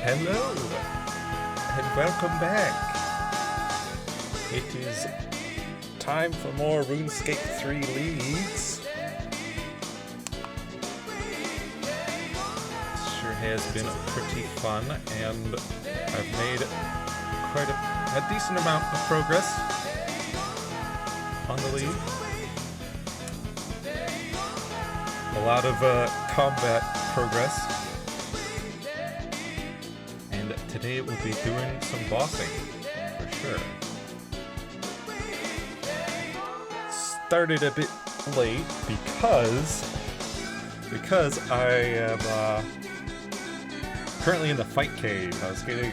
Hello, and welcome back. It is time for more RuneScape 3 leagues. Sure has been pretty fun, and I've made quite a decent amount of progress on the league. A lot of combat progress. Today we'll be doing some bossing, for sure. Started a bit late because I am currently in the fight cave. I was getting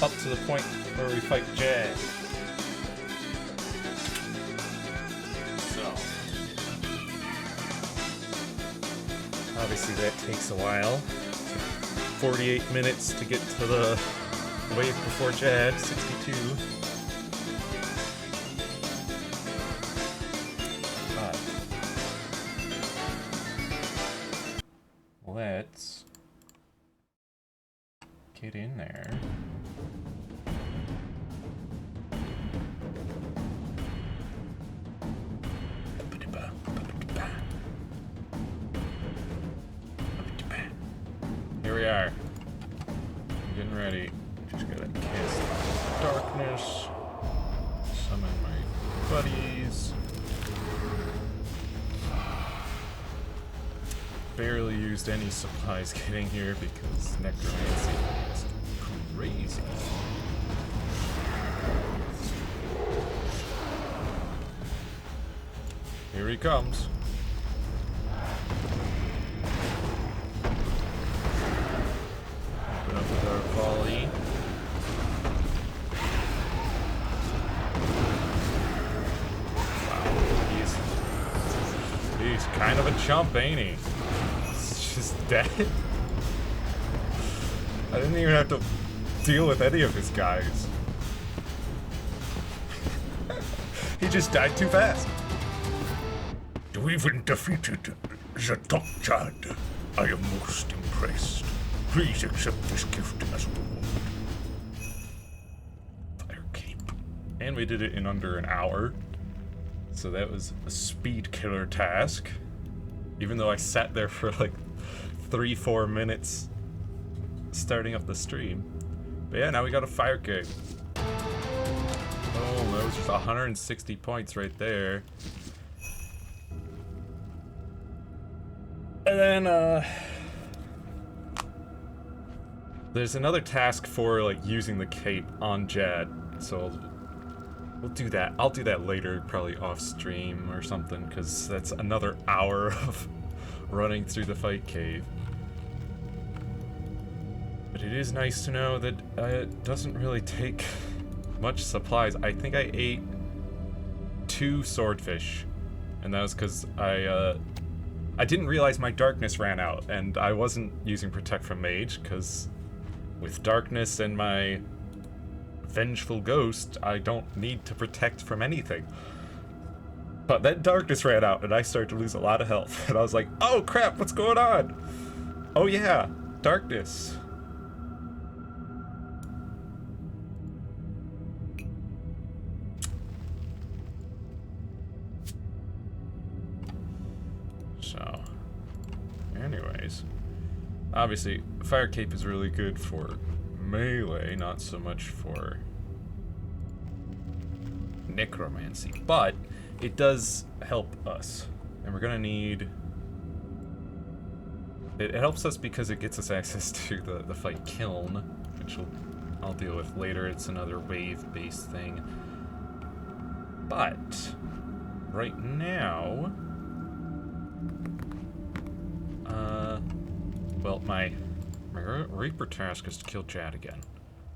up to the point where we fight Jag. So obviously that takes a while. 48 minutes to get to the wave before Jag, 62. But let's get in there. Here we are. Getting ready. Just gotta cast darkness. Summon my buddies. Barely used any supplies getting here because necromancy is crazy. Here he comes. Open up with our volley. Wow, he's kind of a chump, ain't he? He's just dead. I didn't even have to deal with any of his guys. He just died too fast. You even defeated the Tok'Chad. I am most impressed. Please accept this gift as a reward. Fire cape. And we did it in under an hour. So that was a speed killer task. Even though I sat there for like 3-4 minutes starting up the stream. But yeah, now we got a fire cape. Oh, that was just 160 points right there. And then, there's another task for, like, using the cape on Jad, so we'll do that. I'll do that later, probably off stream or something, because that's another hour running through the fight cave. But it is nice to know that it doesn't really take much supplies. I think I ate 2 swordfish, and that was because I didn't realize my darkness ran out, and I wasn't using Protect from Mage, because with darkness and my Vengeful Ghost, I don't need to protect from anything. But then darkness ran out, and I started to lose a lot of health, and I was like, oh crap, what's going on? Oh yeah, darkness. So, anyways, obviously, Fire Cape is really good for melee, not so much for necromancy, but it does help us, and we're gonna need... It helps us because it gets us access to the fight kiln, which I'll deal with later. It's another wave-based thing. But right now, well, my Reaper task is to kill Chad again.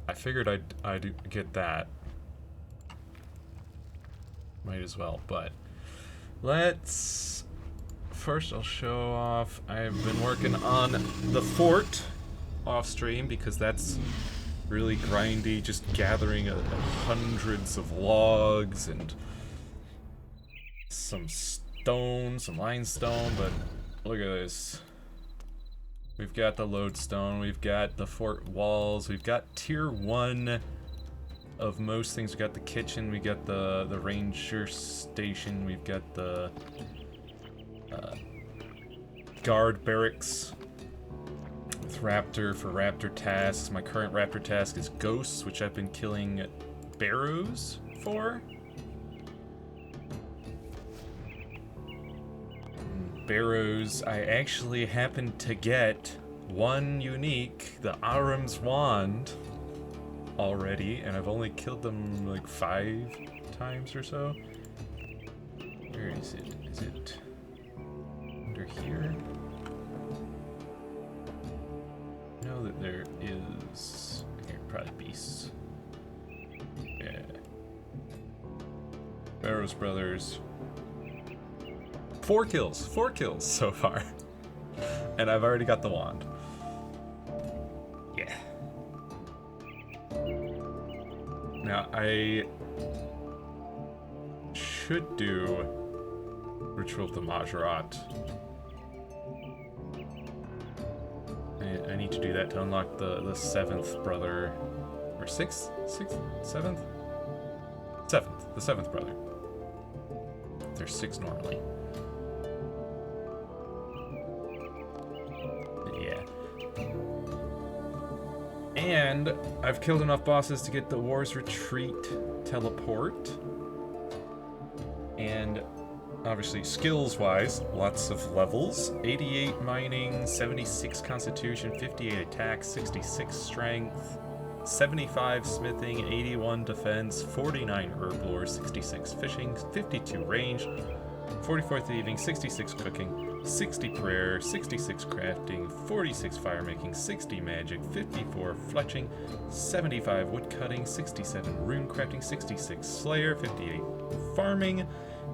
I figured I'd get that. Might as well, but let's... First, I'll show off. I've been working on the fort off stream because that's really grindy, just gathering hundreds of logs and some stone, some limestone, but look at this. We've got the lodestone, we've got the fort walls, we've got tier 1 of most things. We got the kitchen, we got the ranger station, we've got the guard barracks with Raptor for Raptor tasks. My current Raptor task is ghosts, which I've been killing barrows for. Barrows, I actually happened to get one unique, the Aram's Wand, already, and I've only killed them like 5 times or so. Where is it? Is it under here? I know that there is... Here, probably beasts. Yeah. Barrows Brothers. 4 kills so far. And I've already got the wand. Yeah. Now, I should do Ritual of the Majorat. I need to do that to unlock the 7th brother. Or 6th? 7th? 7th. The 7th brother. There's 6 normally. And I've killed enough bosses to get the War's Retreat teleport. And obviously skills-wise, lots of levels. 88 mining, 76 constitution, 58 attack, 66 strength, 75 smithing, 81 defense, 49 herb lore, 66 fishing, 52 range, 44 thieving, 66 cooking, 60 prayer, 66 crafting, 46 fire making, 60 magic, 54 fletching, 75 wood cutting, 67 rune crafting, 66 slayer, 58 farming,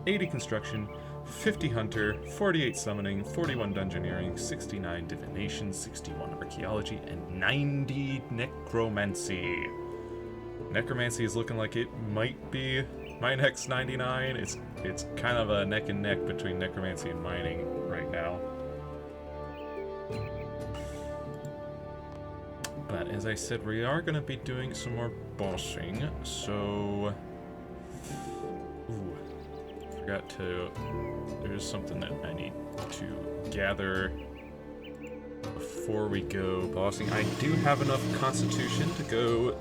80 construction, 50 hunter, 48 summoning, 41 dungeoneering, 69 divination, 61 archaeology, and 90 necromancy. Necromancy is looking like it might be my next 99. It's kind of a neck and neck between necromancy and mining right now. But as I said, we are going to be doing some more bossing, so... Ooh, forgot to... There's something that I need to gather before we go bossing. I do have enough constitution to go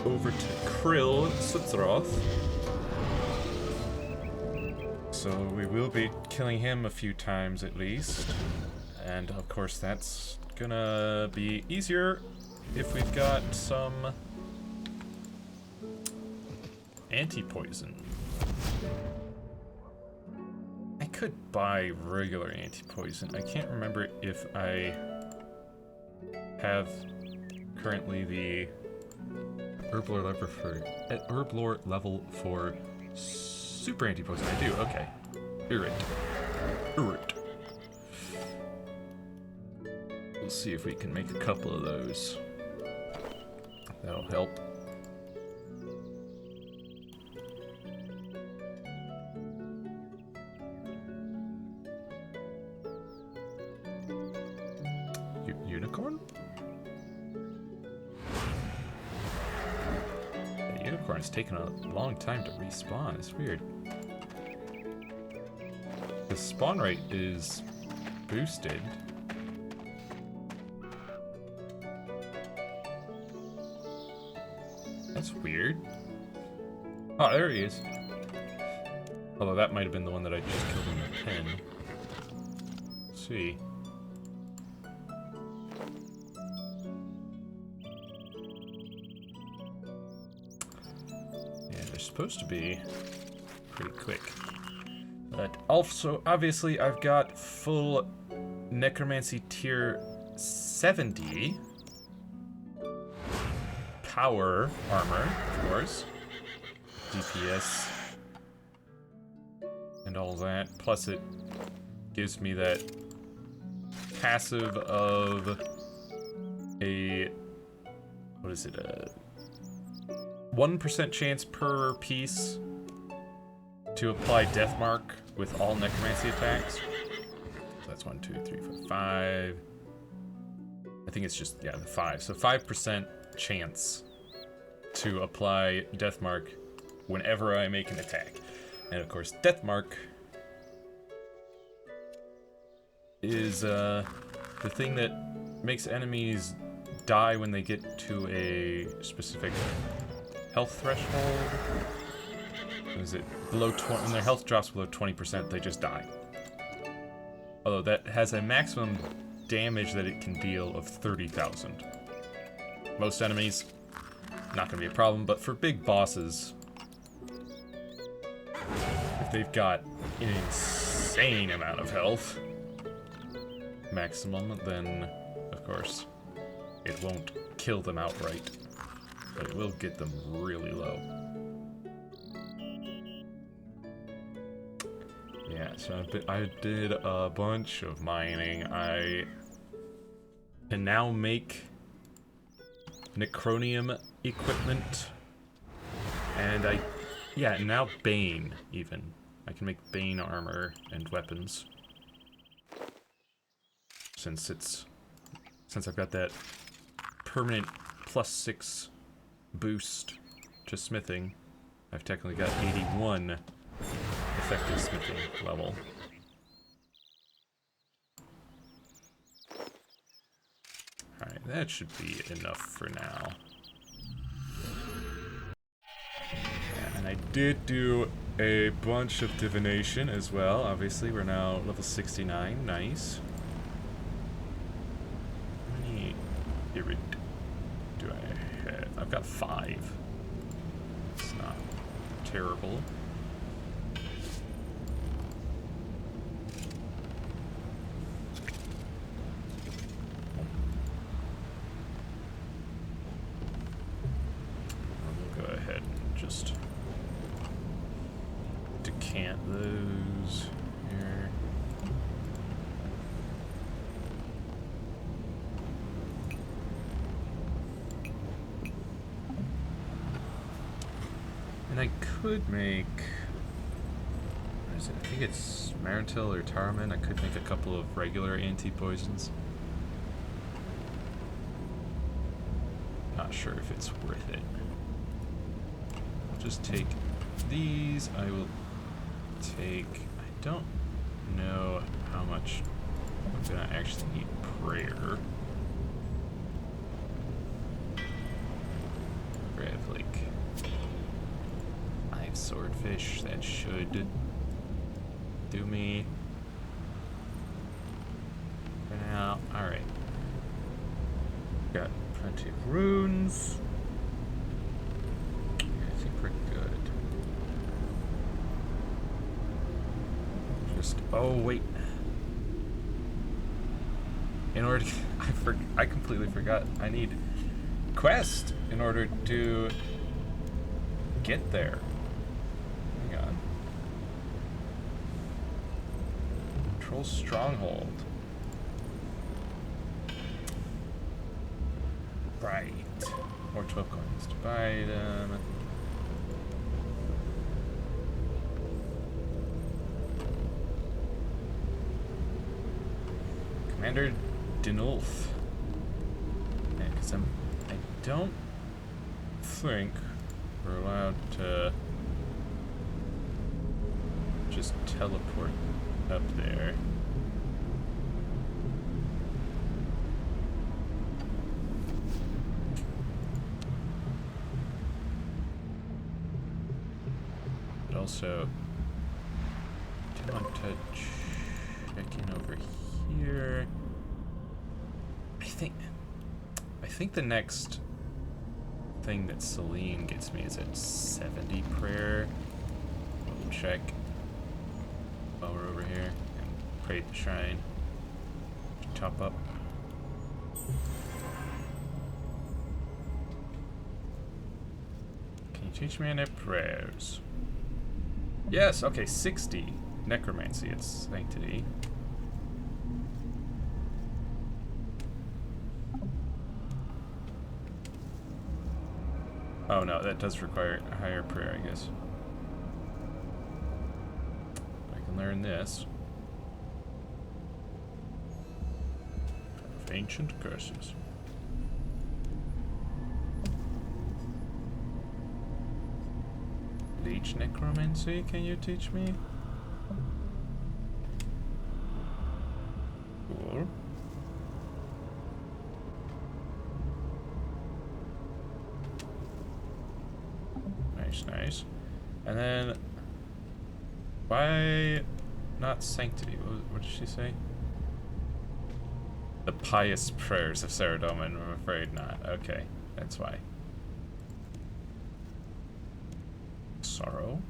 over to Krill Sutzeroth. So we will be killing him a few times at least. And of course that's gonna be easier if we've got some anti-poison. I could buy regular anti-poison. I can't remember if I have currently the herb lore level for super anti-poison. I do, okay. You're right. We'll see if we can make a couple of those. That'll help. Unicorn? The unicorn's taken a long time to respawn. It's weird. The spawn rate is boosted. That's weird. Oh, there he is. Although that might have been the one that I just killed in the pen. Let's see. Yeah, they're supposed to be pretty quick. But also, obviously, I've got full Necromancy tier 70. Power armor, of course. DPS. And all that. Plus it gives me that passive of a... What is it? A 1% chance per piece to apply Deathmark with all Necromancy attacks. So that's 1, 2, 3, 4, 5. I think it's just, yeah, the 5. So 5% chance to apply Deathmark whenever I make an attack. And of course, Deathmark is the thing that makes enemies die when they get to a specific health threshold. Is it below 20? When their health drops below 20%, they just die. Although that has a maximum damage that it can deal of 30,000. Most enemies, not going to be a problem, but for big bosses, if they've got an insane amount of health, maximum, then, of course, it won't kill them outright, but it will get them really low. Yeah, so I did a bunch of mining. I can now make Necronium equipment, and now Bane, even. I can make Bane armor and weapons. Since I've got that permanent +6 boost to smithing, I've technically got 81 effective smithing level. Alright, that should be enough for now. Yeah, and I did do a bunch of divination as well. Obviously, we're now level 69. Nice. How many Irid do I have? I've got 5. It's not terrible. We'll go ahead and just decant those here. And I could make, what is it? I think it's Marital or Taraman. I could make a couple of regular anti-poisons. Not sure if it's worth it. I'll just take these. I will take, I don't know how much I'm gonna actually need prayer. I have like 5 swordfish. That should do me for now. Alright. Got plenty of runes. I think we're good. Just Oh wait. In order to, I completely forgot. I need quest in order to get there. Hang on. Control stronghold. Right. Or 12 coins to buy them. Commander Dinulf. Yeah, because I don't think we're allowed to just teleport up there. But also, do want to check in over here. I think the next thing that Celine gets me is at 70 prayer. We'll check while we're over here and pray at the shrine. Top up. Can you teach me any prayers? Yes, okay, 60. Necromancy, it's sanctity. Oh no, that does require a higher prayer, I guess. I can learn this. Of ancient curses. Leech necromancy, can you teach me? Cool. Nice. And then, why not sanctity? What did she say? The pious prayers of Saradomin, I'm afraid not. Okay, that's why. Sorrow?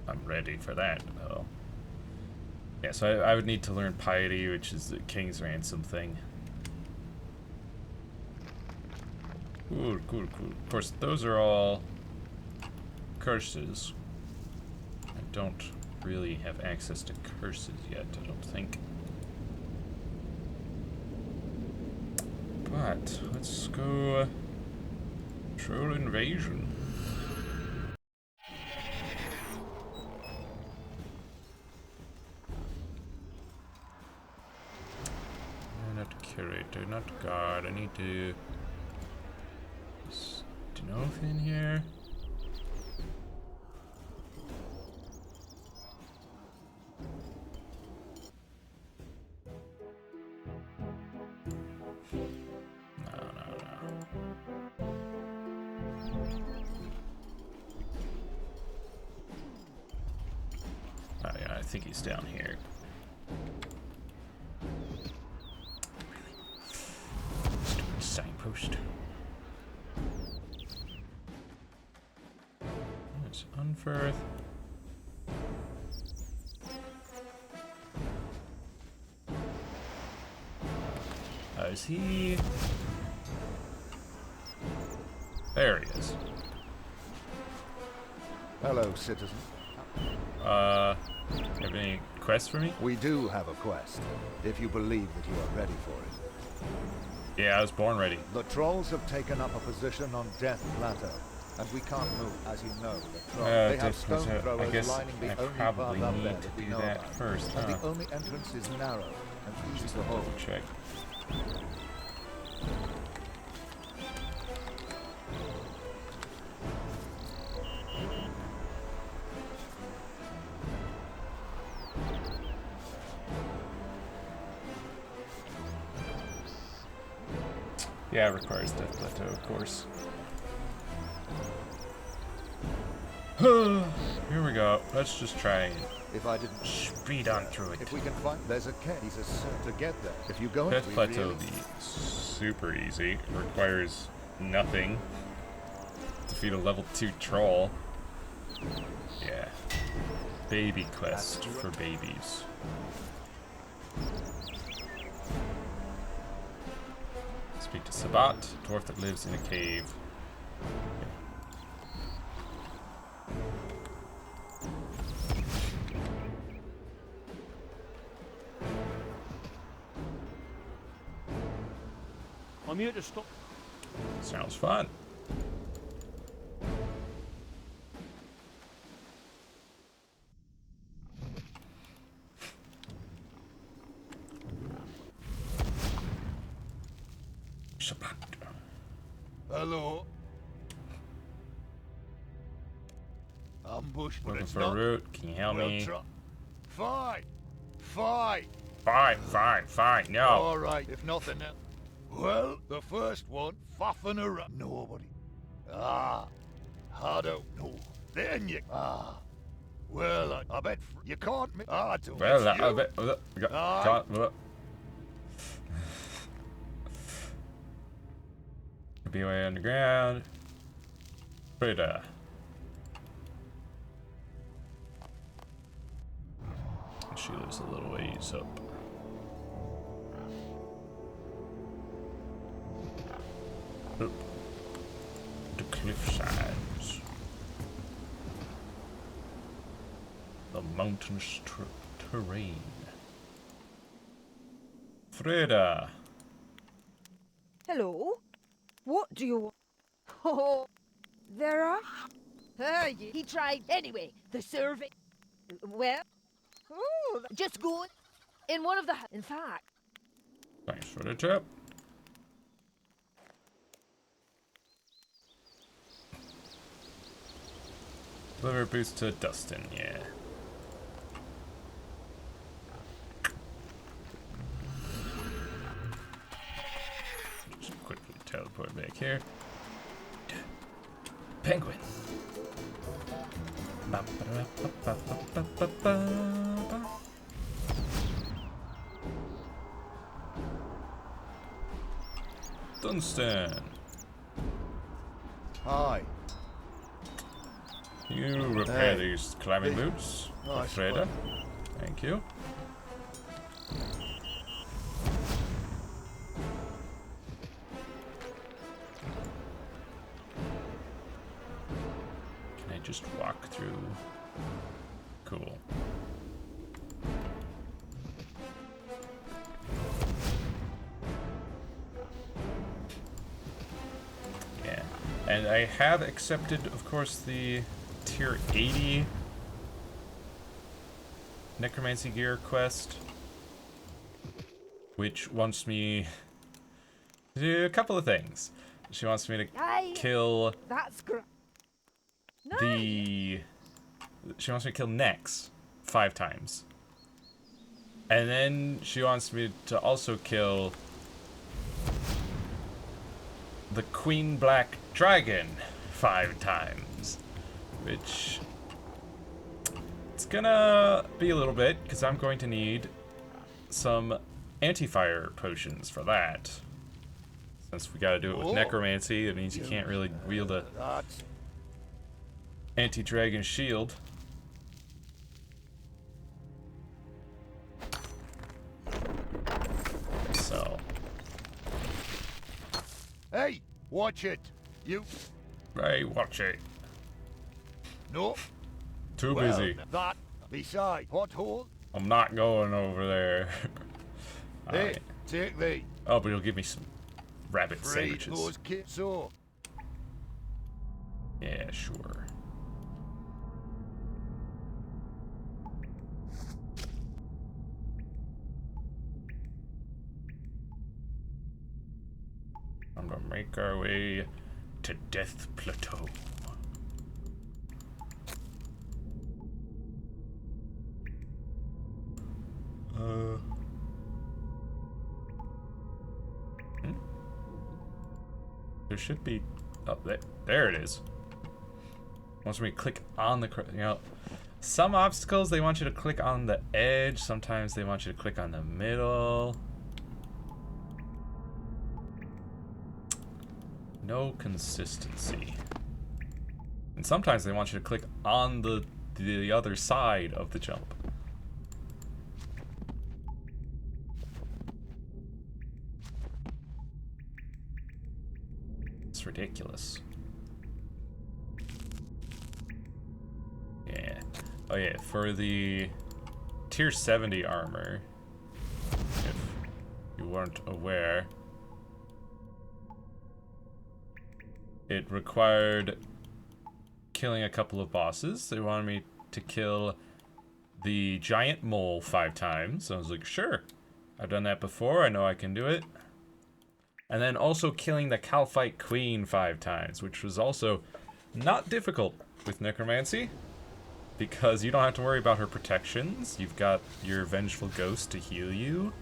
I'm ready for that, though. Yeah, so I would need to learn piety, which is the King's Ransom thing. Cool. Of course, those are all curses. I don't really have access to curses yet, I don't think. But let's go troll invasion. Not curator, not guard. I need to know if in here. No. Oh yeah, I think he's down here. Really? Stupid signpost. It's Unferth. Is he? There he is. Hello, citizen. You have any quests for me? We do have a quest, if you believe that you are ready for it. Yeah, I was born ready. The trolls have taken up a position on Death Plateau, and we can't move, as you know. The trolls, they have stone throwers I guess lining the I only probably path up need there to that we do know that about. first, And huh? the only entrance is narrow and easy to hold. Double check. Yeah, it requires Death Plateau, of course. Here we go. Let's just try and If I didn't speed on through it. If we can find, there's a case to get there. If you go Death into Plateau will be super easy. It requires nothing. Defeat a level 2 troll. Yeah. Baby quest for babies. Speak to Sabat, dwarf that lives in a cave. I'm here to stop. Sounds fun. Sabat. Hello. Ambush, but Looking it's for a not. route. Can you help Well, me? Fine. Fine. Fine. No. All right, if nothing else. Well, the first one, faffing around. Nobody. Ah. Hardo. No. Then you. Ah. Well, I bet you can't. Ah, do Well, it's you. I bet. Aye. Be way underground. Frida. She lives a little ways up. Up the cliff sides. The mountainous terrain. Frida. Hello? What do you want? Oh, there are... He tried anyway. The survey. Well, just go in one of the. In fact, Thanks for the tip. Liver boost to Dustin, yeah. Just quickly teleport back here. Penguin. Ba-ba-da-ba-ba-ba-ba-ba-ba. Dunstan. Hi. You repair Hey. these climbing Hey. boots, Nice Freda. one. Thank you. Can I just walk through? Cool. Yeah, and I have accepted, of course, the tier 80 necromancy gear quest, which wants me to do a couple of things. She wants me to Aye. kill that's great. the. She wants me to kill Nex 5 times, and then she wants me to also kill the Queen Black Dragon 5 times, which it's gonna be a little bit because I'm going to need some anti-fire potions for that. Since we gotta do it with Oh. necromancy, it means you can't really wield a That's anti-dragon shield. So, hey, watch it. You hey, watch it. no. Too Well, busy. that beside pothole. I'm not going over there. Hey, Alright. take the Oh, but he'll give me some rabbit free sandwiches. those kids. So Yeah, sure. I'm gonna make our way to Death Plateau. There should be. Oh, there it is. Wants me to click on the. Some obstacles they want you to click on the edge. Sometimes they want you to click on the middle. No consistency. And sometimes they want you to click on the the other side of the jump. It's ridiculous. Yeah. Oh yeah, for the tier 70 armor, if you weren't aware, it required killing a couple of bosses. They wanted me to kill the giant mole 5 times. So I was like, sure. I've done that before. I know I can do it. And then also killing the Calphite Queen 5 times, which was also not difficult with Necromancy, because you don't have to worry about her protections. You've got your Vengeful Ghost to heal you.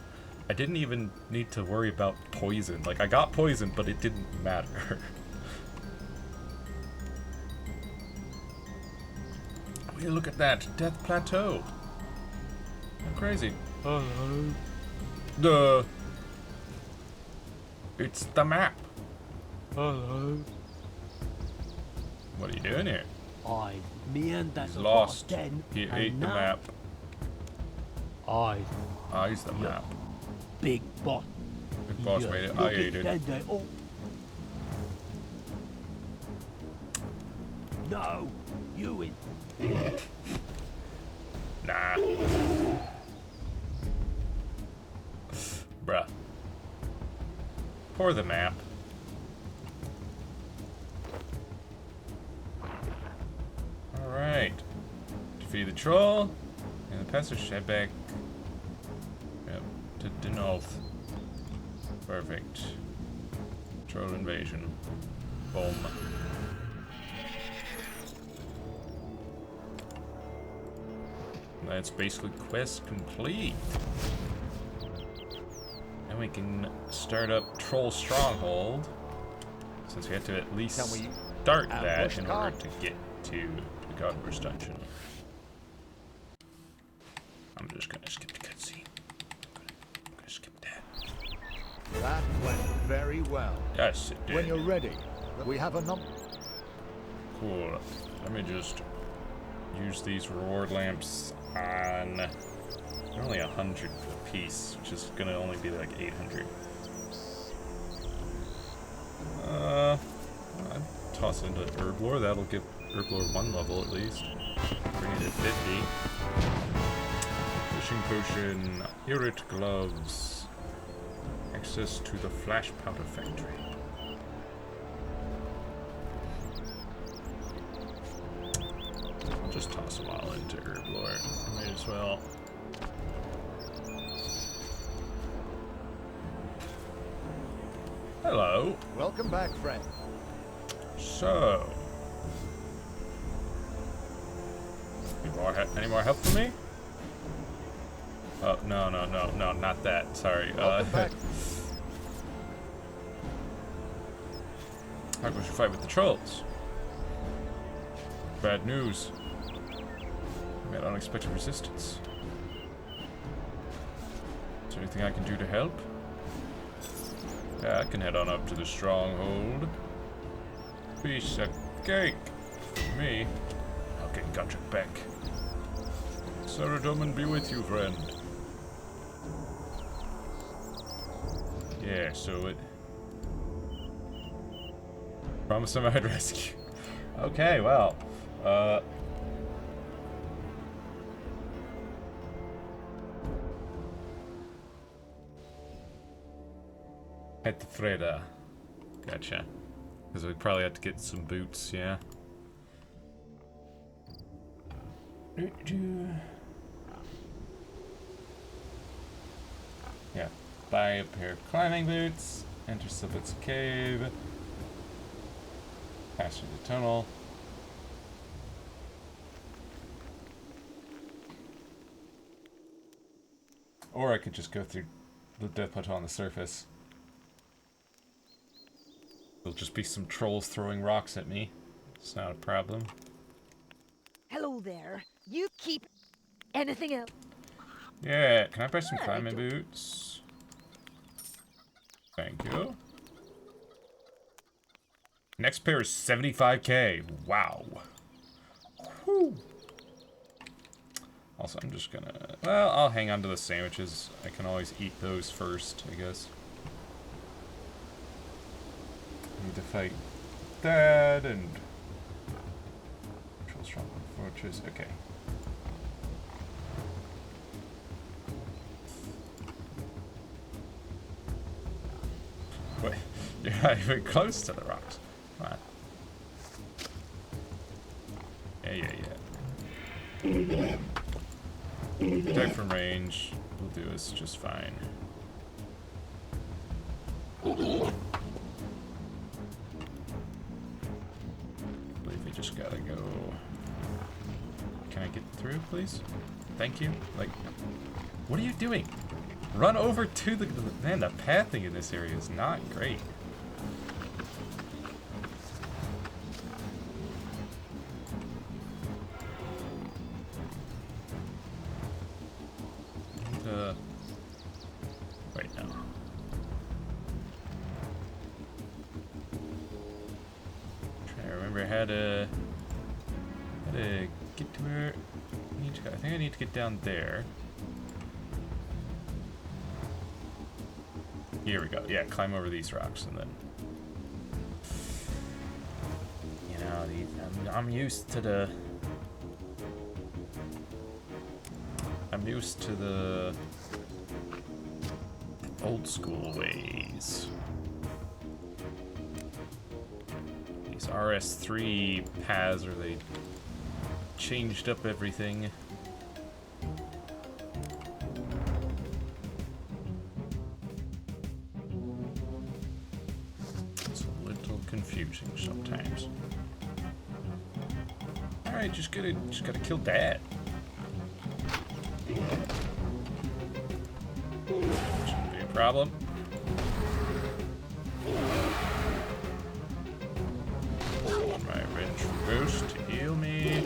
I didn't even need to worry about poison. Like, I got poisoned, but it didn't matter. Will you look at that Death Plateau? How crazy. Hello. It's the map. Hello. What are you doing here? Me and that He's lost. Den, He and ate the now map. He's the map. Big boss. Big boss made it. I ate it. Oh. No, you in. Nah. Bruh. Pour the map. Alright. Defeat the troll. And the passage head back. Yep. To Denolf. Perfect. Troll invasion. Boom. That's basically quest complete. And we can start up Troll Stronghold, since we have to at least Can we start that ambush in God? order to get to the Godverse dungeon. I'm just gonna skip the cutscene. I'm gonna skip that. That went very well. Yes, it did. When you're ready, we have a Cool. Let me just use these reward lamps on. They're only 100 a piece, which is gonna only be like 800. I'd toss into Herblore. That'll give Herblore 1 level at least. Bring it to 50. Fishing potion, Irit gloves, access to the flash powder factory. I'll just toss them all into Herblore. May as well. Hello. welcome back, friend. So, any more help for me? Oh, no, not that. Sorry. Welcome back. How goes your fight with the trolls? Bad news. I met unexpected resistance. Is there anything I can do to help? Yeah, I can head on up to the stronghold. Piece of cake for me. I'll get Godric back. Saradomin be with you, friend. Yeah, so it... Promise him I'd rescue. Okay, well, Petfreda. Gotcha. Because we probably have to get some boots, yeah. Yeah. Buy a pair of climbing boots. Enter Sylvet's cave. Pass through the tunnel. Or I could just go through the Death Plateau on the surface. There'll just be some trolls throwing rocks at me. It's not a problem. Hello there. You keep anything else? Yeah, can I buy some I climbing don't- boots? Thank you. Next pair is 75k. Wow. Whew. Also, I'm just gonna... Well, I'll hang on to the sandwiches. I can always eat those first, I guess. Need to fight that and... Control strong fortress. Okay. Wait, you're not even close to the rocks. Come on. Yeah. Attack from range will do us just fine. I believe we just gotta go. Can I get through, please? Thank you. Like, what are you doing? Run over to the... Man, the pathing in this area is not great. Wait, no. Trying to remember how to get to where I need to go. I think I need to get down there. Here we go. Yeah, climb over these rocks and then. You know, I'm used to the. I'm used to the old school ways. These RS3 paths, where they changed up everything. It's a little confusing sometimes. All right, just gotta kill Dad. Shouldn't be a problem. My vengeful ghost to heal me.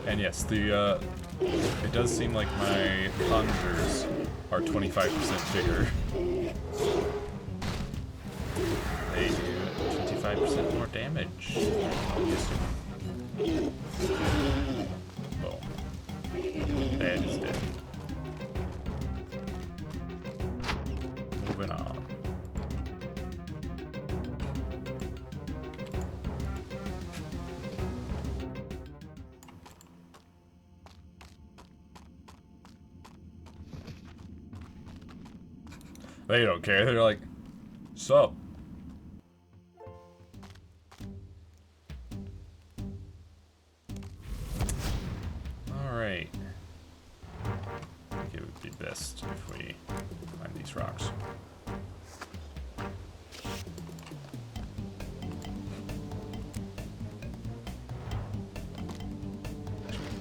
And yes, the it does seem like my conjures are 25% bigger. They do 25% more damage. Boom. That is dead. Moving on. They don't care. They're like, sup? Alright. I think it would be best if we climb these rocks.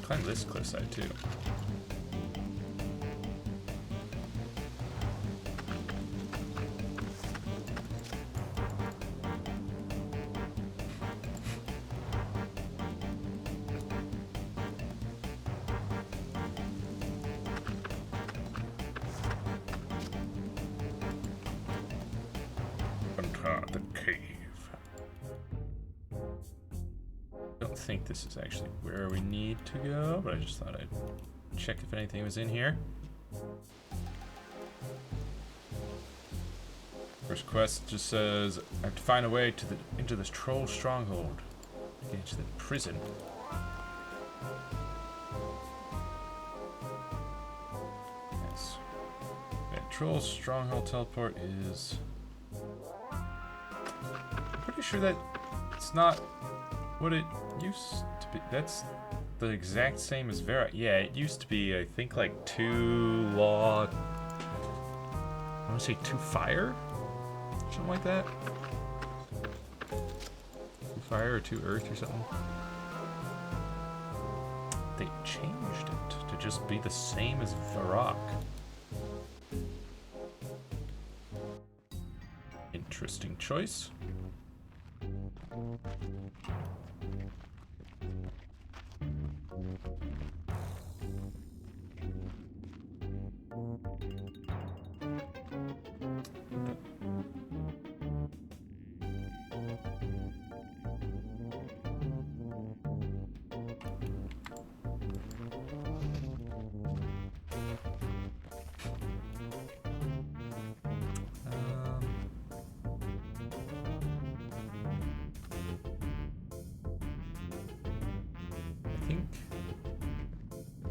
Climb this cliffside too. Enter the cave. I don't think this is actually where we need to go, but I just thought I'd check if anything was in here. First quest just says I have to find a way to into this troll stronghold. Get into the prison. Yes. Yeah, troll stronghold teleport is. I'm pretty sure that it's not what it used to be. That's the exact same as Vera. Yeah, it used to be, I think, like 2 law. I want to say 2 fire? Something like that? 2 fire or 2 earth or something? They changed it to just be the same as Varrock. Interesting choice.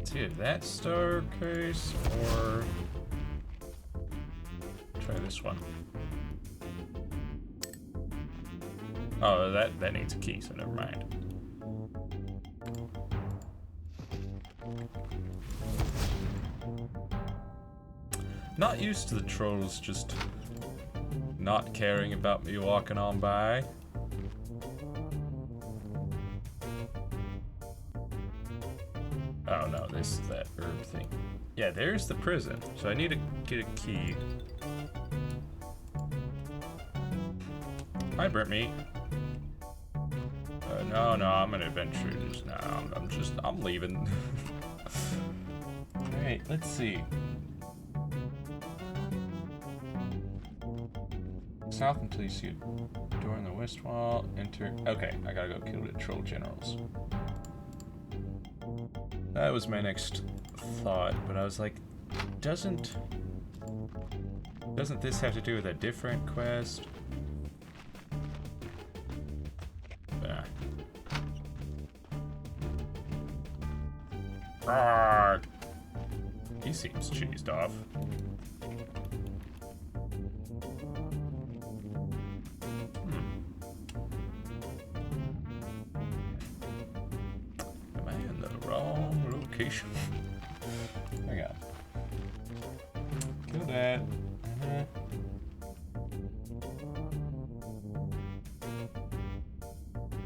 It's either that staircase or try this one. Oh, that needs a key, so never mind. Not used to the trolls just not caring about me walking on by. Oh no, this is that herb thing. Yeah, there's the prison. So I need to get a key. Hi, burnt meat. No, I'm an adventurer just now. I'm leaving. Alright, let's see. South until you see a door in the west wall. Enter. Okay, I gotta go kill the troll generals. That was my next thought, but I was like, doesn't this have to do with a different quest? Yeah. Arrgh. He seems cheesed off. Am I in the wrong location? Hang on. Kill that.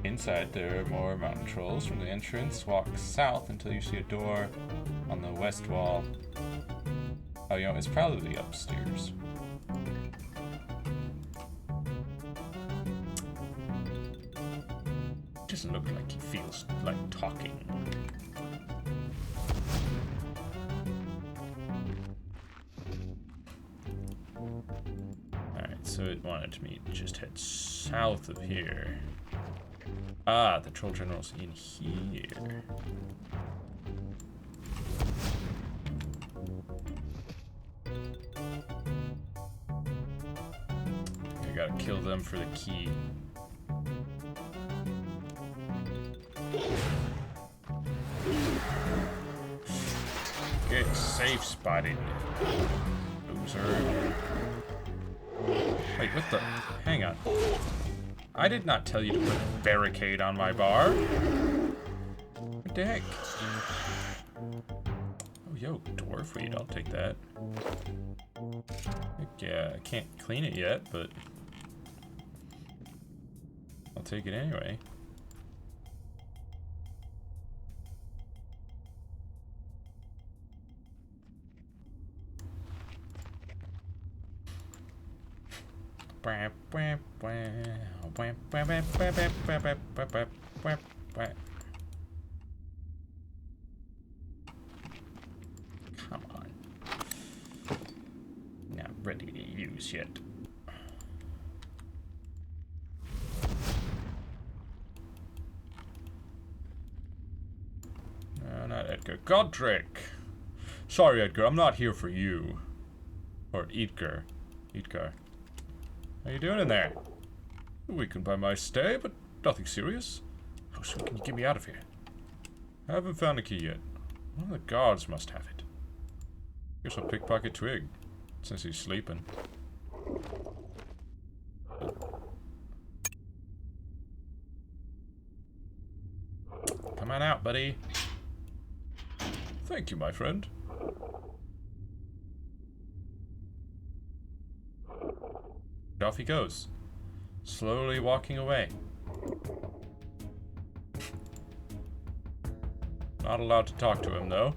Inside, there are more mountain trolls. From the entrance, walk south until you see a door on the west wall. Oh, you know, it's probably upstairs. Doesn't look like he feels like talking. Alright, so it wanted me to just head south of here. Ah, the troll general's in here. I gotta kill them for the key. Get safe spotted, loser. Wait, what the? Hang on. I did not tell you to put a barricade on my bar. What the heck? Oh, yo, dwarf weed. I'll take that. Heck yeah, I can't clean it yet, but I'll take it anyway. Come on. Not ready to use yet. No, not Edgar. Godric! Sorry, Edgar, I'm not here for you. Or Edgar. Edgar. How you doing in there? Weakened by my stay, but nothing serious. How soon can you get me out of here? I haven't found a key yet. One of the guards must have it. Guess I'll pickpocket Twig, since he's sleeping. Come on out, buddy. Thank you, my friend. Off he goes, slowly walking away. Not allowed to talk to him, though.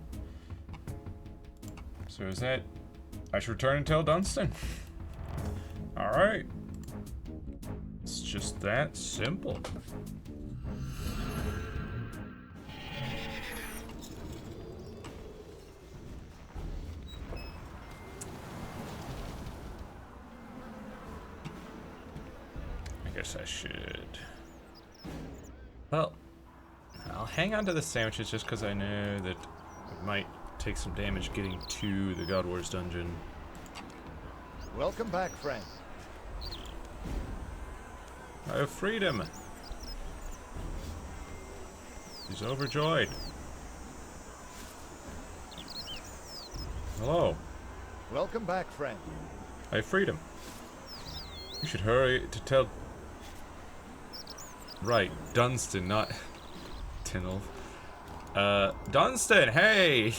So is that... I should return and tell Dunstan. Alright. It's just that simple. I should. Well, I'll hang on to the sandwiches just because I know that it might take some damage getting to the God Wars dungeon. Welcome back, friend. I have freedom. He's overjoyed. Hello. Welcome back, friend. I freed him. You should hurry to tell... Right, Dunstan, not... Tinolf. Dunstan, hey!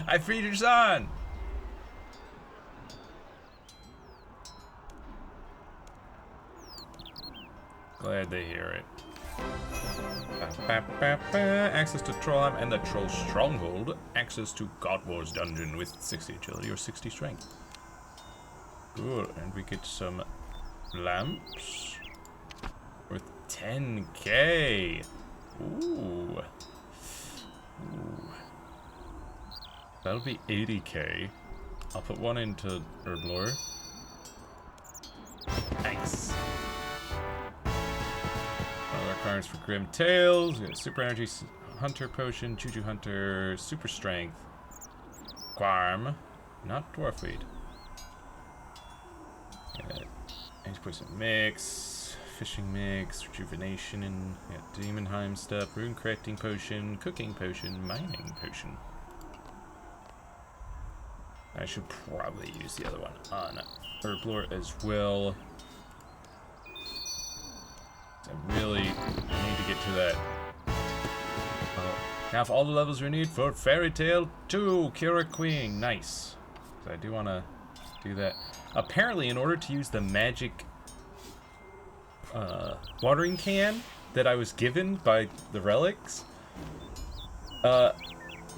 I freed your son! Glad they hear it. Access to Trollheim and the Troll Stronghold. Access to God War's dungeon with 60 agility or 60 strength. Cool, and we get some lamps worth 10k. Ooh. Ooh. That'll be 80k. I'll put one into Herblore. Nice. Other requirements for Grim Tales. We got Super Energy Hunter Potion, Juju Hunter, Super Strength, Quarm, not Dwarf Weed. Anti-poison mix, fishing mix, rejuvenation, and Demonheim stuff, rune correcting potion, cooking potion, mining potion. I should probably use the other one on Herblore as well. I really need to get to that. Have all the levels we need for Fairy Tale 2 Kira Queen. Nice. So I do want to do that. Apparently, in order to use the magic watering can that I was given by the relics, I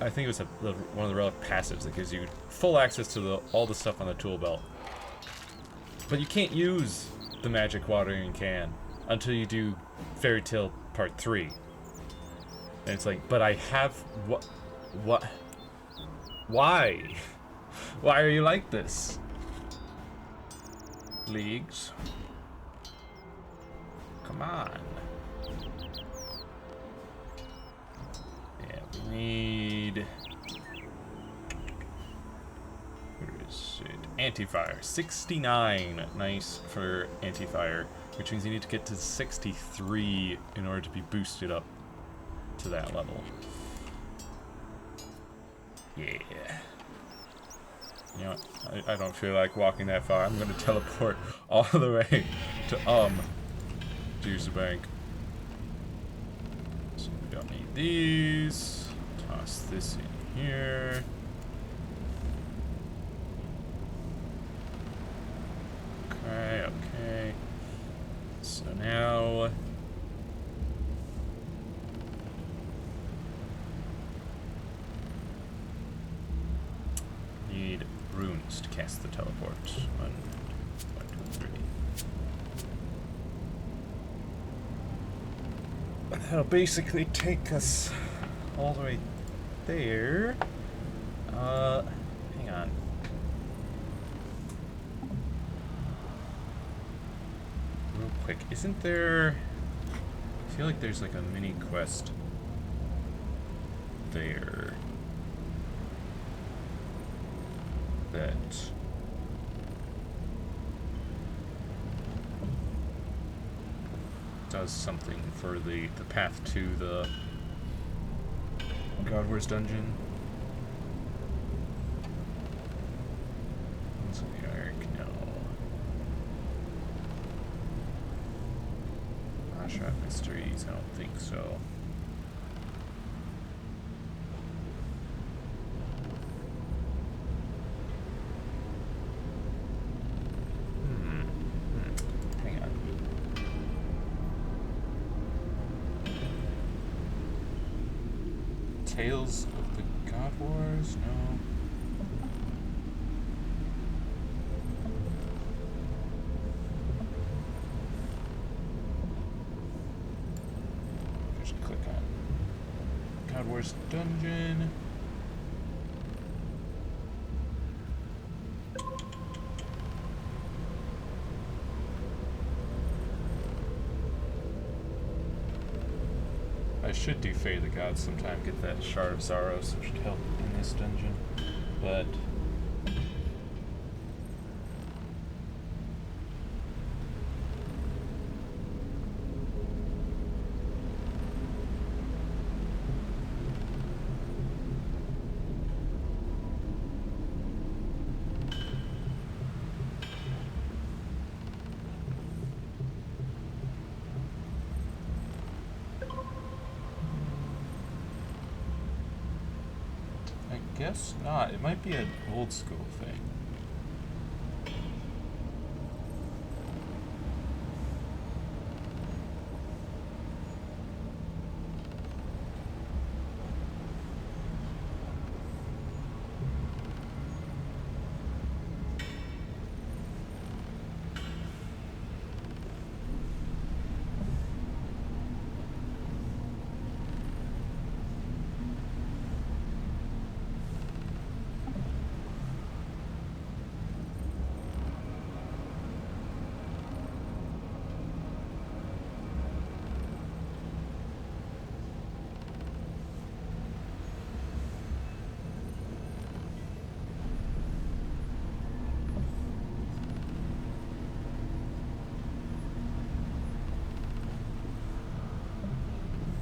think it was one of the relic passives that gives you full access to all the stuff on the tool belt. But you can't use the magic watering can until you do Fairy Tale Part 3. And it's like, but I have... What? Why? Why are you like this? Leagues. Come on. Yeah, we need... Where is it? Anti-fire. 69. Nice for anti-fire. Which means you need to get to 63 in order to be boosted up to that level. Yeah. You know what? I don't feel like walking that far. I'm going to teleport all the way to Juice Bank. So we don't need these. Toss this in here. Okay, okay. So now... need runes to cast the teleport. 1, 2, 3. And that'll basically take us all the way there. Hang on. Real quick, isn't there... I feel like there's like a mini quest there that does something for the path to the God War's dungeon. No. Ashrat Mysteries, I don't think so. Hang on. Tales of the God Wars? No. Just click on God Wars Dungeon. I should do Fate of the Gods sometime, get that Shard of Zaros, which should help in this dungeon, but... guess not. It might be an old school thing.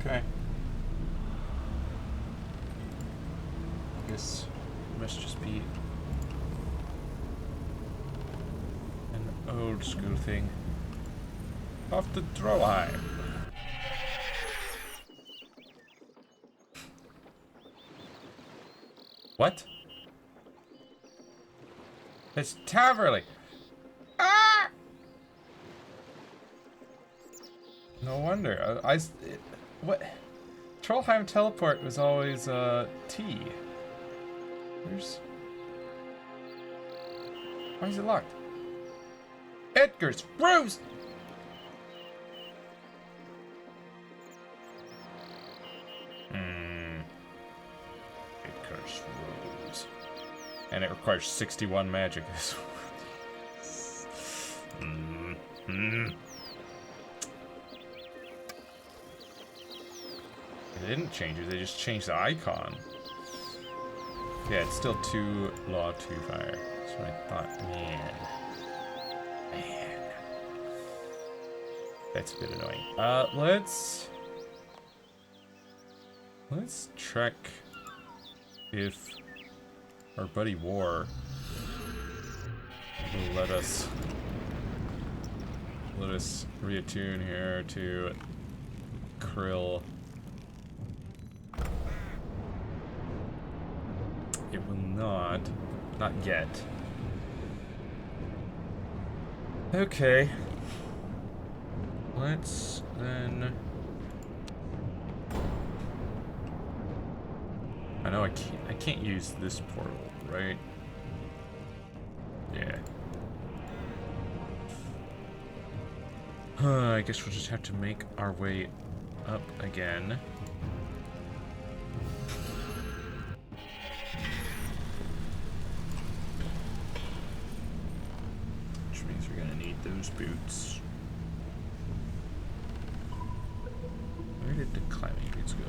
Okay. I guess it must just be an old school thing. Off the Trollheim. What? It's Taverley. Ah! No wonder. What? Trollheim teleport was always T. Where's? Why is it locked? Edgar's Rose. Edgar's Rose. And it requires 61 magic. They didn't change it, they just changed the icon. Yeah, it's still 2 law, 2 fire. That's what I thought. Man. That's a bit annoying. Let's check if our buddy War will let us reattune here to Krill. It will not yet. Okay. Let's then. I know I can't use this portal, right? Yeah. I guess we'll just have to make our way up again. Which means we're gonna need those boots. Where did the climbing boots go?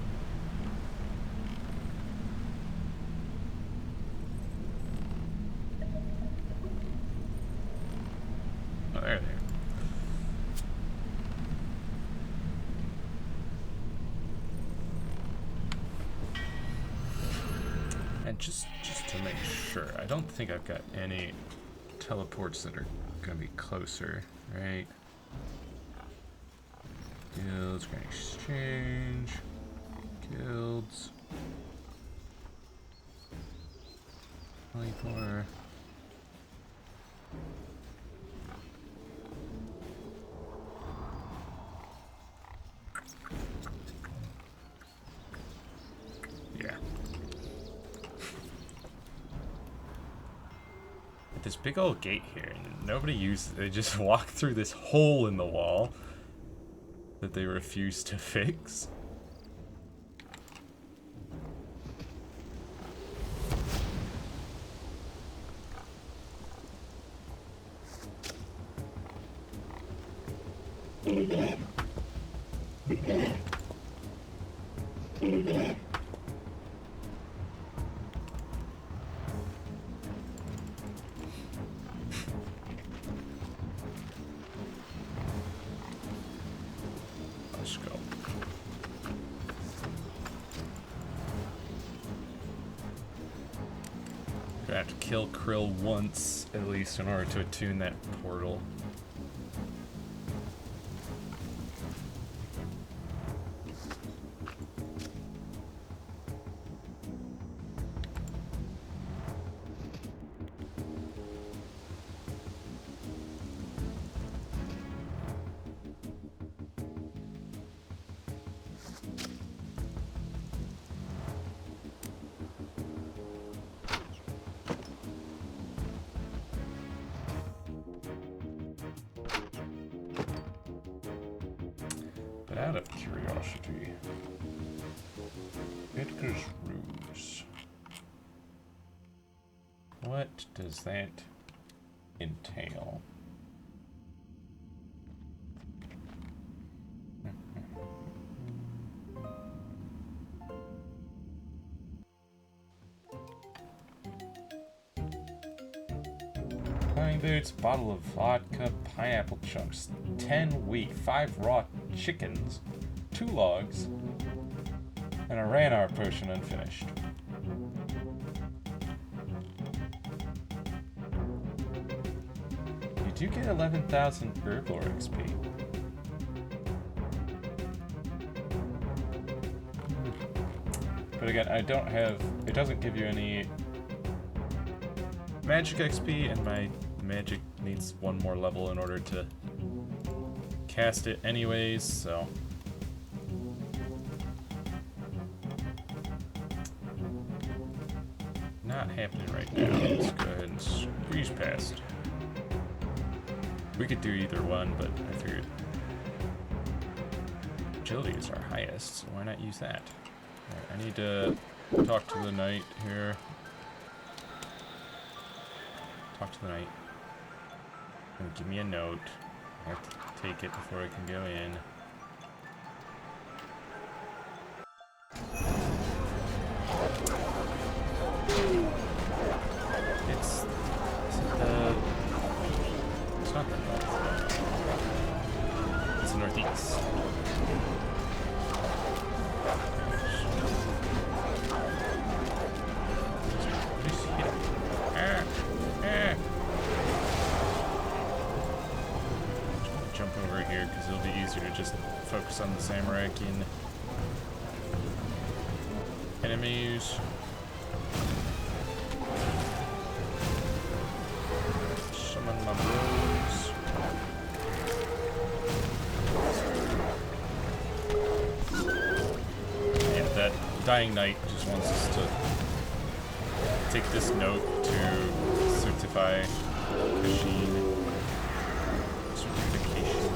Oh, there they are. And just to make sure, I don't think I've got any teleports that are gonna be closer, right? Guilds, Grand Exchange, guilds, Polypore. Yeah. This big old gate here, and nobody used it. They just walk through this hole in the wall that they refuse to fix. Let's go. Gonna have to kill Krill once, at least, in order to attune that portal. out of curiosity. Edgar's Ruse. What does that entail? Pine boots, bottle of vodka, pineapple chunks, 10 wheat, 5 raw chickens, 2 logs, and a Ranar potion unfinished. You do get 11,000 burglar XP. But again, I don't have... It doesn't give you any magic XP, and my magic needs 1 more level in order to cast it anyways, so... Not happening right now. Let's go ahead and squeeze past. We could do either one, but I figured agility is our highest, so why not use that? Alright, I need to talk to the knight here. Talk to the knight. And give me a note. I have to take it before I can go in. It's not the north. It's the northeast. Just hit him. Jump over here because it'll be easier to just focus on the Samarakian enemies. Summon my bros. Yeah, that dying knight just wants us to take this note to certify Kashin. Certification.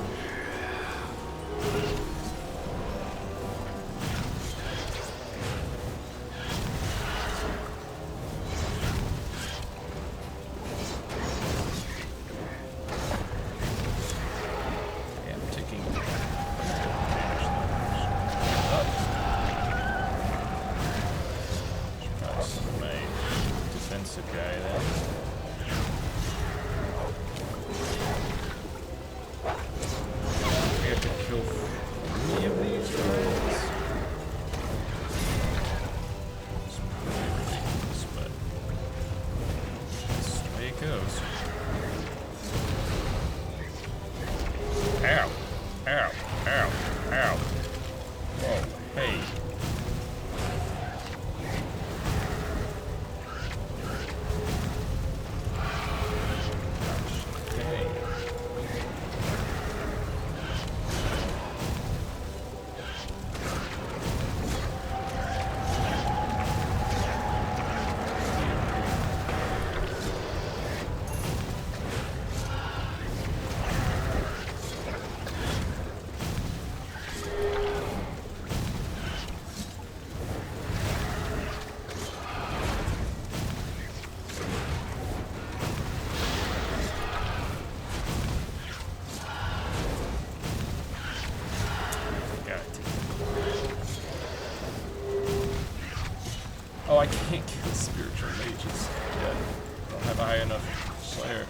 Oh, I can't kill spiritual mages yet. I don't have a high enough slayer.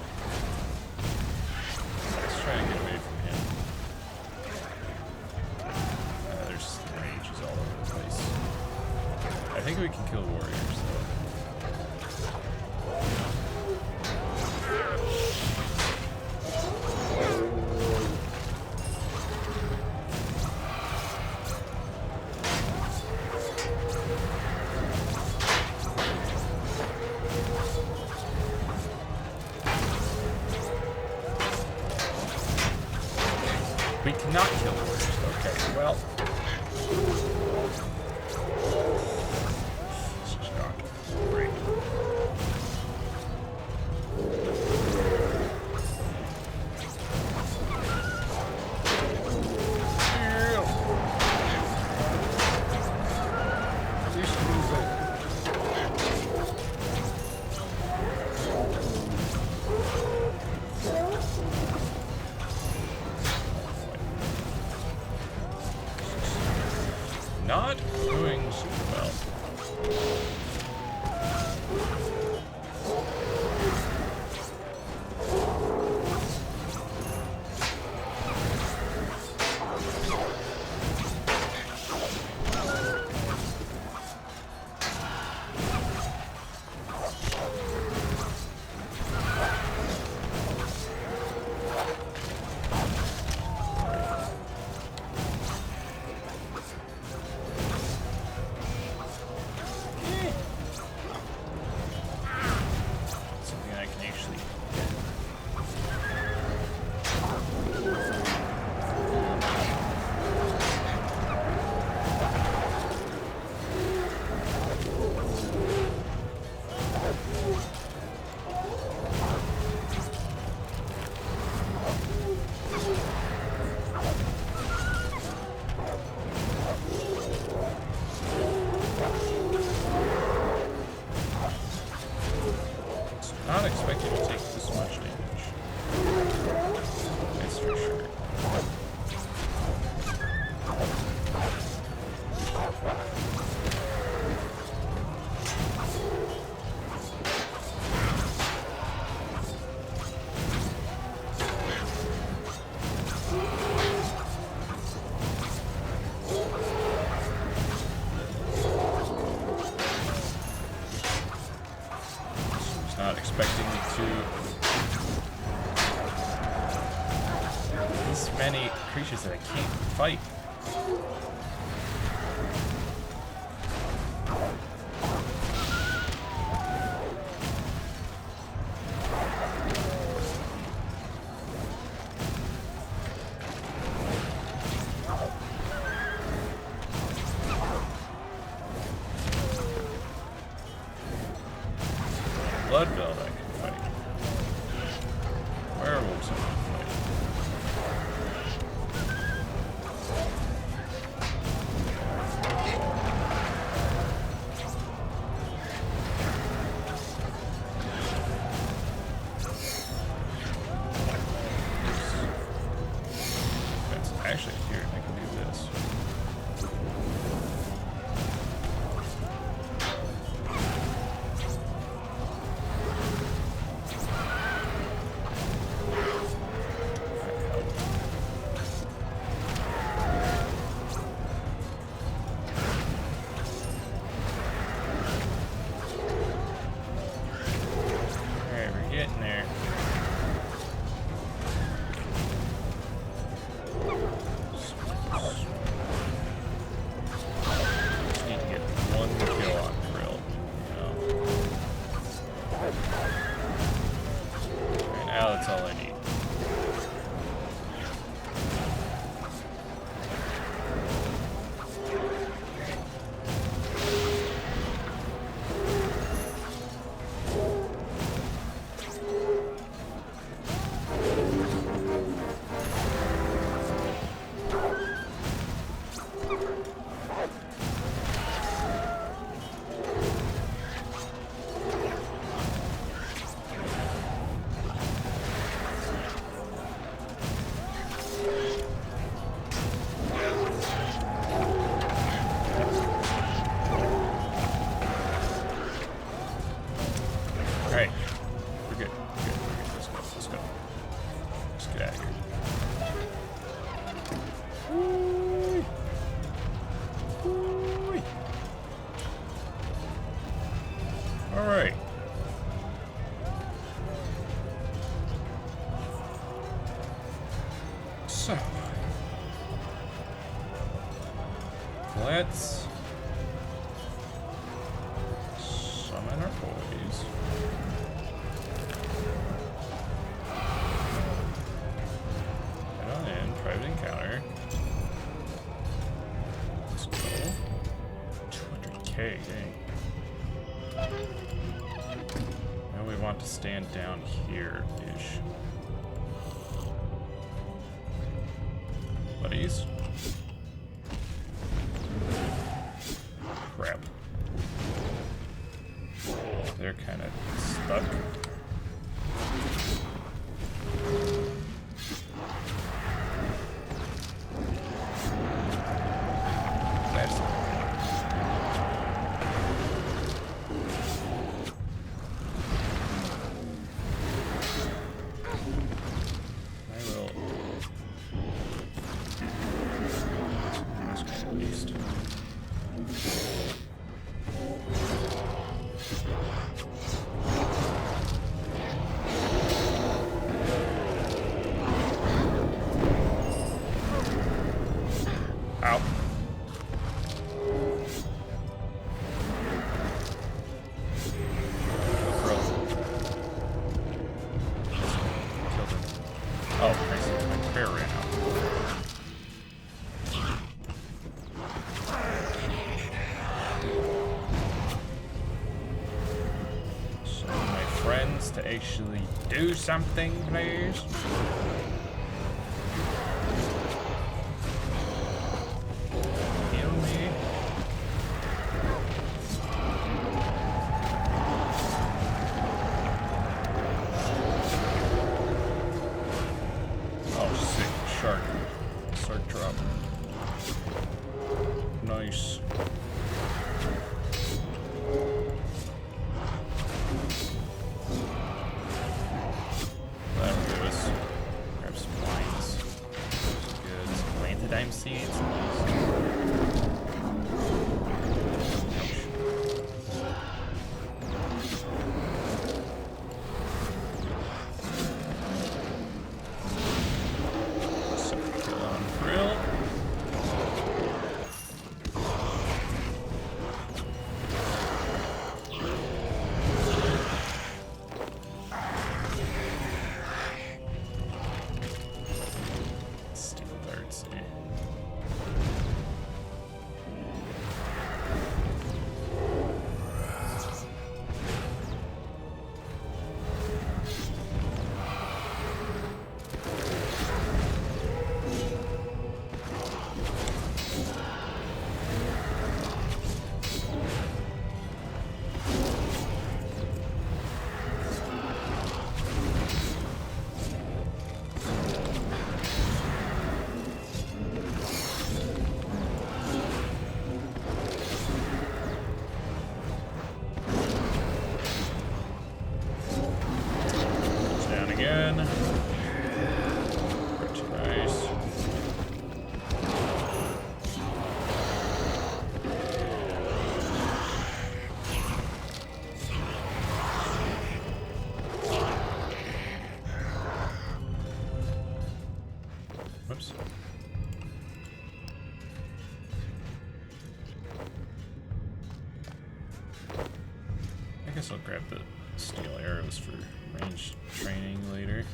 Let's try and get away from him. There's mages all over the place. I think we can kill warriors though. We cannot kill warriors. Okay, well. This is not great. not doing super well. Something I can actually not expecting to take this much damage. That's for sure. Was not expecting to this many creatures that I can't fight. Blood Belt I can fight. Werewolves I can fight. That's actually here. I can do this. Alright, we're getting there. Just need to get one kill on Krill. Right now, that's all I need. Alright. We're good. We're good. We're good. Let's go. Let's go. Let's get out of here. Woo-wee. Woo-wee. Alright. So. Let's summon our boys. Head on in, private encounter. Let's go. 200k, dang. Now we want to stand down here-ish. Buddies. Crap. They're kind of stuck. That's friends to actually do something, please? Heal me. Oh, sick. Shark. Shark drop. Nice. That'll give us. Grab some wines. Good. Some lantidime seeds. Again. Pretty nice. Whoops. I guess I'll grab the steel arrows for range training later.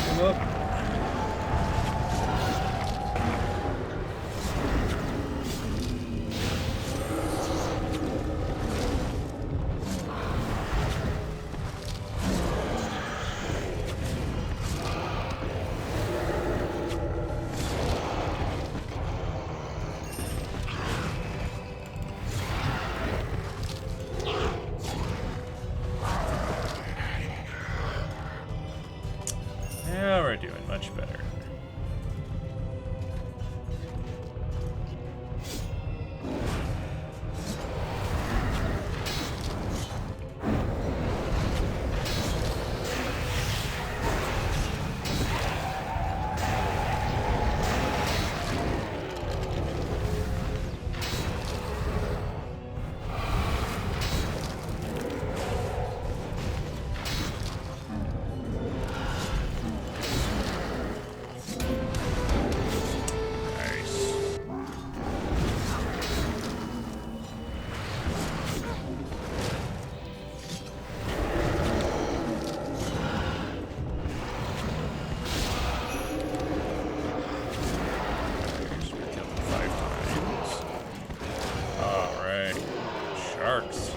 Come up. Yeah, we're doing much better. Sharks.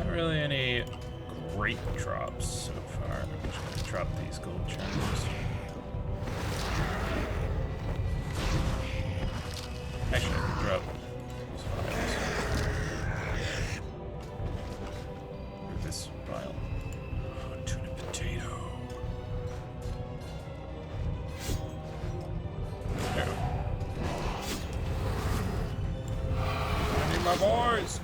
Really any great drops so far. I'm just gonna drop these gold gems. Actually, I can drop my boys!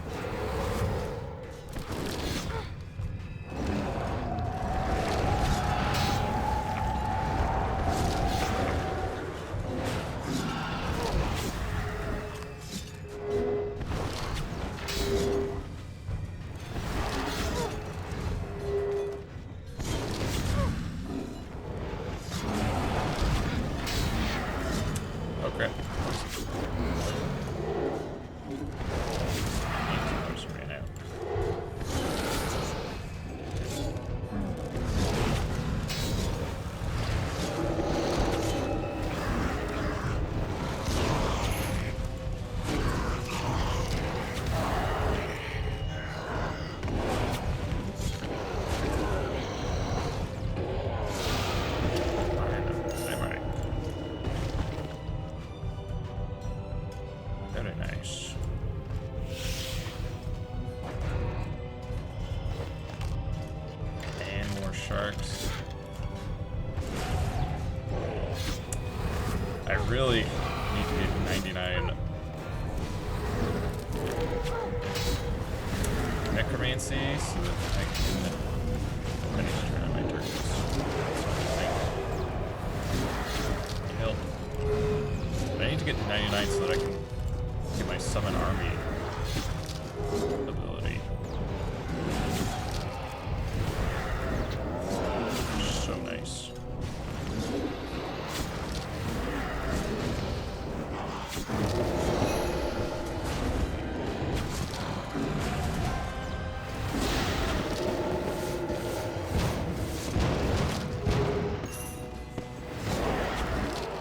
Okay. Just ran out. Alright. Very nice. And more sharks. I really need to get 99 necromancy so that I can finish turn on my turtles. Help. I need to get to 99 so that I can get my summon army ability. So nice.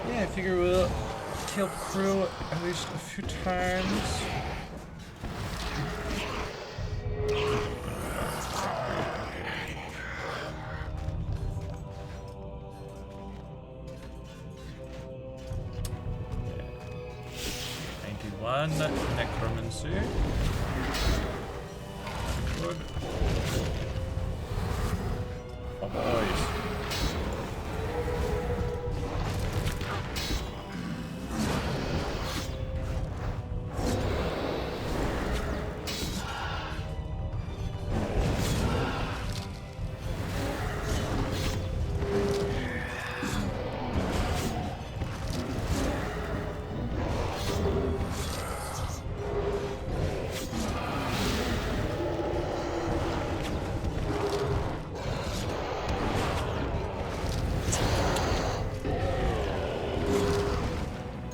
Yeah, I figure we'll kill crew at least a few times. Yeah. 91 necromancy. Good. Oh boys.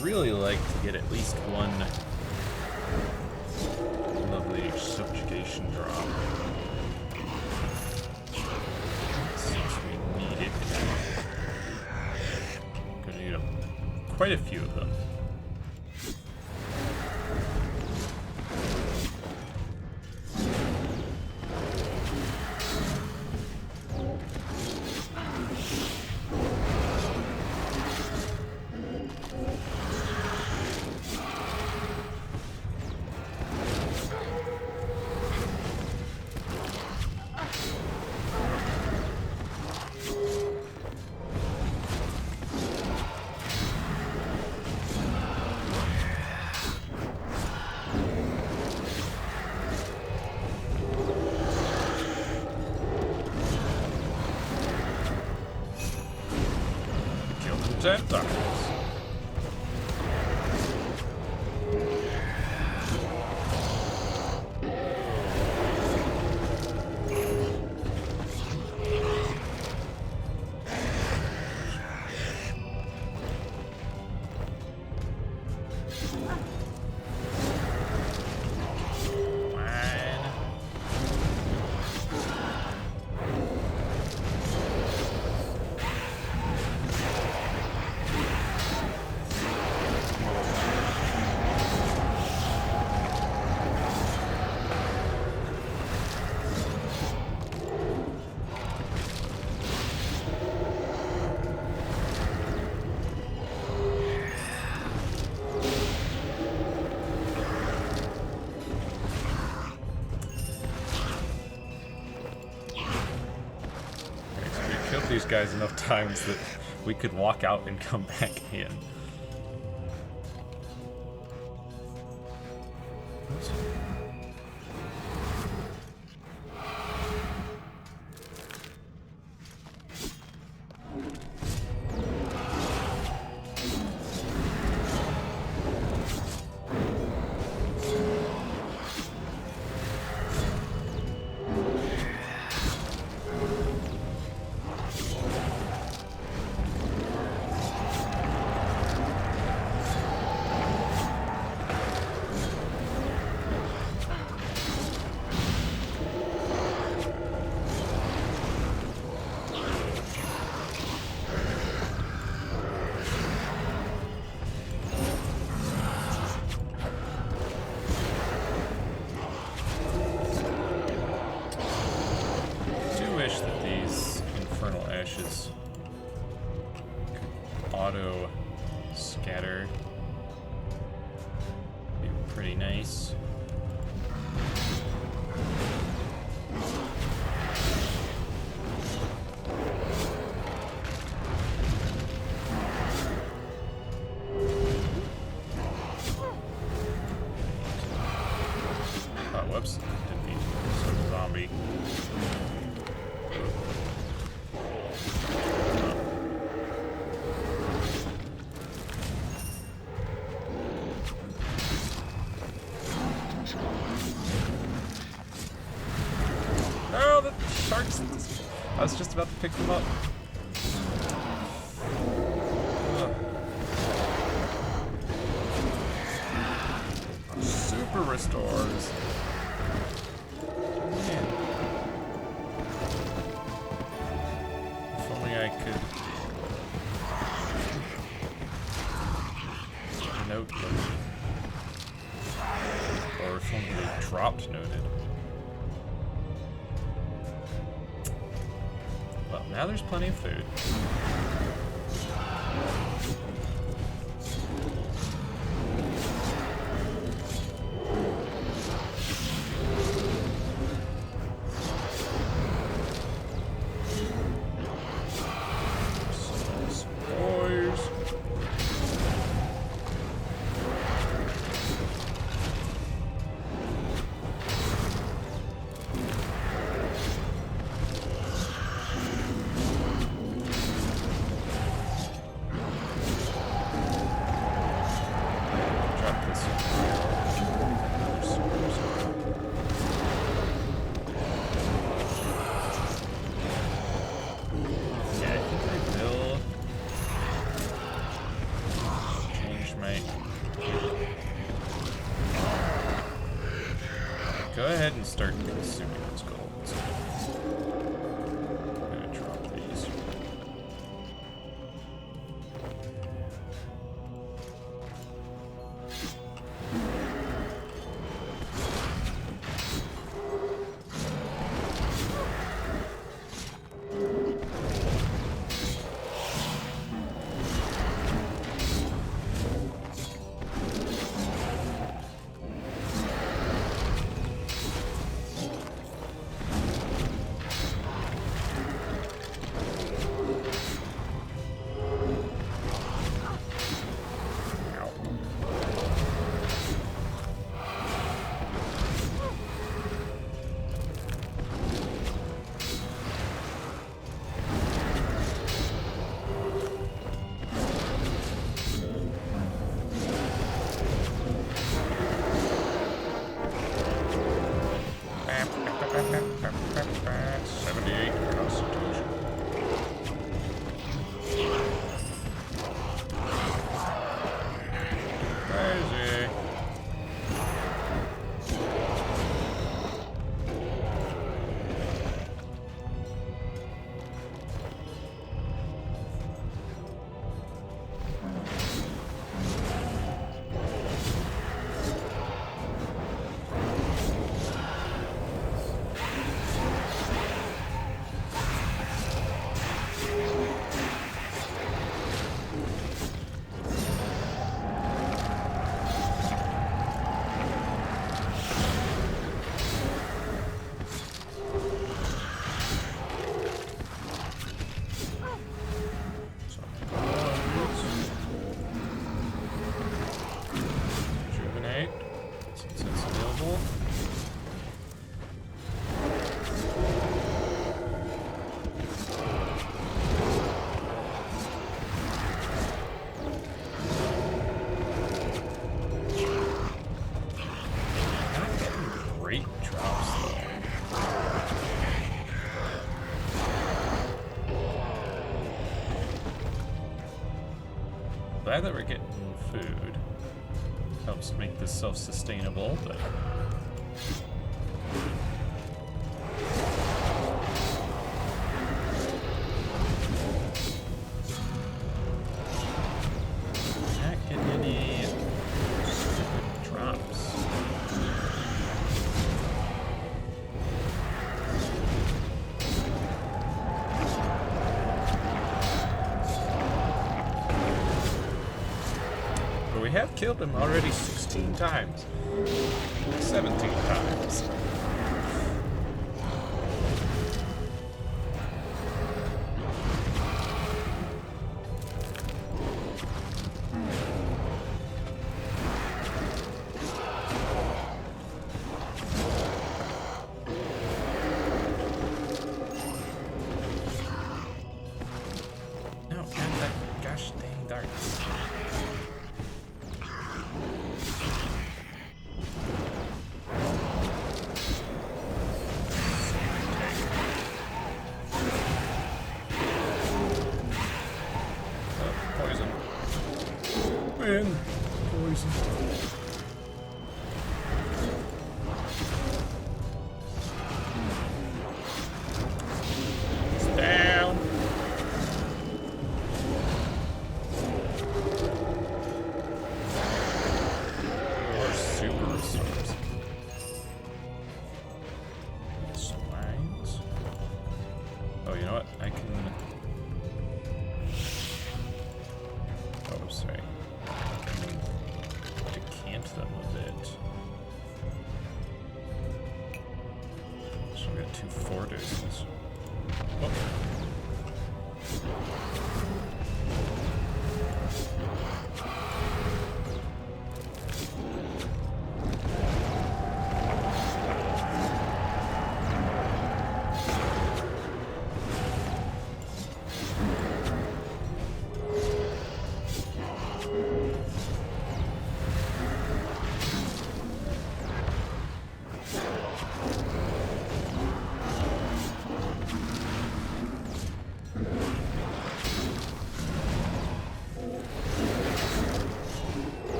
Really like to get at least one lovely subjugation drop. Since we need it. Gonna need quite a few of them. Center. These guys enough times that we could walk out and come back in. those. Auto scatter. Be pretty nice. Oh, whoops. Didn't mean to. Some zombie. I was just about to pick them up. Ugh. Super restores. Man. If only I could note them. Or if only they dropped noted. Now there's plenty of food. Go ahead and start consuming those golds. I'm gonna drop these. glad that we're getting food. Helps make this self-sustainable, but... Not getting any drops. But we have killed him already 16 times. 17 times. No, not that gosh dang darts. Poison. Man, poison. He's down. Or super stars. Slimes. Oh, you know what? I can. Oh, sorry. Decant them a bit. So we got 2 4 doses. Oh.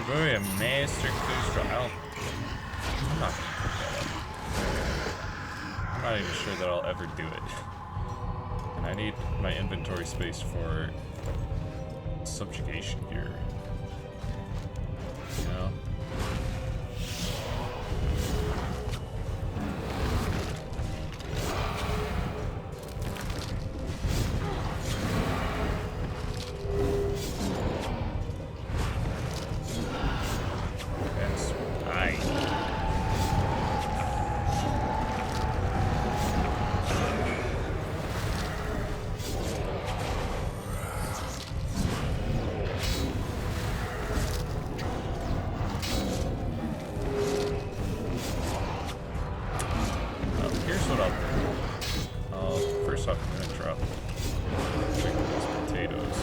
Very a master cruise trial. I'm not gonna pick that up. I'm not even sure that I'll ever do it. And I need my inventory space for subjugation here. You know? That's fine. Here's what I'll do. First off, I'm gonna drop these potatoes.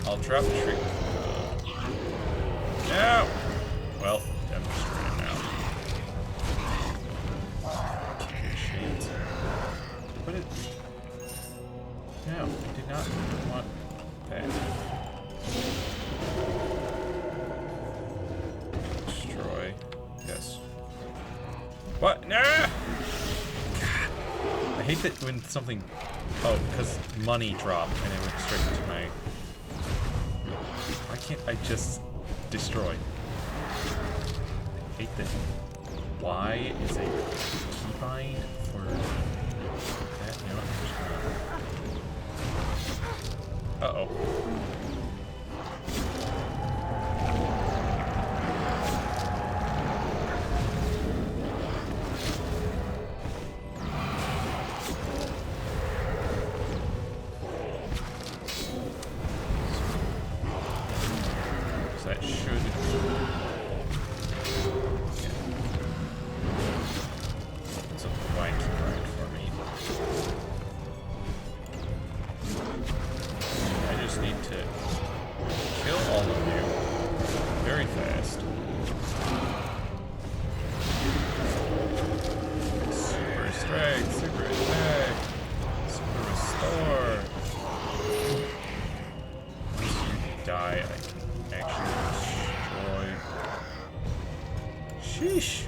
I'll drop tree. No! Well, I'm destroying now. Shit. Put it. No, I did not want that. Destroy. Yes. What? No! God. I hate that when something. Oh, because money dropped and it went straight into my. Why can't I just destroy? I hate that. Why is a keybind for that? You know what? Uh-oh. So that should... It's a blind keybind for me. I just need to Sheesh.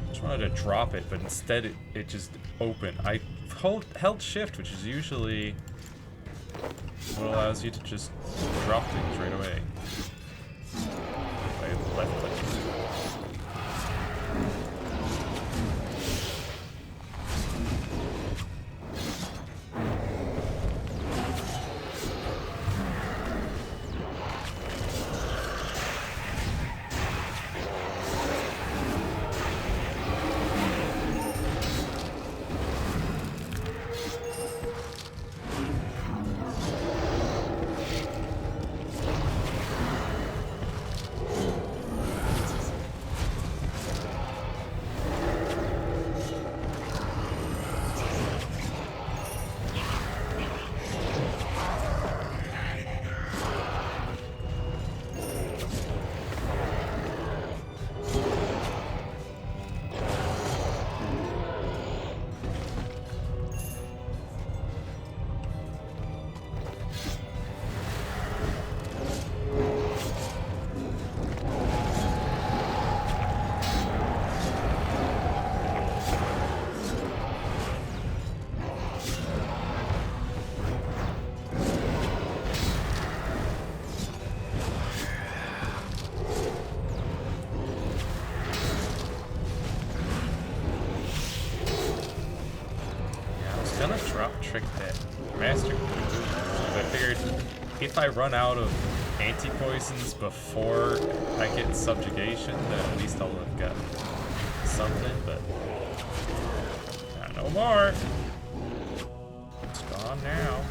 Just wanted to drop it, but instead it just opened. I held shift, which is usually what allows you to just drop things right away. I left click. Trick that master. I figured if I run out of anti-poisons before I get subjugation, then at least I'll have got something, but not no more. It's gone now.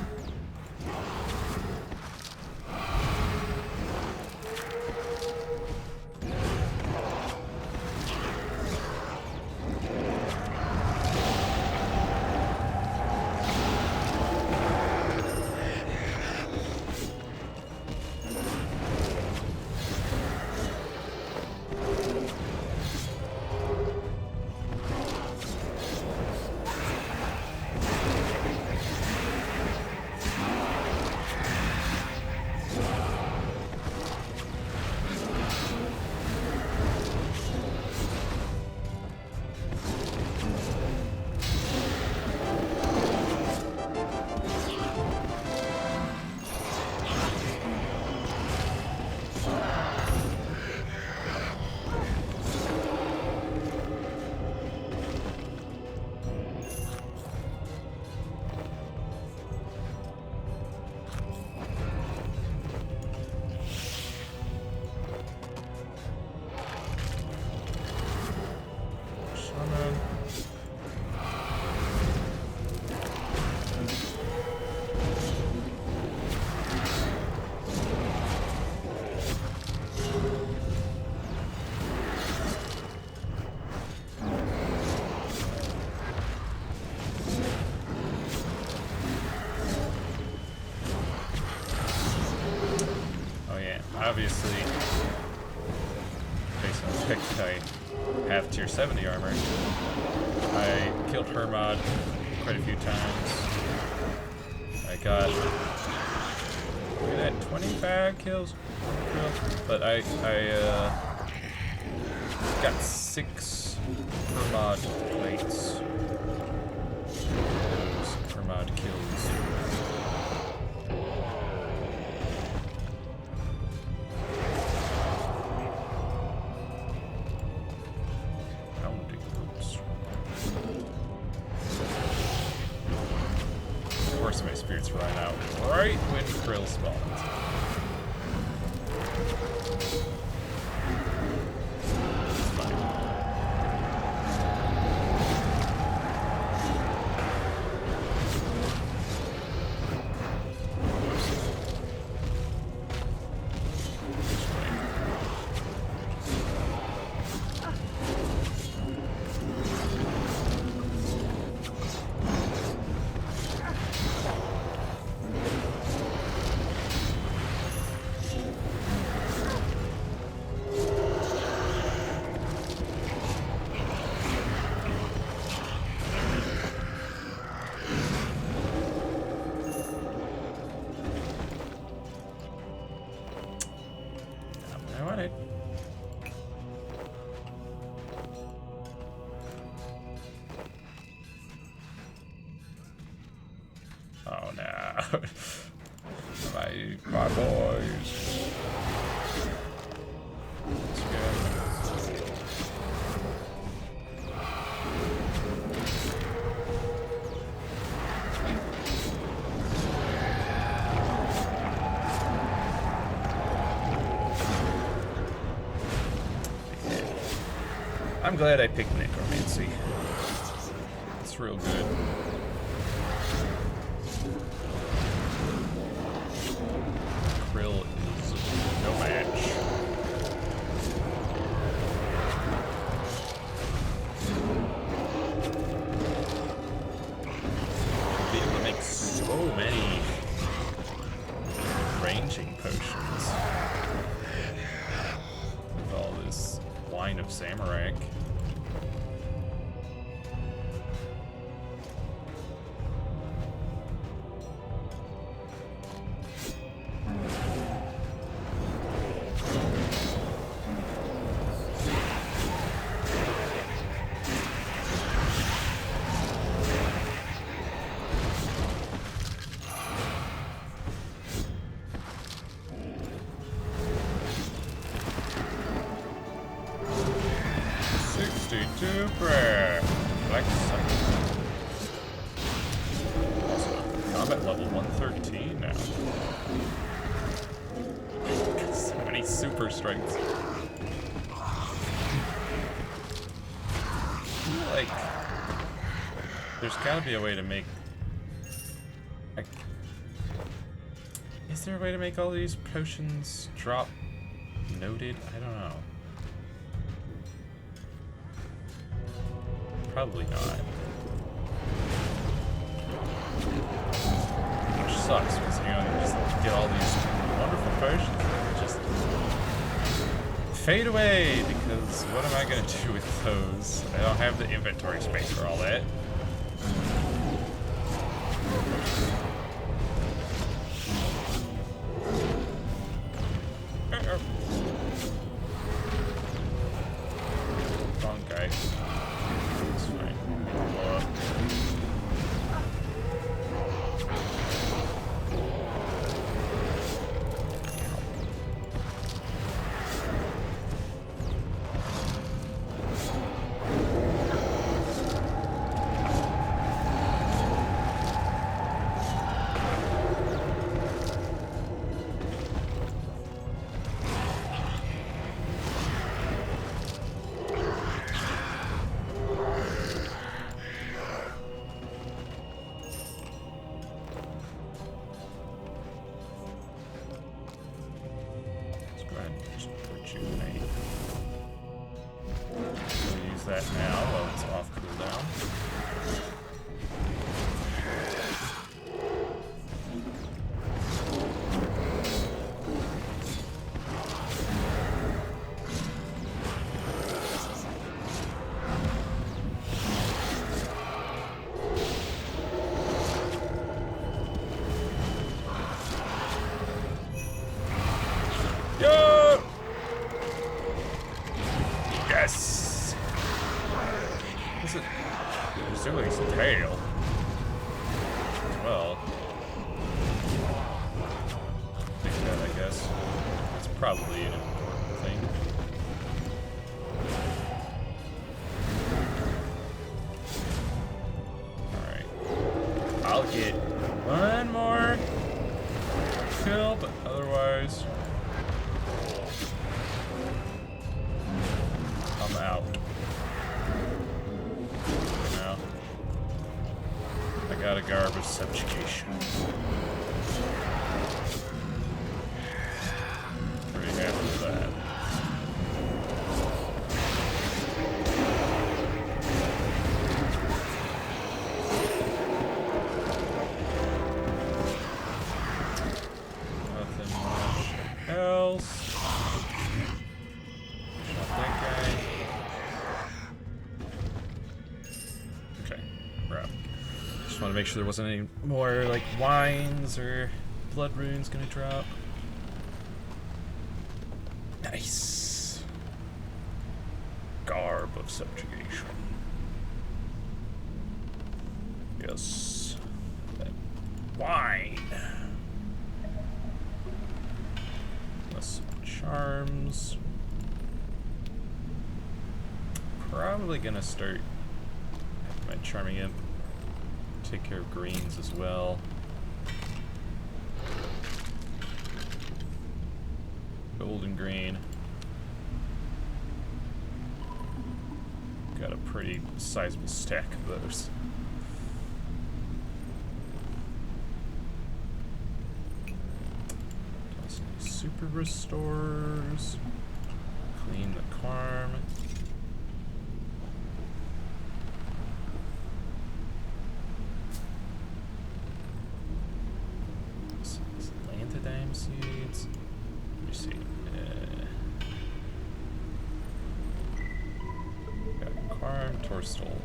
Obviously, based on pick, I have tier 70 armor. I killed Hermod quite a few times. I got, look at that, 25 kills, but I got 6 Hermod plates. Those Hermod kills. My spirits run out right when Krill spawns. It's fine. out. My boys. Let's go. I'm glad I picked necromancy. It's real good. Krill is no match. Be able to make so many ranging potions with all this wine of Samarak. Prayer. Also, combat level 113 now. So many super strengths. I feel like there's gotta be a way to make. Is there a way to make all these potions drop noted? I don't know. Probably not. Which sucks because you just get all these wonderful potions and just fade away because what am I gonna do with those? I don't have the inventory space for all that. Okay. That now while it's off cooldown. Yo! Yes! Presumably it's a tail as well. Think that, I guess. It's probably an important thing. Alright. I'll get one more kill, but otherwise I'm out. I got a garb of subjugation. Pretty happy with that. Nothing much else. Shot that guy. Okay, we're out. Just want to make sure there wasn't any more like wines or blood runes gonna drop. Nice. Garb of subjugation. Yes. That wine. charms. Probably gonna start my Charming Imp. Take care of greens as well. Gold and green. Got a pretty sizable stack of those. Super restores. Clean the Qarm. Lanthidime seeds. Let me see. Got Qarm, Torstol.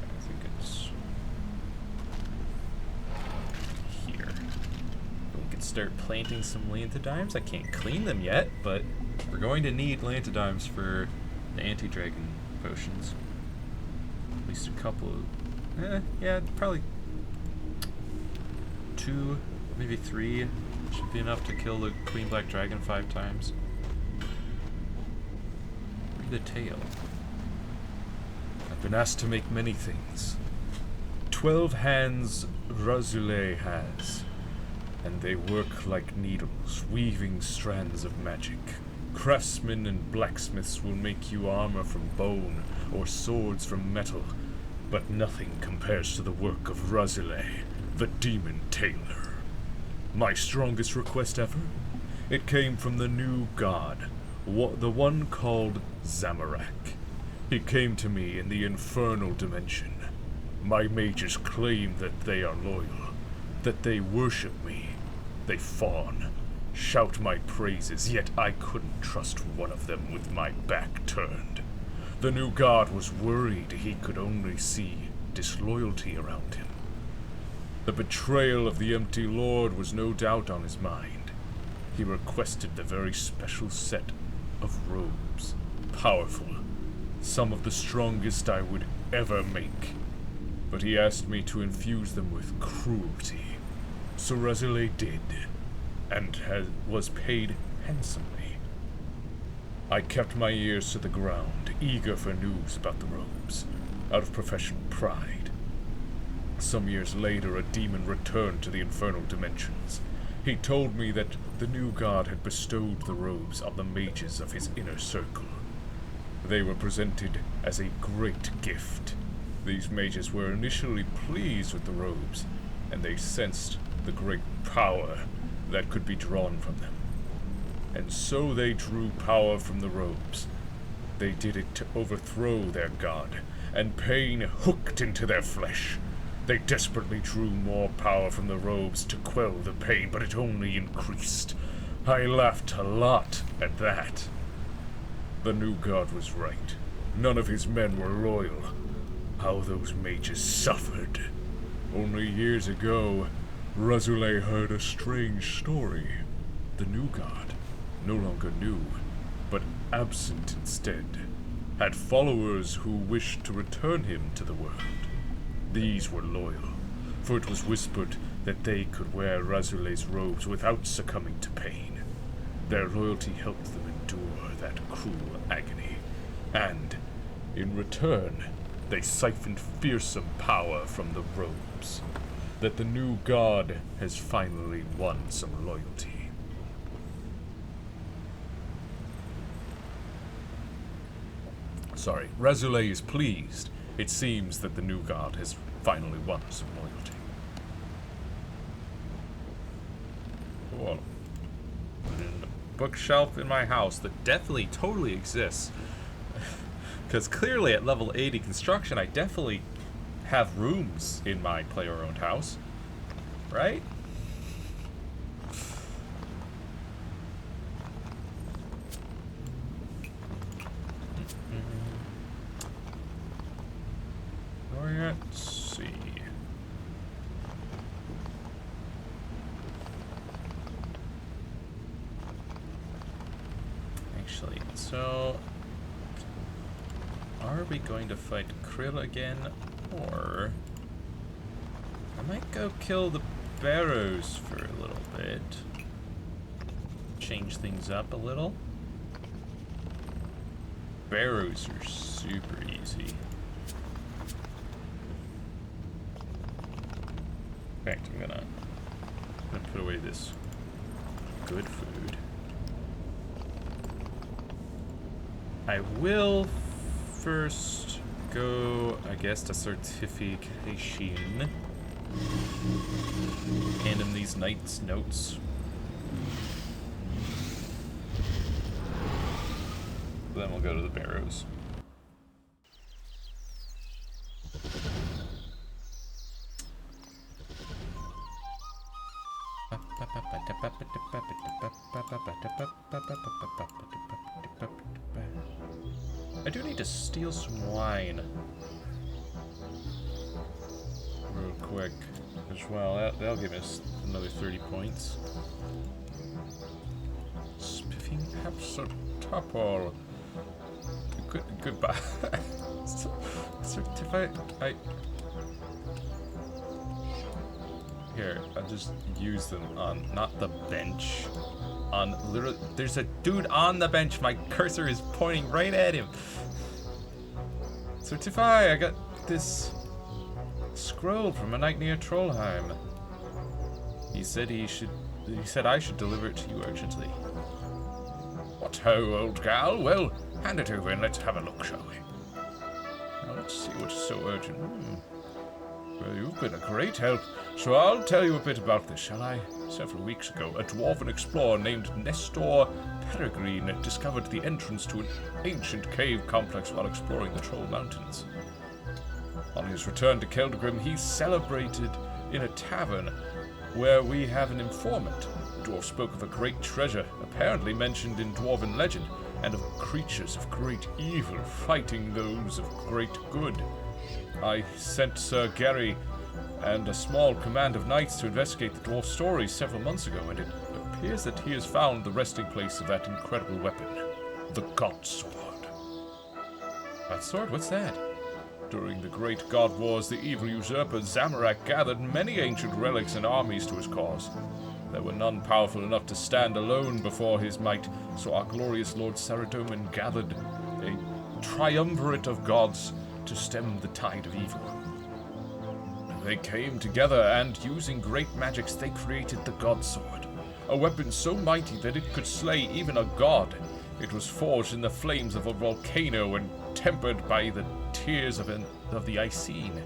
I think it's here. We could start planting some Lanthidimes. I can't clean them yet, but we're going to need Lanthidimes for the anti-dragon potions. At least a couple of... yeah, probably 2, maybe 3 should be enough to kill the Queen Black Dragon 5 times. Read the tale. I've been asked to make many things. 12 hands Razule has, and they work like needles, weaving strands of magic. Craftsmen and blacksmiths will make you armor from bone or swords from metal, but nothing compares to the work of Razule, the demon tailor. My strongest request ever? It came from the new god, the one called Zamorak. He came to me in the infernal dimension. My mages claim that they are loyal, that they worship me. They fawn, shout my praises, yet I couldn't trust one of them with my back turned. The new god was worried he could only see disloyalty around him. The betrayal of the Empty Lord was no doubt on his mind. He requested the very special set of robes, powerful, some of the strongest I would ever make. But he asked me to infuse them with cruelty. So Razule did, and was paid handsomely. I kept my ears to the ground, eager for news about the robes, out of professional pride. Some years later, a demon returned to the infernal dimensions. He told me that the new god had bestowed the robes on the mages of his inner circle. They were presented as a great gift. These mages were initially pleased with the robes, and they sensed the great power that could be drawn from them. And so they drew power from the robes. They did it to overthrow their god, and pain hooked into their flesh. They desperately drew more power from the robes to quell the pain, but it only increased. I laughed a lot at that. The new god was right. None of his men were loyal. How those mages suffered. Only years ago, Razule heard a strange story. The new god, no longer new, but absent instead, had followers who wished to return him to the world. These were loyal, for it was whispered that they could wear Razule's robes without succumbing to pain. Their loyalty helped them endure that cruel agony, and, in return, they siphoned fearsome power from the robes. That the new god has finally won some loyalty. Sorry, Razule is pleased. It seems that the new god has finally won some loyalty. Whoa. In the bookshelf in my house that definitely totally exists. Because clearly at level 80 construction, I definitely have rooms in my player-owned house. Right? Let's see. Actually, so are we going to fight Krill again, or I might go kill the Barrows for a little bit. change things up a little. Barrows are super easy. In fact, I'm gonna put away this good food. I will first go, I guess, to certification. Hand him these knight's notes. Then we'll go to the barrows. I do need to steal some wine real quick as well. That'll give us another 30 points. Spiffing Hepsatopol. Goodbye. Here, I'll just use them on, not the bench. On literally, there's a dude on the bench. My cursor is pointing right at him. Certify, I got this scroll from a knight near Trollheim. He said I should deliver it to you urgently. What ho, old gal? Well, hand it over and let's have a look, shall we? Now let's see what's so urgent. Well, you've been a great help, so I'll tell you a bit about this, shall I? Several weeks ago, a dwarven explorer named Nestor Peregrine discovered the entrance to an ancient cave complex while exploring the Troll Mountains. On his return to Keldgrim, he celebrated in a tavern where we have an informant. The dwarf spoke of a great treasure, apparently mentioned in dwarven legend, and of creatures of great evil fighting those of great good. I sent Sir Gary and a small command of knights to investigate the dwarf's stories several months ago, and it appears that he has found the resting place of that incredible weapon, the God Sword. God Sword? What's that? During the Great God Wars, the evil usurper Zamorak gathered many ancient relics and armies to his cause. There were none powerful enough to stand alone before his might, so our glorious Lord Saradomin gathered a triumvirate of gods to stem the tide of evil. They came together and, using great magics, they created the God Sword, a weapon so mighty that it could slay even a god. It was forged in the flames of a volcano and tempered by the tears of the Icene.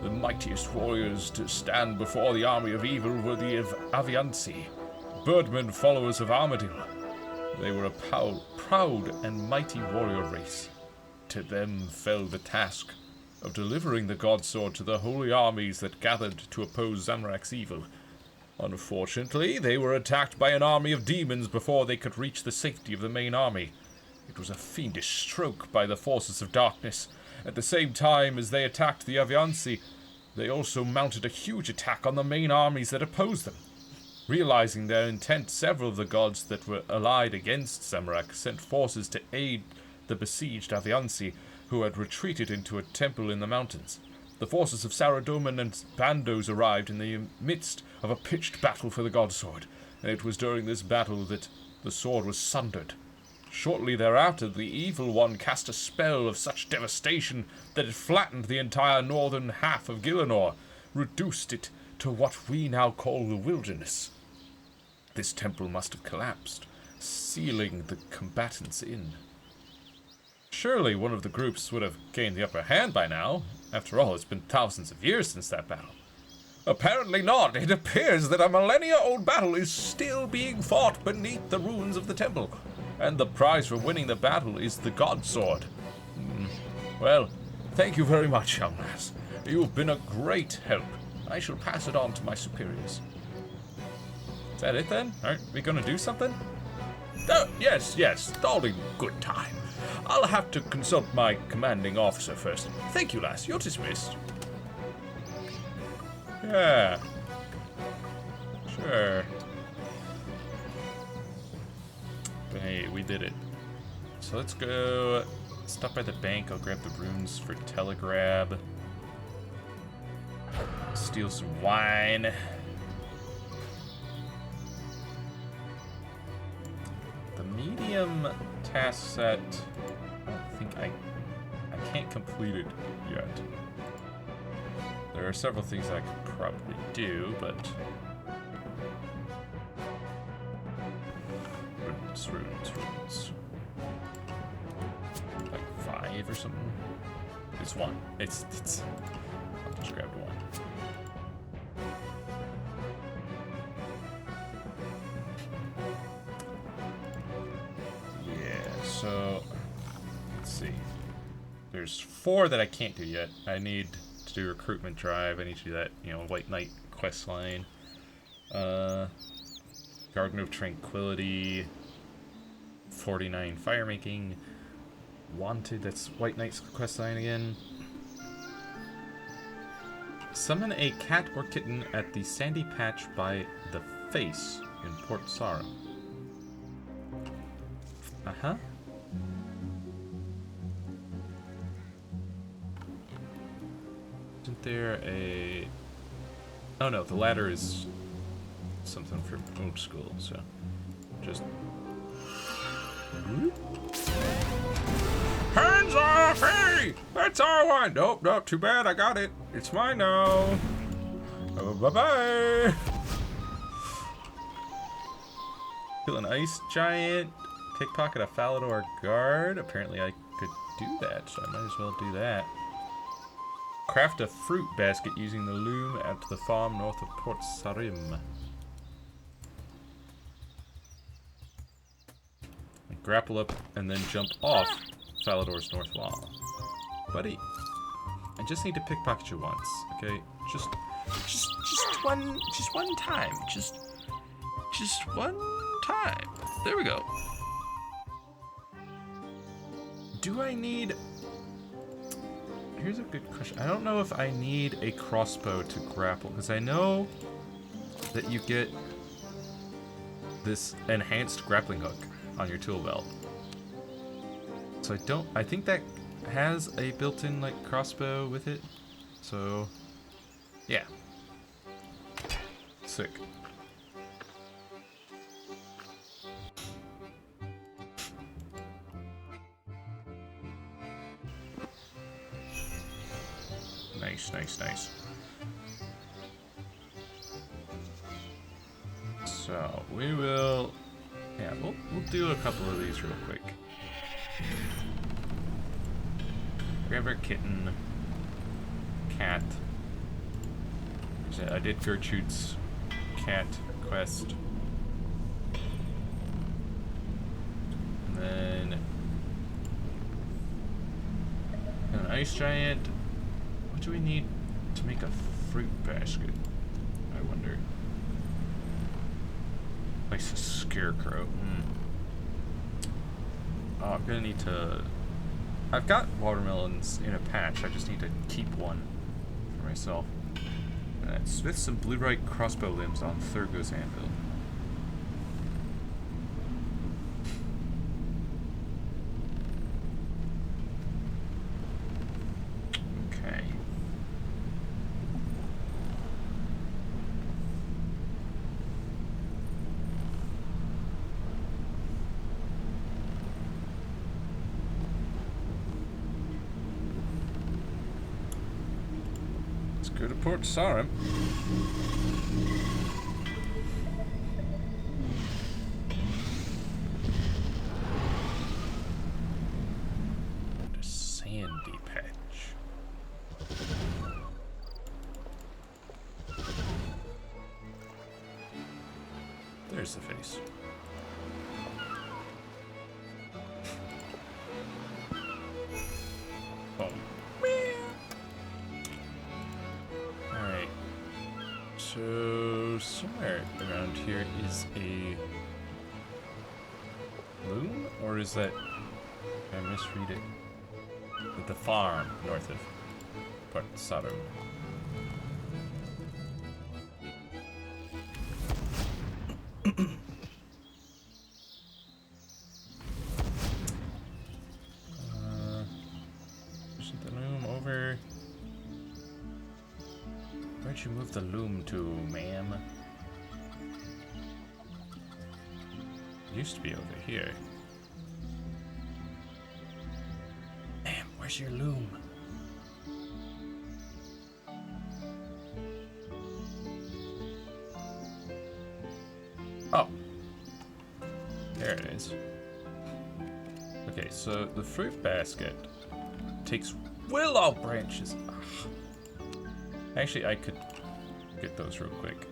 The mightiest warriors to stand before the army of evil were the Avianci, birdmen followers of Armadil. They were a proud and mighty warrior race. To them fell the task of delivering the God Sword to the holy armies that gathered to oppose Zamorak's evil. Unfortunately, they were attacked by an army of demons before they could reach the safety of the main army. It was a fiendish stroke by the forces of darkness. At the same time as they attacked the Avianci, they also mounted a huge attack on the main armies that opposed them. Realizing their intent, several of the gods that were allied against Zamorak sent forces to aid the besieged Avianci, who had retreated into a temple in the mountains. The forces of Saradomin and Bandos arrived in the midst of a pitched battle for the God Sword, and it was during this battle that the sword was sundered. Shortly thereafter, the Evil One cast a spell of such devastation that it flattened the entire northern half of Gielinor, reduced it to what we now call the wilderness. This temple must have collapsed, sealing the combatants in. Surely one of the groups would have gained the upper hand by now. After all, it's been thousands of years since that battle. Apparently not. It appears that a millennia-old battle is still being fought beneath the ruins of the temple, and the prize for winning the battle is the God Sword. Well, thank you very much, young lass. You've been a great help. I shall pass it on to my superiors. Is that it then? Aren't we gonna do something? Yes, all in good time. I'll have to consult my commanding officer first. Thank you, lass. You're dismissed. Yeah. Sure. But hey, we did it. So let's go stop by the bank. I'll grab the runes for Telegrab. Steal some wine. Saurium task set, I don't think I can't complete it yet. There are several things I could probably do, but runes. Like 5 or something. It's 1. It's I'll just grab 1. Yeah, so let's see. There's 4 that I can't do yet. I need to do recruitment drive. I need to do that, White Knight quest line. Garden of Tranquility. 49 firemaking. Wanted, that's White Knight's quest line again. Summon a cat or kitten at the sandy patch by the face in Port Sarim. Uh-huh. Isn't there a... Oh no, the ladder is something from old school, so just... Hands off! Hey! That's our one! Nope, too bad, I got it. It's mine now. Bye-bye! Kill an ice giant. Pickpocket a Falador guard. Apparently I could do that, so I might as well do that. Craft a fruit basket using the loom at the farm north of Port Sarim. Grapple up and then jump off Falador's north wall. Buddy, I just need to pickpocket you once, okay? Just one time. Just one time. There we go. Do I need... Here's a good question. I don't know if I need a crossbow to grapple, because I know that you get this enhanced grappling hook on your tool belt. So I think that has a built-in like crossbow with it. So yeah. Sick. Nice. So we will... Yeah, we'll do a couple of these real quick. Grab our kitten. Cat. I did Gertrude's cat quest. And then... an ice giant. What do we need to make a fruit basket? I wonder. Like a scarecrow. Oh, I'm gonna need to... I've got watermelons in a patch. I just need to keep one for myself. Smith some blue-bright crossbow limbs on Thurgo's anvil. Okay. Let's go to Port Sarim. Sandy patch. There's the face. Boom. Alright. So, somewhere around here is a loom? Or is that... Did I misread it? At the farm north of Port Sarim. Isn't the loom over? Where'd you move the loom to, ma'am? It used to be over here. Where's your loom? Oh. There it is. Okay, so the fruit basket takes willow branches. Ugh. Actually, I could get those real quick.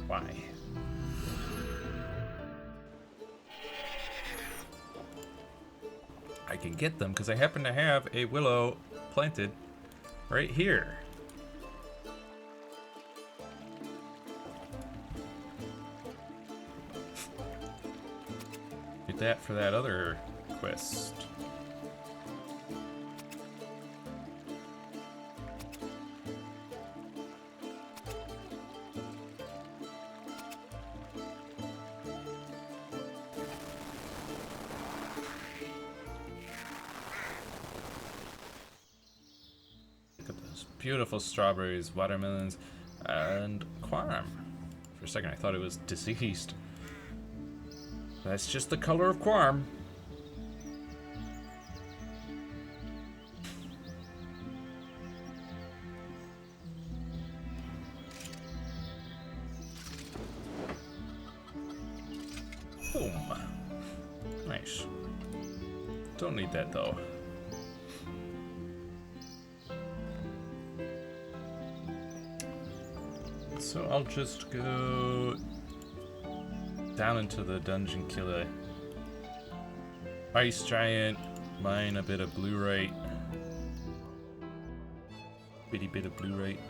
Why? I can get them because I happen to have a willow planted right here. Get that for that other quest. Beautiful strawberries, watermelons, and quorum. For a second I thought it was deceased. That's just the color of quorum. Boom. Nice. Don't need that though. So I'll just go down into the dungeon, kill a ice giant, mine a bit of blue-rite. Bitty bit of blue-rite.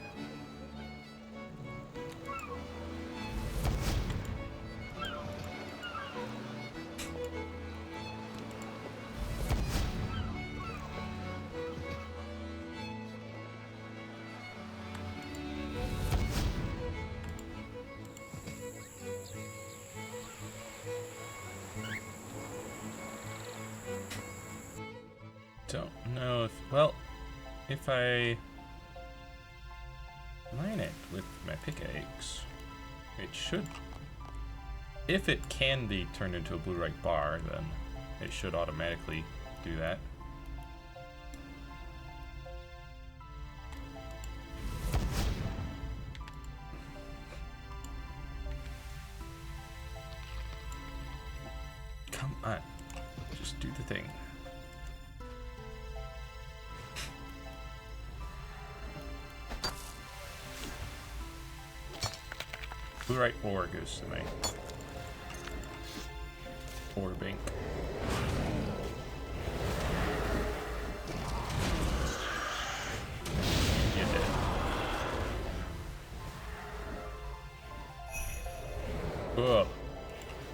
Don't know if, well, if I mine it with my pickaxe, it should, if it can be turned into a blue-rite bar, then it should automatically do that. Come on, just do the thing. Blue-rite ore goes to me. Ore bank. You're dead. Cool.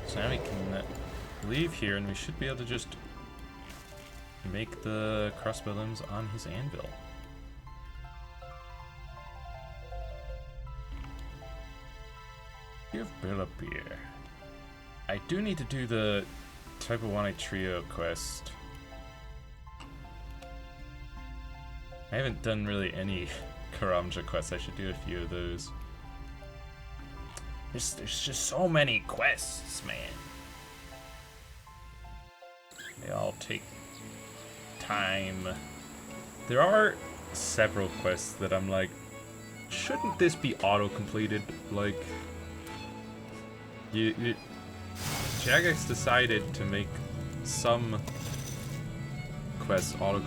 So now we can leave here and we should be able to just make the crossbow limbs on his anvil. Give Bill a beer. I do need to do the Type of 1 Trio quest. I haven't done really any Karamja quests. I should do a few of those. There's just so many quests, man. They all take time. There are several quests that I'm like, shouldn't this be auto-completed? Like, Jagex decided to make some quests auto.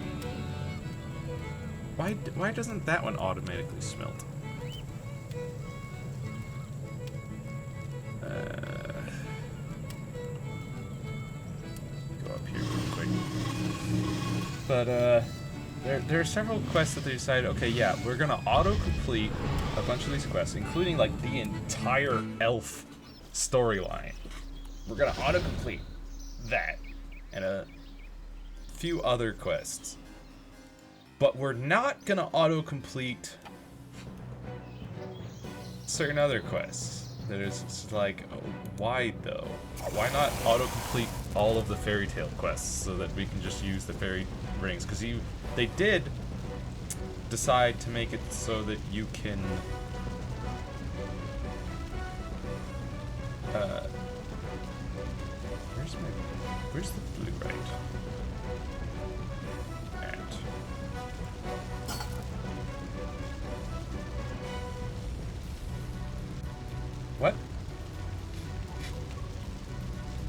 Why doesn't that one automatically smelt? Go up here real quick. But there are several quests that they decided, okay, yeah, we're gonna auto-complete a bunch of these quests, including like the entire elf storyline. We're gonna auto-complete that and a few other quests. But we're not gonna auto-complete certain other quests. That is just like, why though? Why not auto-complete all of the fairy tale quests so that we can just use the fairy rings? Because they did decide to make it so that you can where's the blue-rite?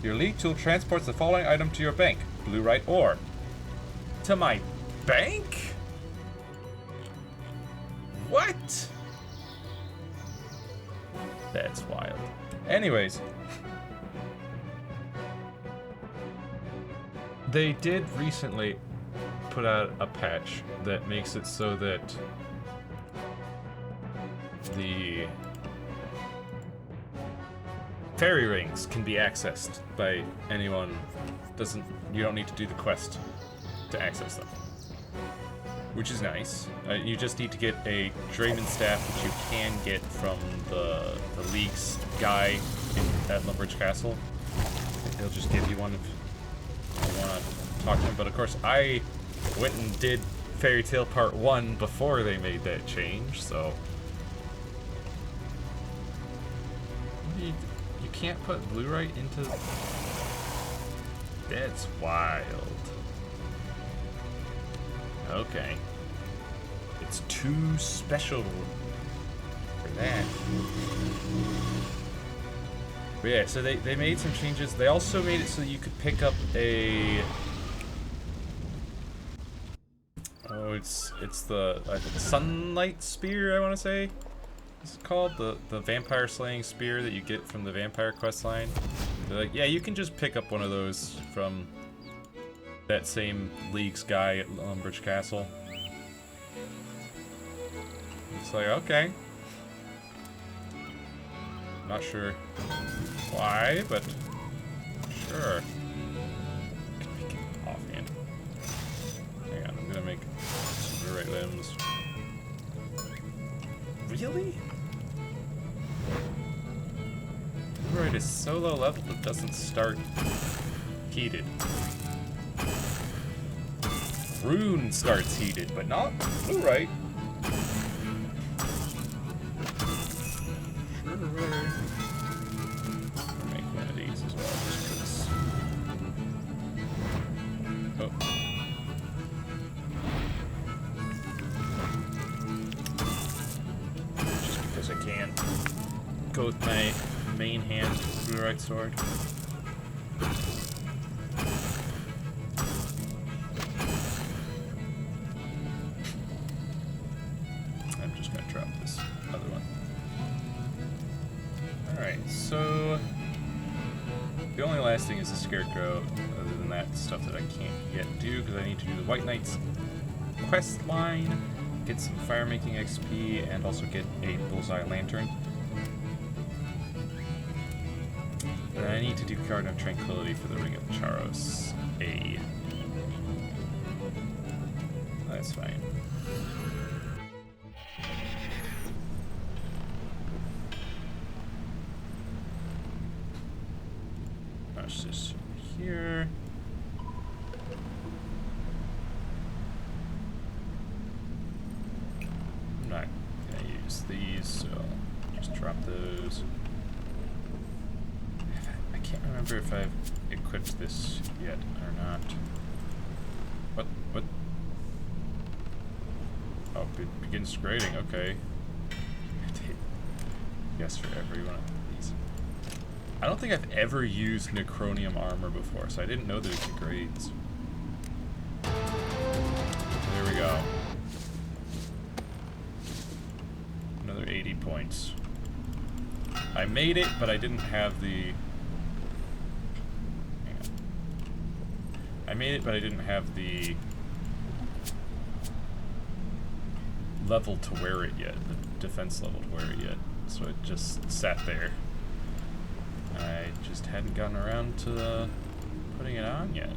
Your league tool transports the following item to your bank. Bluerite ore. To my bank? What? That's wild. Anyways. They did recently put out a patch that makes it so that the fairy rings can be accessed by anyone. You don't need to do the quest to access them, which is nice. You just need to get a Draymond staff, which you can get from the League's guy at Lumbridge Castle. He'll just give you one if you want to talk to him. But of course, I went and did Fairy Tail Part 1 before they made that change, so you can't put Bluerite into... That's wild. Okay. It's too special for that. But yeah, so they made some changes. They also made it so you could pick up a... Oh, it's the Sunlight Spear, I want to say. It's called the vampire slaying spear that you get from the vampire quest line. They're like, yeah, you can just pick up one of those from that same League's guy at Lumbridge Castle. It's like, okay. Not sure why, but sure. Can make it offhand. Hang on, I'm gonna make some right limbs. Really? Bluerite is so low level it doesn't start heated. Rune starts heated, but not Bluerite. I'll make one of these as well, just because. Oh. Just because I can. Go with my main hand Bluerite sword. I'm just gonna drop this other one. Alright, so the only last thing is the Scarecrow. Other than that, stuff that I can't yet do because I need to do the White Knight's quest line, get some fire making XP, and also get a Bullseye Lantern. And I need to do Garden of Tranquility for the Ring of Charos. That's fine. Watch this here. I'm not gonna use these, so I'll just drop those. I can't remember if I've equipped this yet or not. What? Oh, it begins grading, okay. Yes, for every one of these. I don't think I've ever used Necronium armor before, so I didn't know there's the grades. There we go. Another 80 points. I made it, but I didn't have the... Hang on. I made it, but I didn't have the level to wear it yet, the defense level to wear it yet. So it just sat there. I just hadn't gotten around to putting it on yet.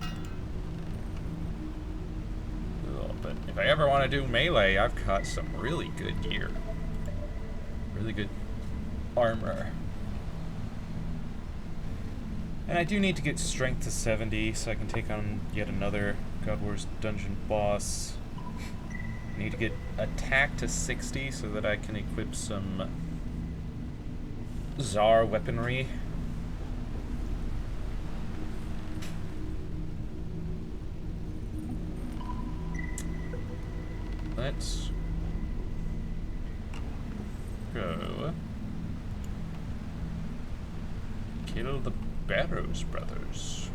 But if I ever want to do melee, I've got some really good gear. Really good armor. And I do need to get strength to 70 so I can take on yet another God Wars dungeon boss. I need to get attack to 60 so that I can equip some Tsar weaponry. Let's go kill the Barrows Brothers.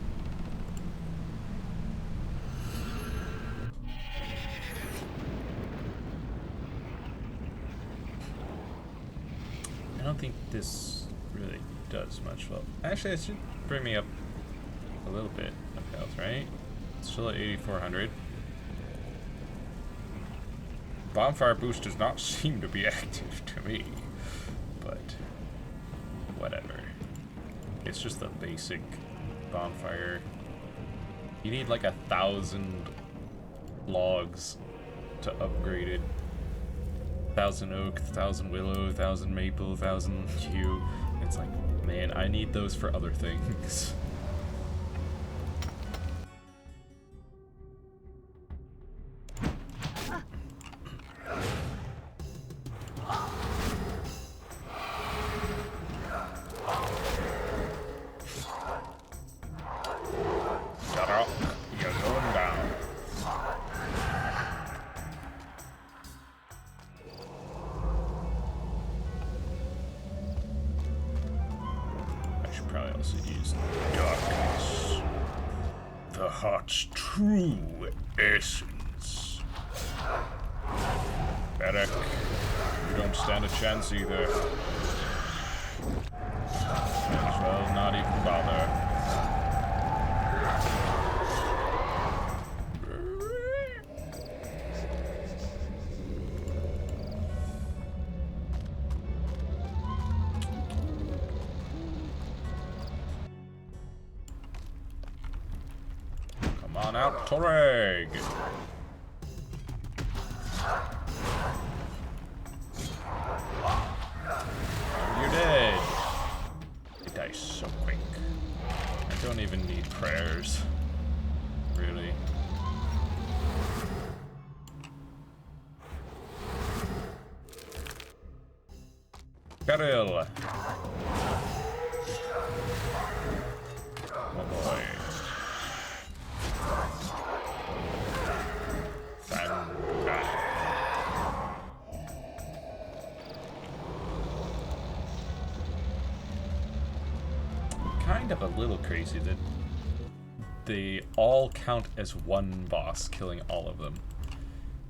I don't think this really does much. Well, actually, it should bring me up a little bit of health, right? It's still at 8,400. Bonfire boost does not seem to be active to me, but whatever. It's just the basic bonfire. You need like 1,000 logs to upgrade it. 1,000 oak, 1,000 willow, 1,000 maple, 1,000 yew. It's like, man, I need those for other things. Shut up, you're going down. I should probably also use darkness. The heart's true essence. Beric, you don't stand a chance either. Might as well not even bother. Come on out, Toreg! You're dead! It dies so quick. I don't even need prayers. Really. Karel! Oh boy. Kind of a little crazy that they all count as one boss, killing all of them.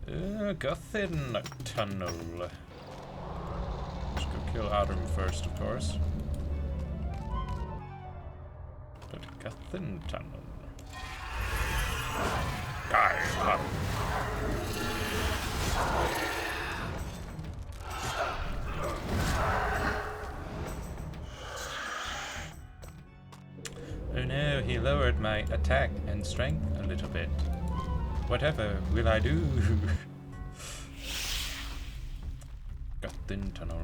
Guthin Tunnel. Let's go kill Adam first, of course. But Guthin Tunnel. Die, Adam. Oh no, he lowered my attack and strength a little bit. Whatever will I do? Guthin Tunnel.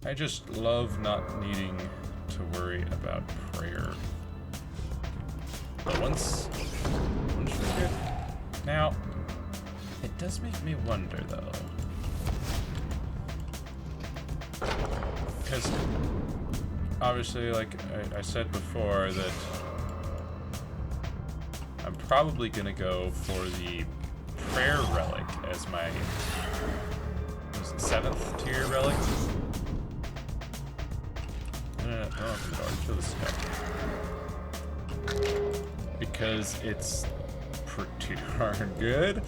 I just love not needing to worry about prayer. But once we're good. Now, it does make me wonder though. Because obviously, like I said before, that I'm probably gonna go for the prayer relic as my 7th tier relic. Because it's pretty darn good.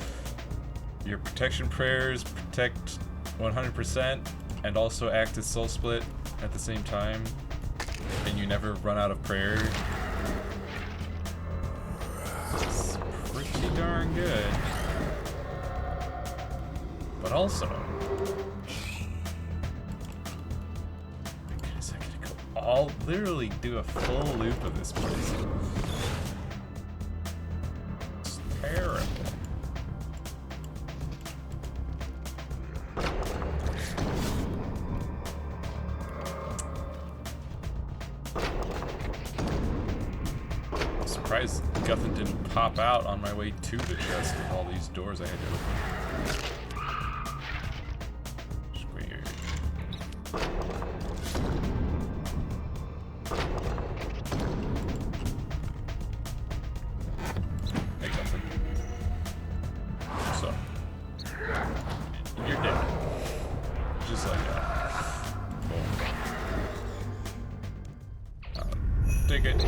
Your protection prayers protect 100% and also act as soul split at the same time. And you never run out of prayer. It's pretty darn good. But also, because I could go all literally do a full loop of this place. It's terrible. Surprised Guthin didn't pop out on my way to the chest with all these doors I had to open. It's weird. Hey Guthin. What's up? You're dead. Just like that. Boom. take it.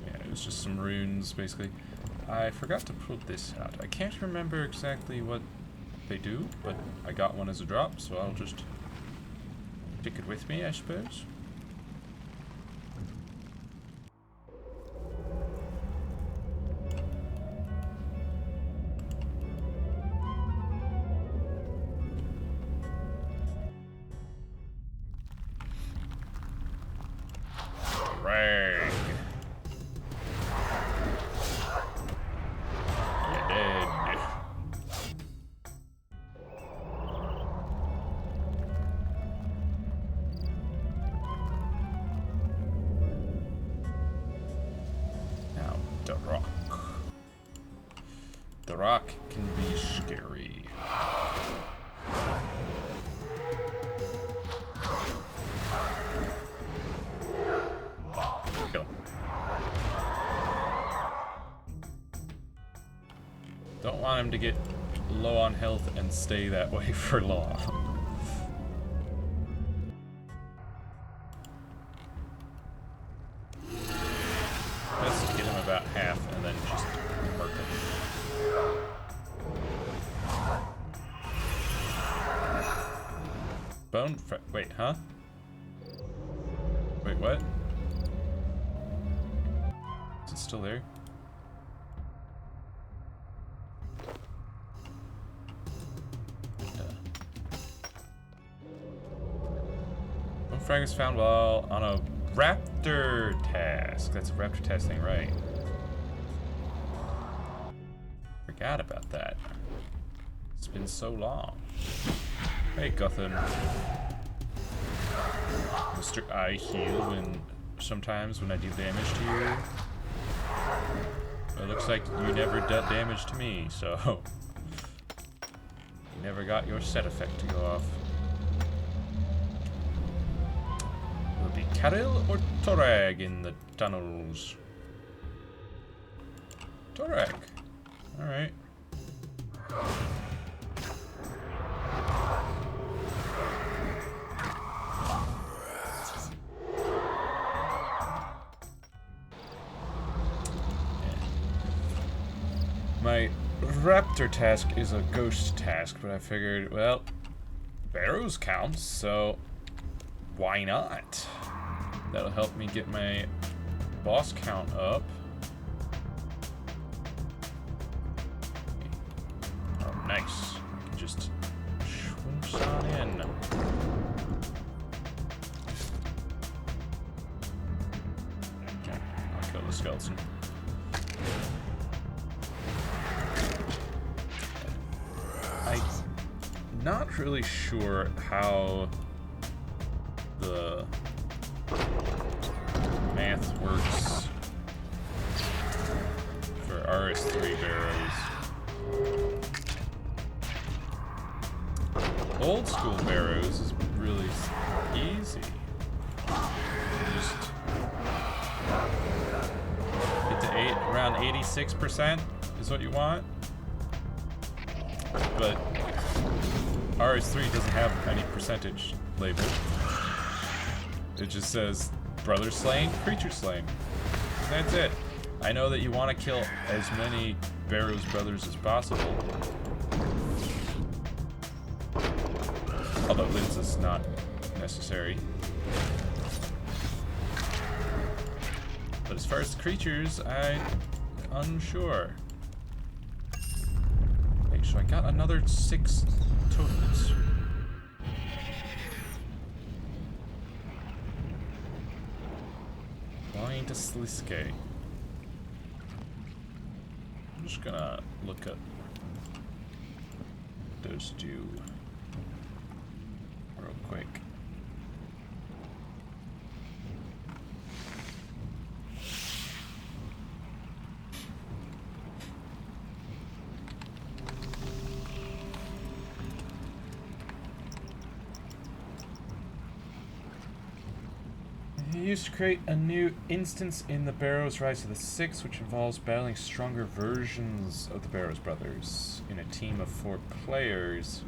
Yeah, it was just some runes, basically. I forgot to put this out. I can't remember exactly what they do, but I got one as a drop, so I'll just take it with me, I suppose. Rag. You're dead. Now, the rock. The rock can be scary. Kill him. Don't want him to get low on health and stay that way for long. Best to get him about half and then just murk him. Wait, huh? Wait, what? Is it still there? One fragments found while on a raptor task. That's a raptor task thing, right? Forgot about that. It's been so long. Hey, Gotham. Mr. I heal sometimes when I do damage to you. It looks like you never did damage to me, so you never got your set effect to go off. Will it be Karil or Torag in the tunnels? Torag. Alright. My raptor task is a ghost task, but I figured, well, Barrows counts, so why not? That'll help me get my boss count up. Oh, nice. I can just swoosh on in. Okay, I'll kill the skeleton. I'm not really sure how the math works for RS3 barrows. Old school barrows is really easy. You just get to around 86% is what you want. But RS3 doesn't have any percentage label. It just says brother slain, creature slain. That's it. I know that you want to kill as many Barrows brothers as possible. Although Linz is not necessary. But as far as the creatures, I'm unsure. Wait, so I got another 6 tokens. Going to Sliske. I'm just gonna look at those two real quick. Used to create a new instance in the Barrows Rise of the Six, which involves battling stronger versions of the Barrows brothers in a team of 4 players.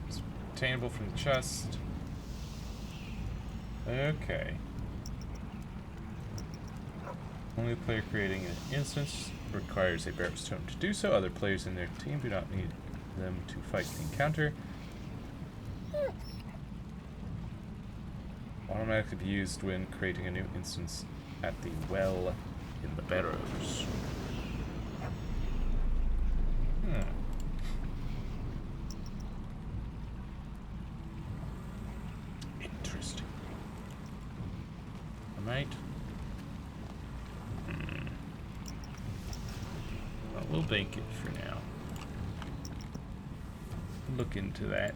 It's obtainable from the chest. Okay. Only the player creating an instance requires a Barrows totem to do so. Other players in their team do not need them to fight the encounter. Automatically be used when creating a new instance at the well in the Barrows. Interesting. I might. Well, we'll bank it for now. Look into that.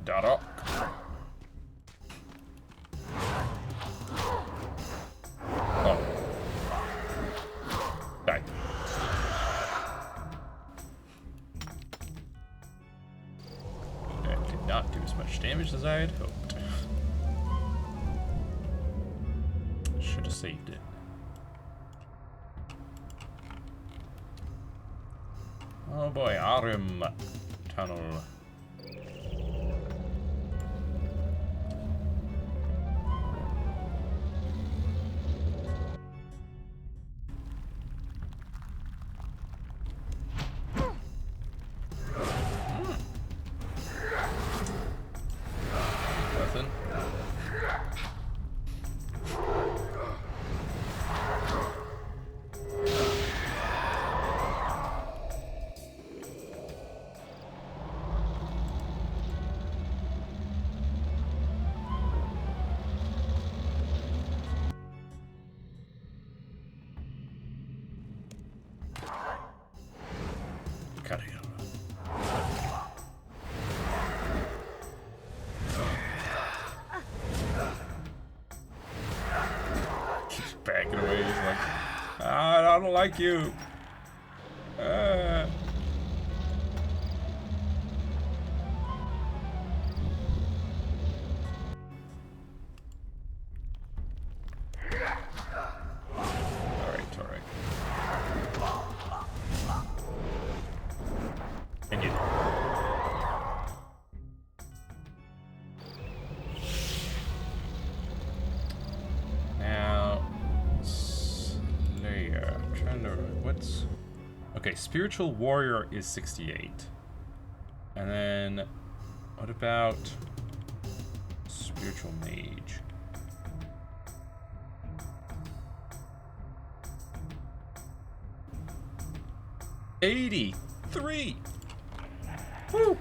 Darok. Oh. Die. That did not do as much damage as I had hoped. Should have saved it. Oh boy, Arim Tunnel. Keeps backing away. He's like, I don't like you. Okay, Spiritual Warrior is 68. And then, what about Spiritual Mage? $83! Woo!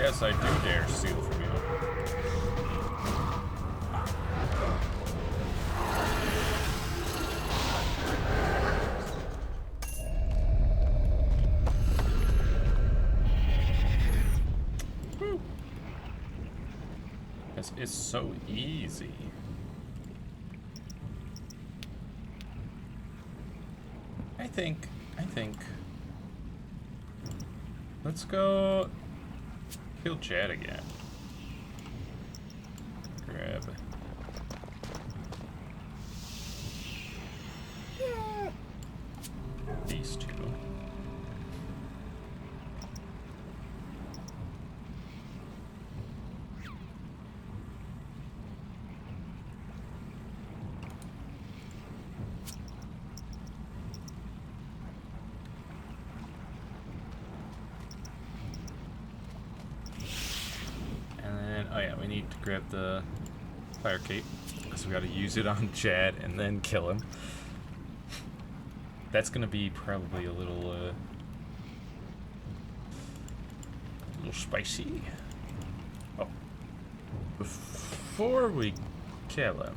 Yes, I do dare steal from you. This is so easy. I think. Let's go kill Chad again. Grab. These two. Oh yeah, we need to grab the fire cape, because we gotta use it on Chad and then kill him. That's gonna be probably a little spicy. Oh. Before we kill him,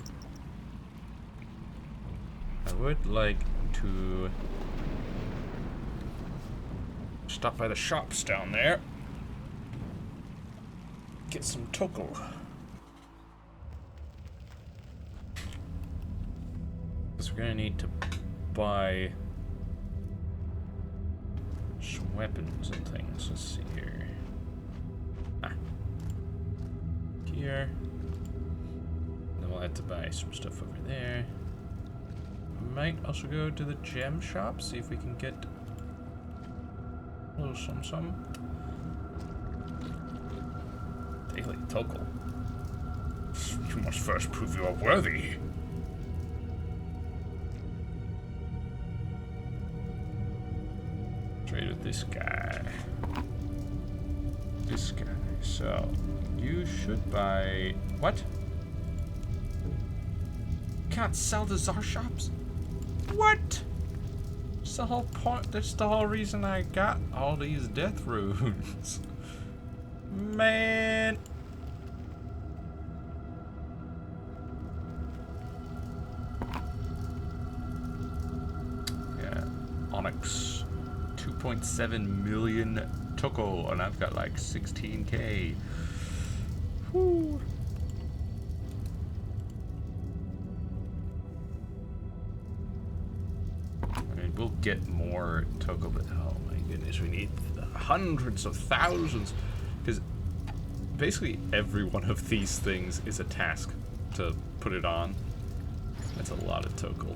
I would like to stop by the shops down there. Get some Toko. Because we're gonna need to buy some weapons and things. Let's see here. Here. Then we'll have to buy some stuff over there. Might also go to the gem shop, see if we can get a little some. Daily Toko. You must first prove you are worthy. Trade with this guy. This guy. So, you should buy... What? Can't sell the Tsar shops? What? That's the whole point. That's the whole reason I got all these death runes. Man. Yeah. Onyx. 2.7 million Toko, and I've got like 16k. Whew. I mean, we'll get more Toko, but oh my goodness, we need hundreds of thousands. Because basically every one of these things is a task to put it on. That's a lot of Toko.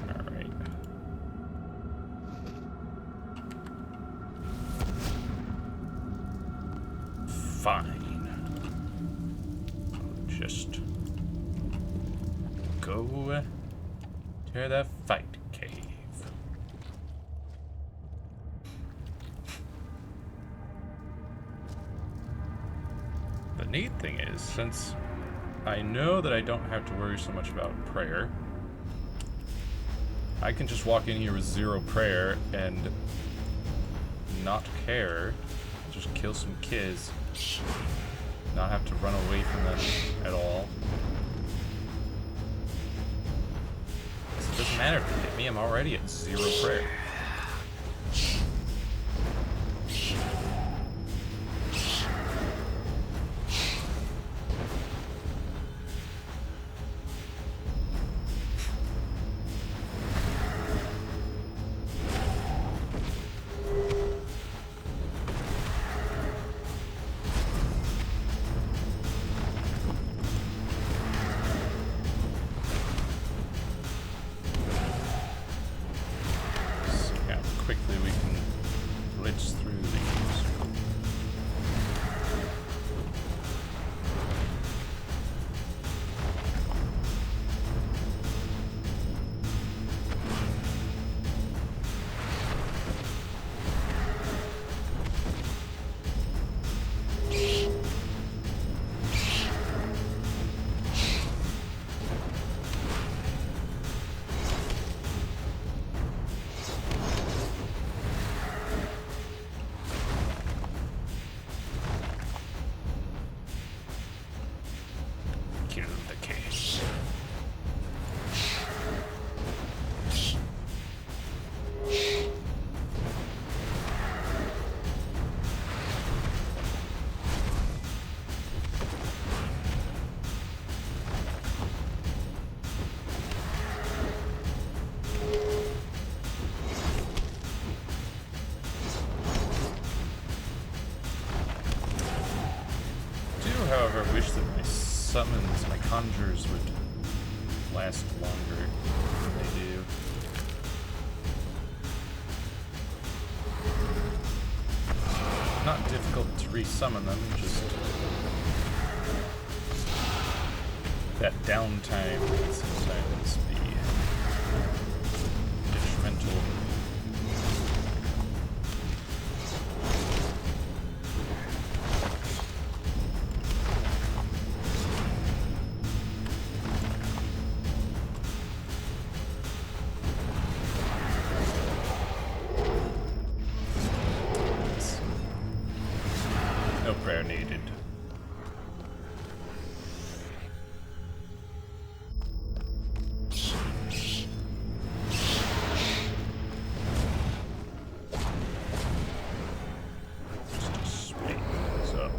Alright. Fine. Just go to the fight cave. The neat thing is, since I know that I don't have to worry so much about prayer, I can just walk in here with 0 prayer and not care, just kill some kids, not have to run away from them at all. It doesn't matter if you hit me, I'm already at 0 prayer. summons, my conjures would last longer than they do. Not difficult to resummon them, just that downtime can sometimes be detrimental. No prayer needed. Just speed things up.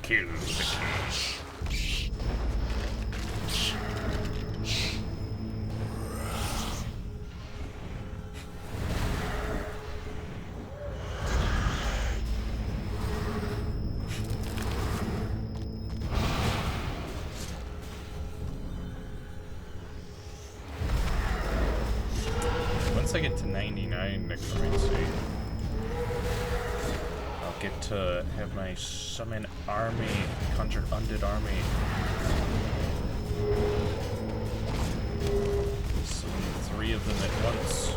Kill the king. Once I get to 99 necromancy, I'll get to have my summon army, conjure undead army. Summon 3 of them at once.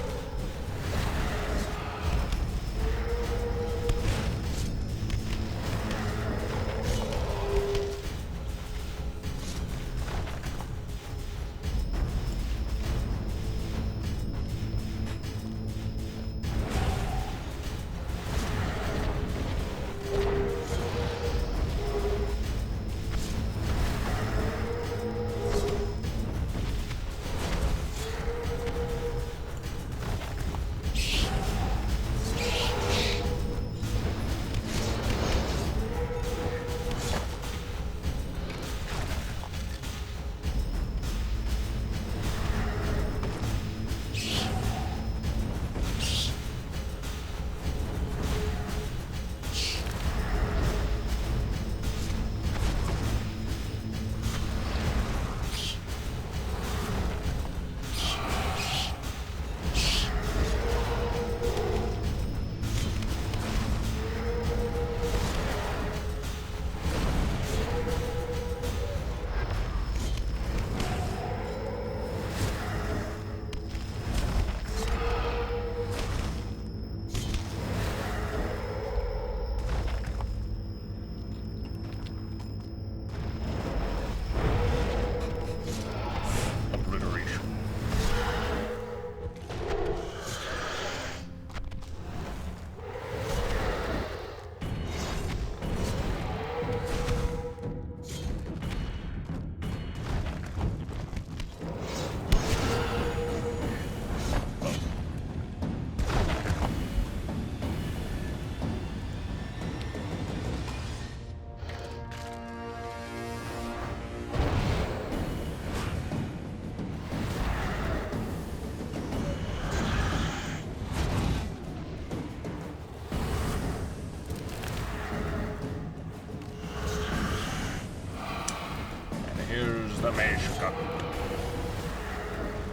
The mage gun.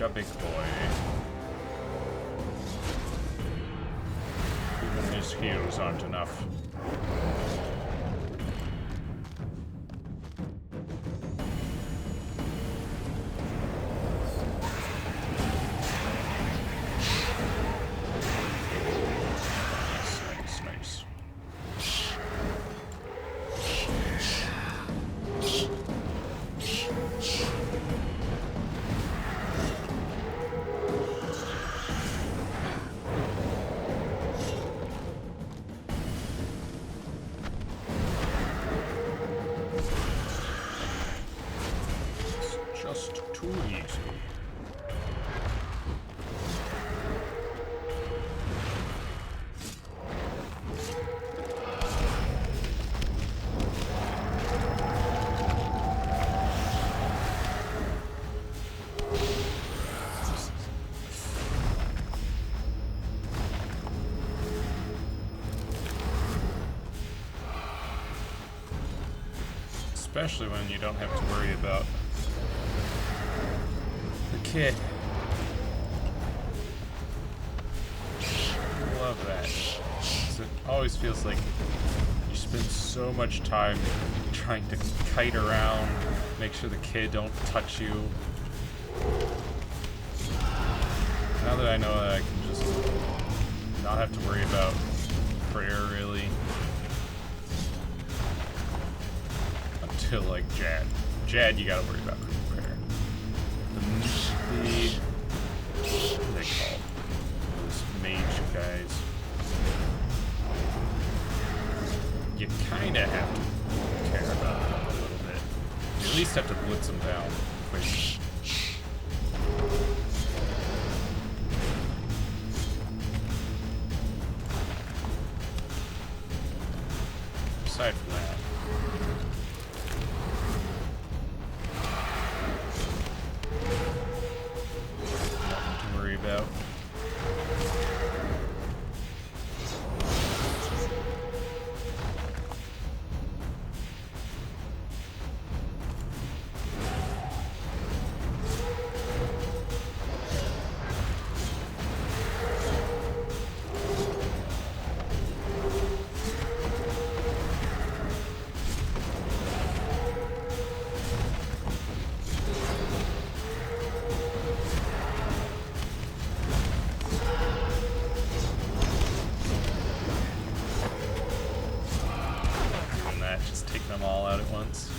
The big boy. Even his heals aren't enough. Nice, nice. Just too easy. Especially when you don't have to worry about the kid. Love that. So it always feels like you spend so much time trying to kite around, make sure the kid don't touch you. Now that I know that I can just not have to worry about prayer really. Until like Jad. Jad, you gotta worry about prayer. What are they called? Those mage guys. You kinda have to care about them a little bit. You at least have to blitz them down quick. Aside from that, nothing to worry about. Just take them all out at once.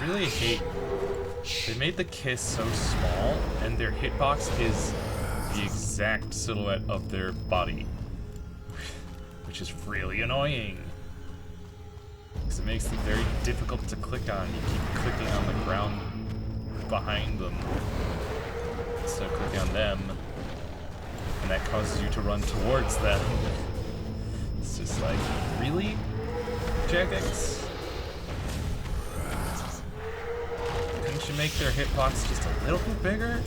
Really hate they made the Kiss so small and their hitbox is the exact silhouette of their body, which is really annoying because it makes them very difficult to click on. You keep clicking on the ground behind them instead of clicking on them, and that causes you to run towards them. It's just like, really, Jagex? Couldn't you make their hitbox just a little bit bigger?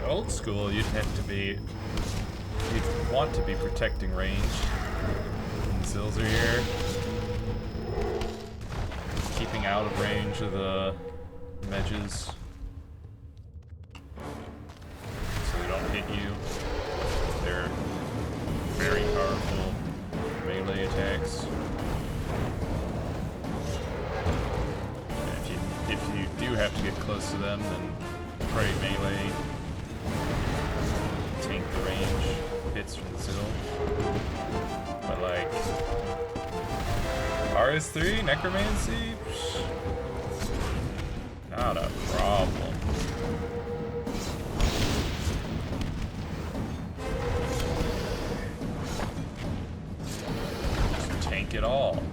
Old school, you'd want to be protecting range. And Zills are here, keeping out of range of the medges, so they don't hit you. They're very powerful melee attacks. And if you do have to get close to them, then pray melee. Tank the range hits from the Zill. But like RS3, Necromancy, not a problem. Just tank it all.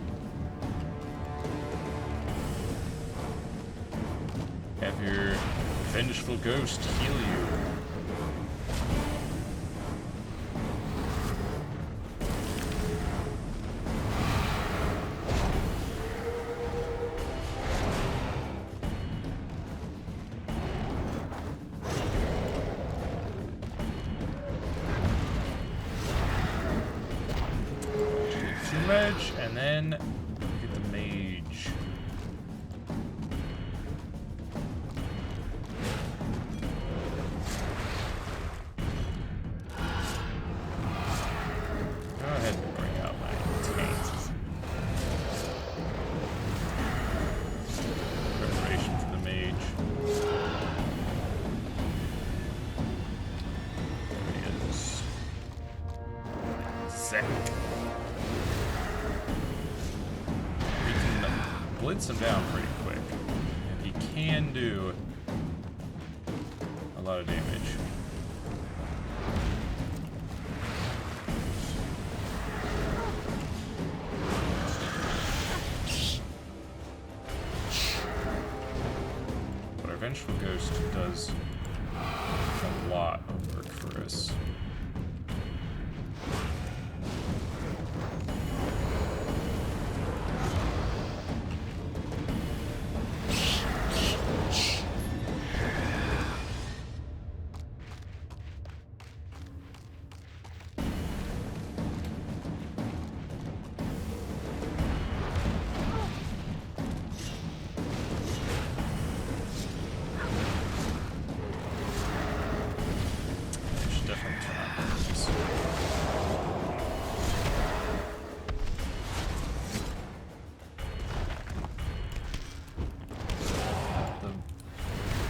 Have your vengeful ghost heal you. Mage, and then get the mage. Go ahead and bring out my tank. Preparation for the mage. There he is. Zek. Blitz him down pretty quick, and he can do a lot of damage. But our Vengeful Ghost does a lot of work for us.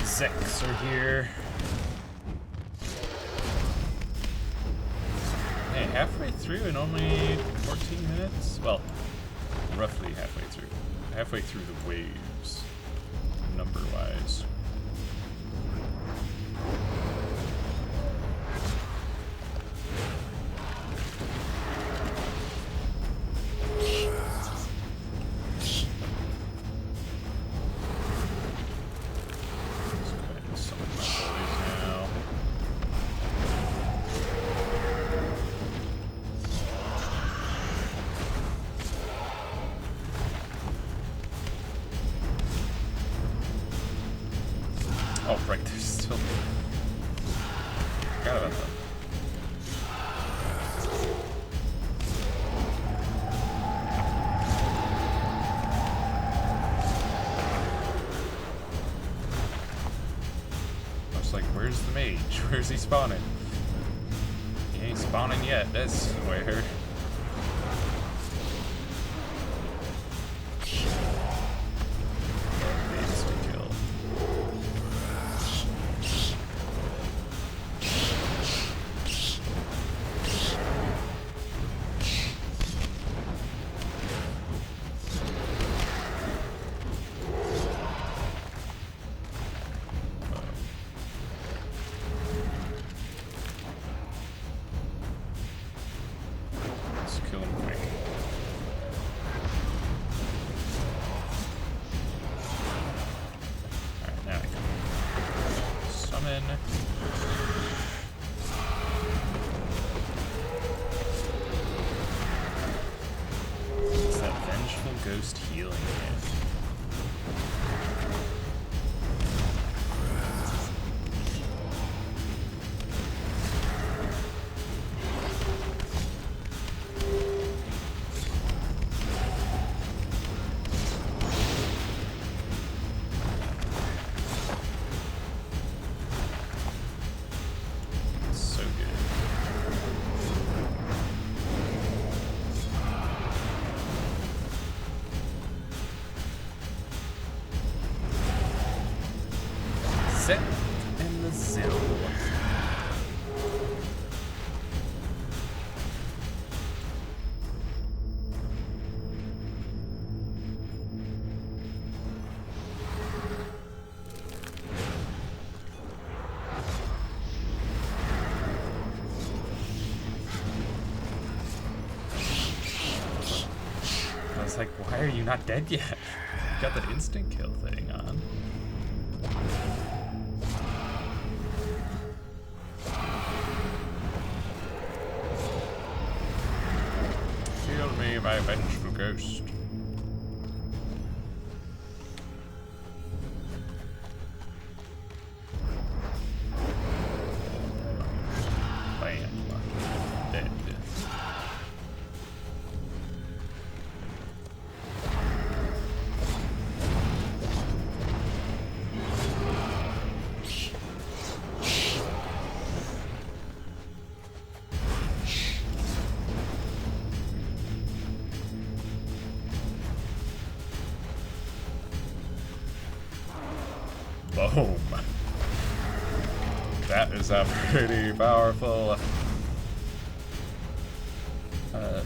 Zeks are here. Hey, halfway through in only 14 minutes? Well, roughly halfway through. Halfway through the waves, number-wise. Oh, right, there's still... Forgot about that. I was like, where's the mage? Where's he spawning? He ain't spawning yet, that's where. It's that vengeful ghost healing again. Brazil. I was like, why are you not dead yet? You got that instant kill thing on. Kill me, my vengeful ghost. Bam. Dead. Boom. That is a pretty powerful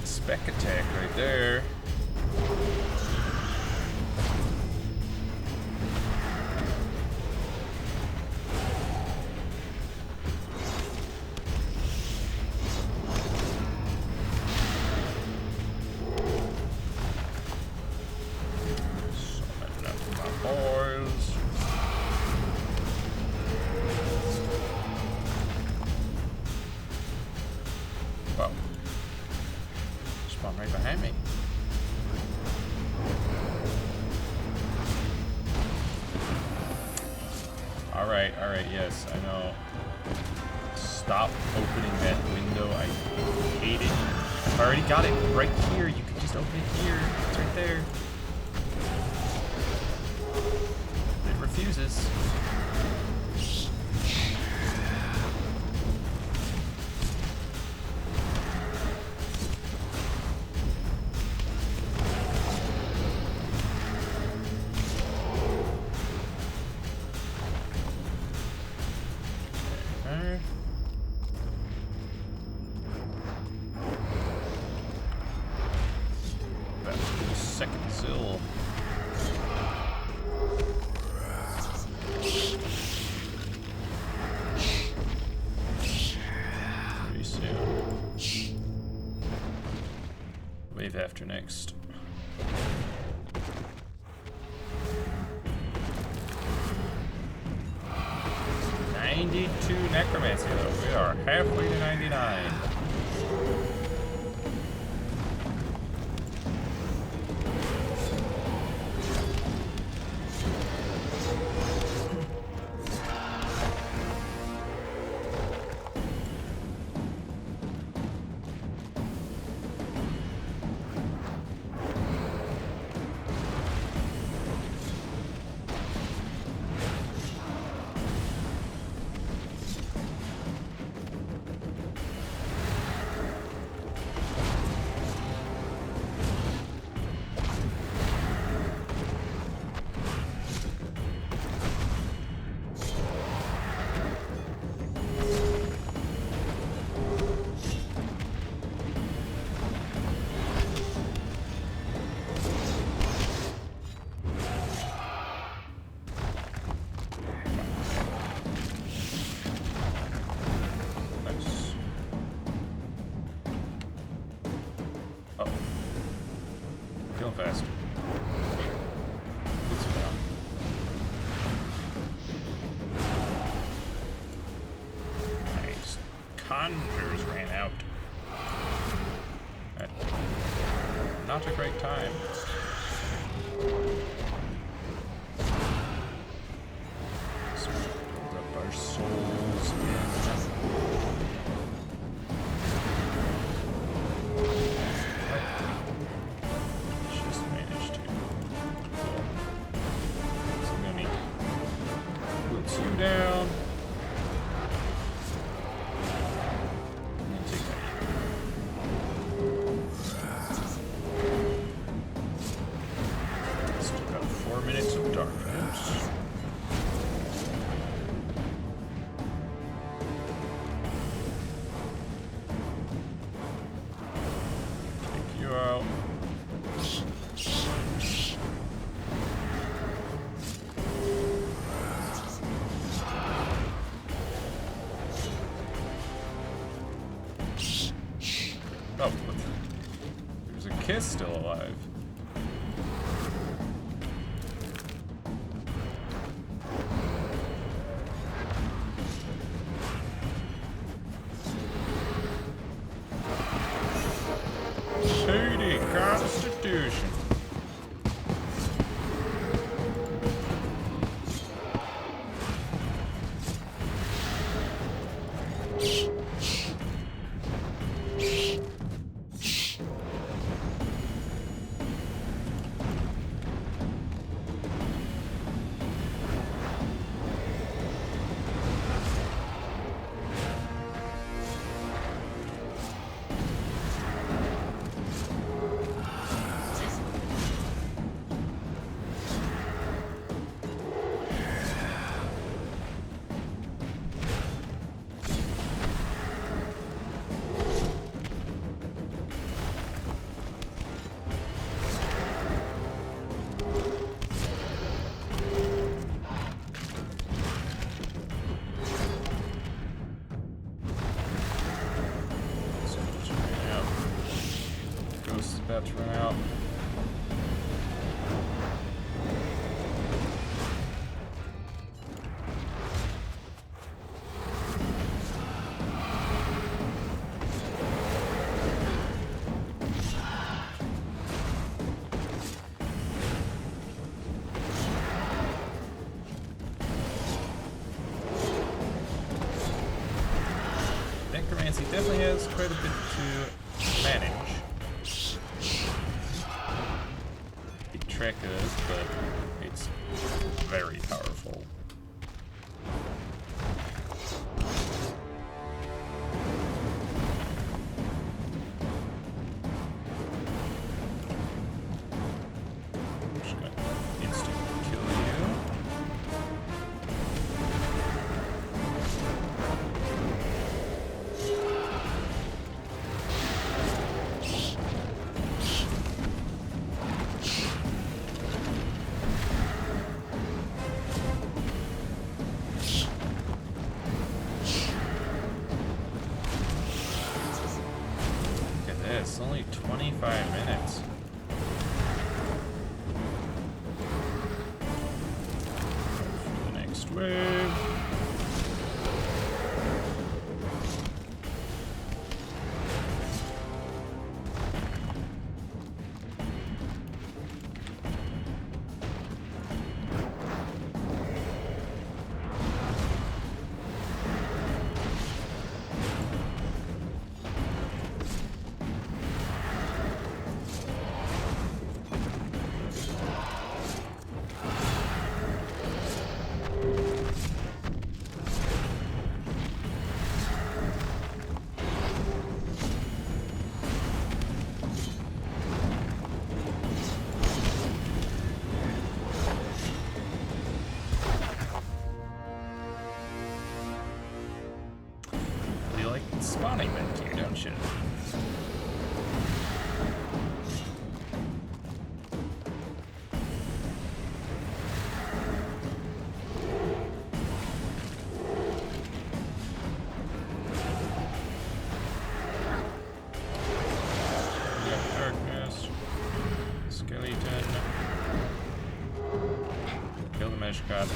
spec attack right there. Summon up my boys. Whoa. Spawn right behind me. Alright, yes, I know. Stop opening that window. I hate it. I've already got it right here. You can just open it here. It's right there. It refuses. Okay. Back to the second sill. Pretty soon. Wave after next. "92 necromancy though. We are halfway to 99. Nice. Uh-oh. Killing fast. Good stuff. Nice. Conjures ran out. Not a great time. Let's build up our souls. Just managed to. Cool. So I'm gonna need to put you down. And take that. Oh, there's a Kiss still alive. Shady Constitution. About to run out. Necromancy definitely has quite a bit to manage. Trick is, but it's very powerful. I'm just gonna instantly kill you. It's only 25 minutes. For the next wave. Spawning back here, don't you? Darkness. Skeleton. Kill the mesh god.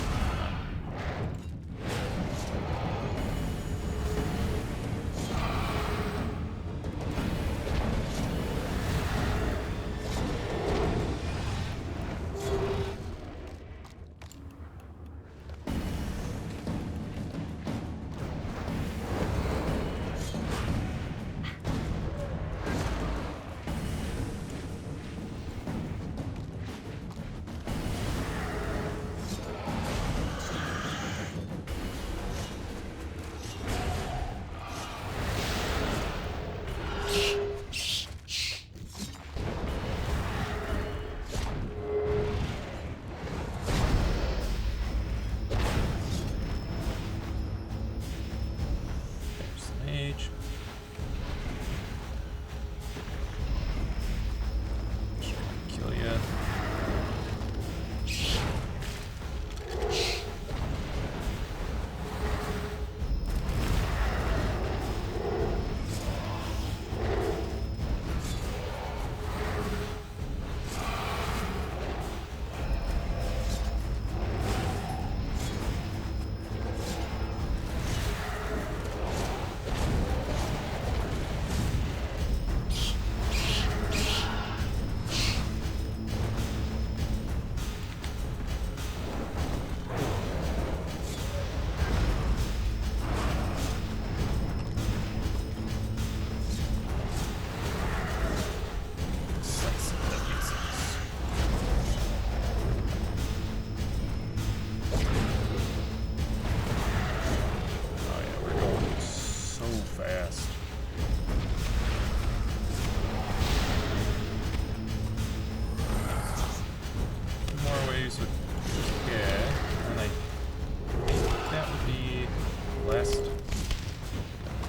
last...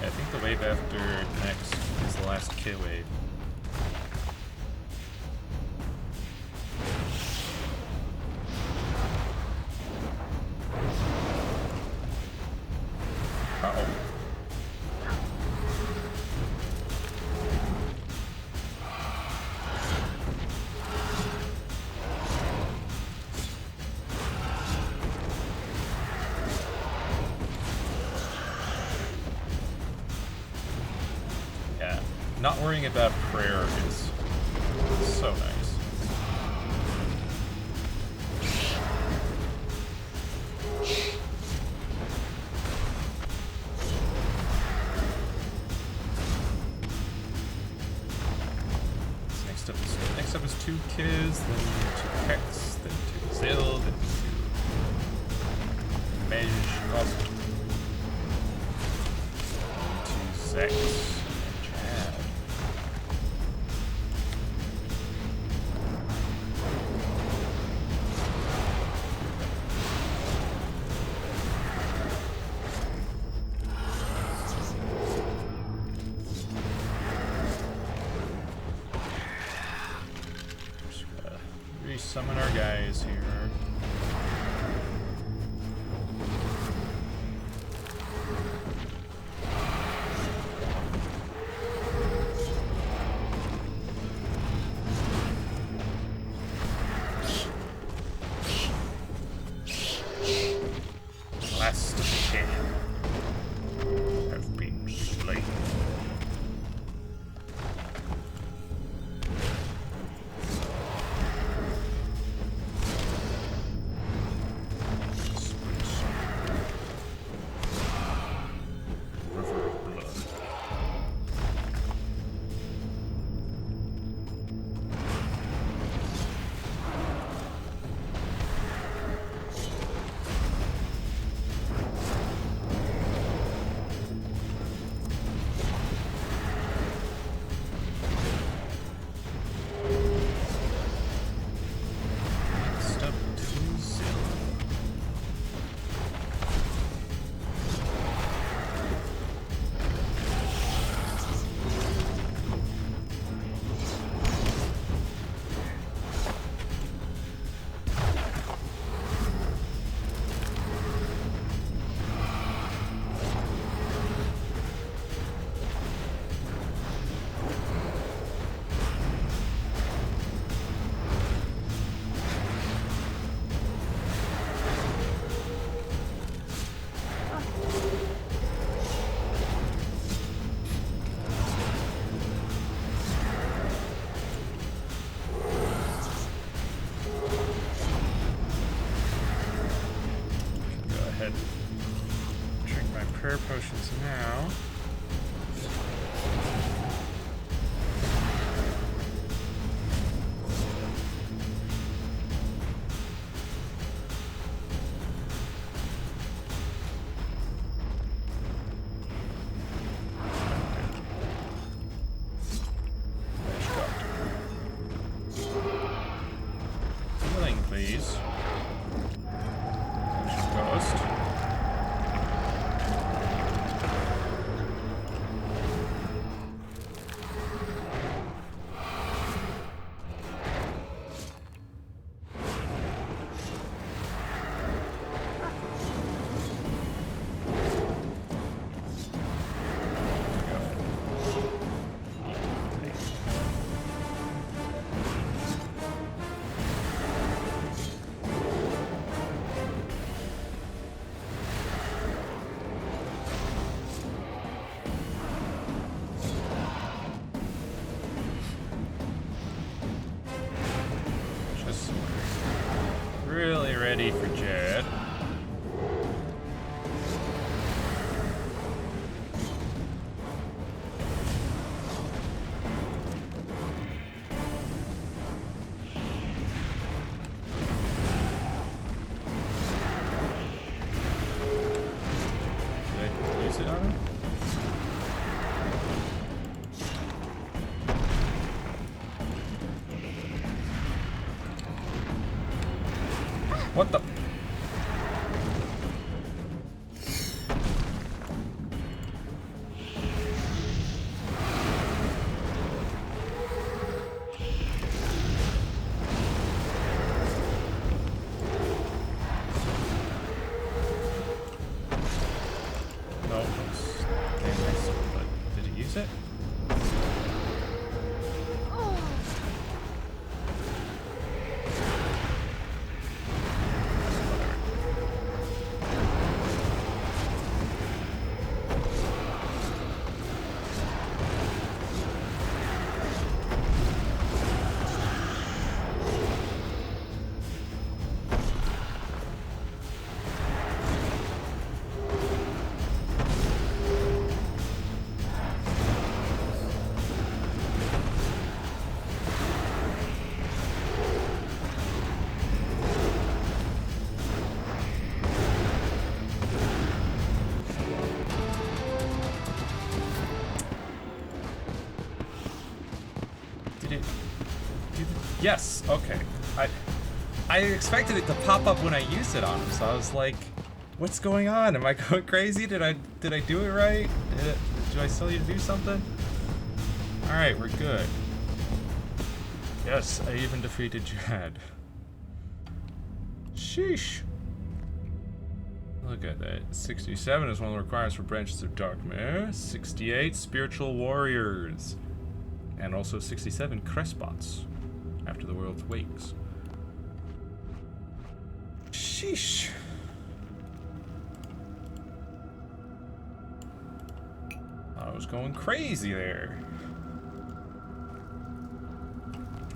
I think the wave after next is the last K wave. Uh-oh. Yeah, not worrying about prayer is so nice. Next up is 2 Kiz, then 2 Hex, then 2 Zil, then 2 Mej Cost, 2 Zex, and Jad. Summon our guys here. Last of the kin have been slain. Drink my prayer potions now. Healing, please. Ghost. Really ready for Jad. Did I use it on him? What the? use it? Yes, okay. I expected it to pop up when I used it on him, so I was like, what's going on? Am I going crazy? Did I do it right? Do I still need to do something? Alright, we're good. Yes, I even defeated Jad. Sheesh. Look at that. 67 is one of the requirements for Branches of Darkmare. 68, Spiritual Warriors. And also 67, Crestbots. After the world wakes. Sheesh. I was going crazy there.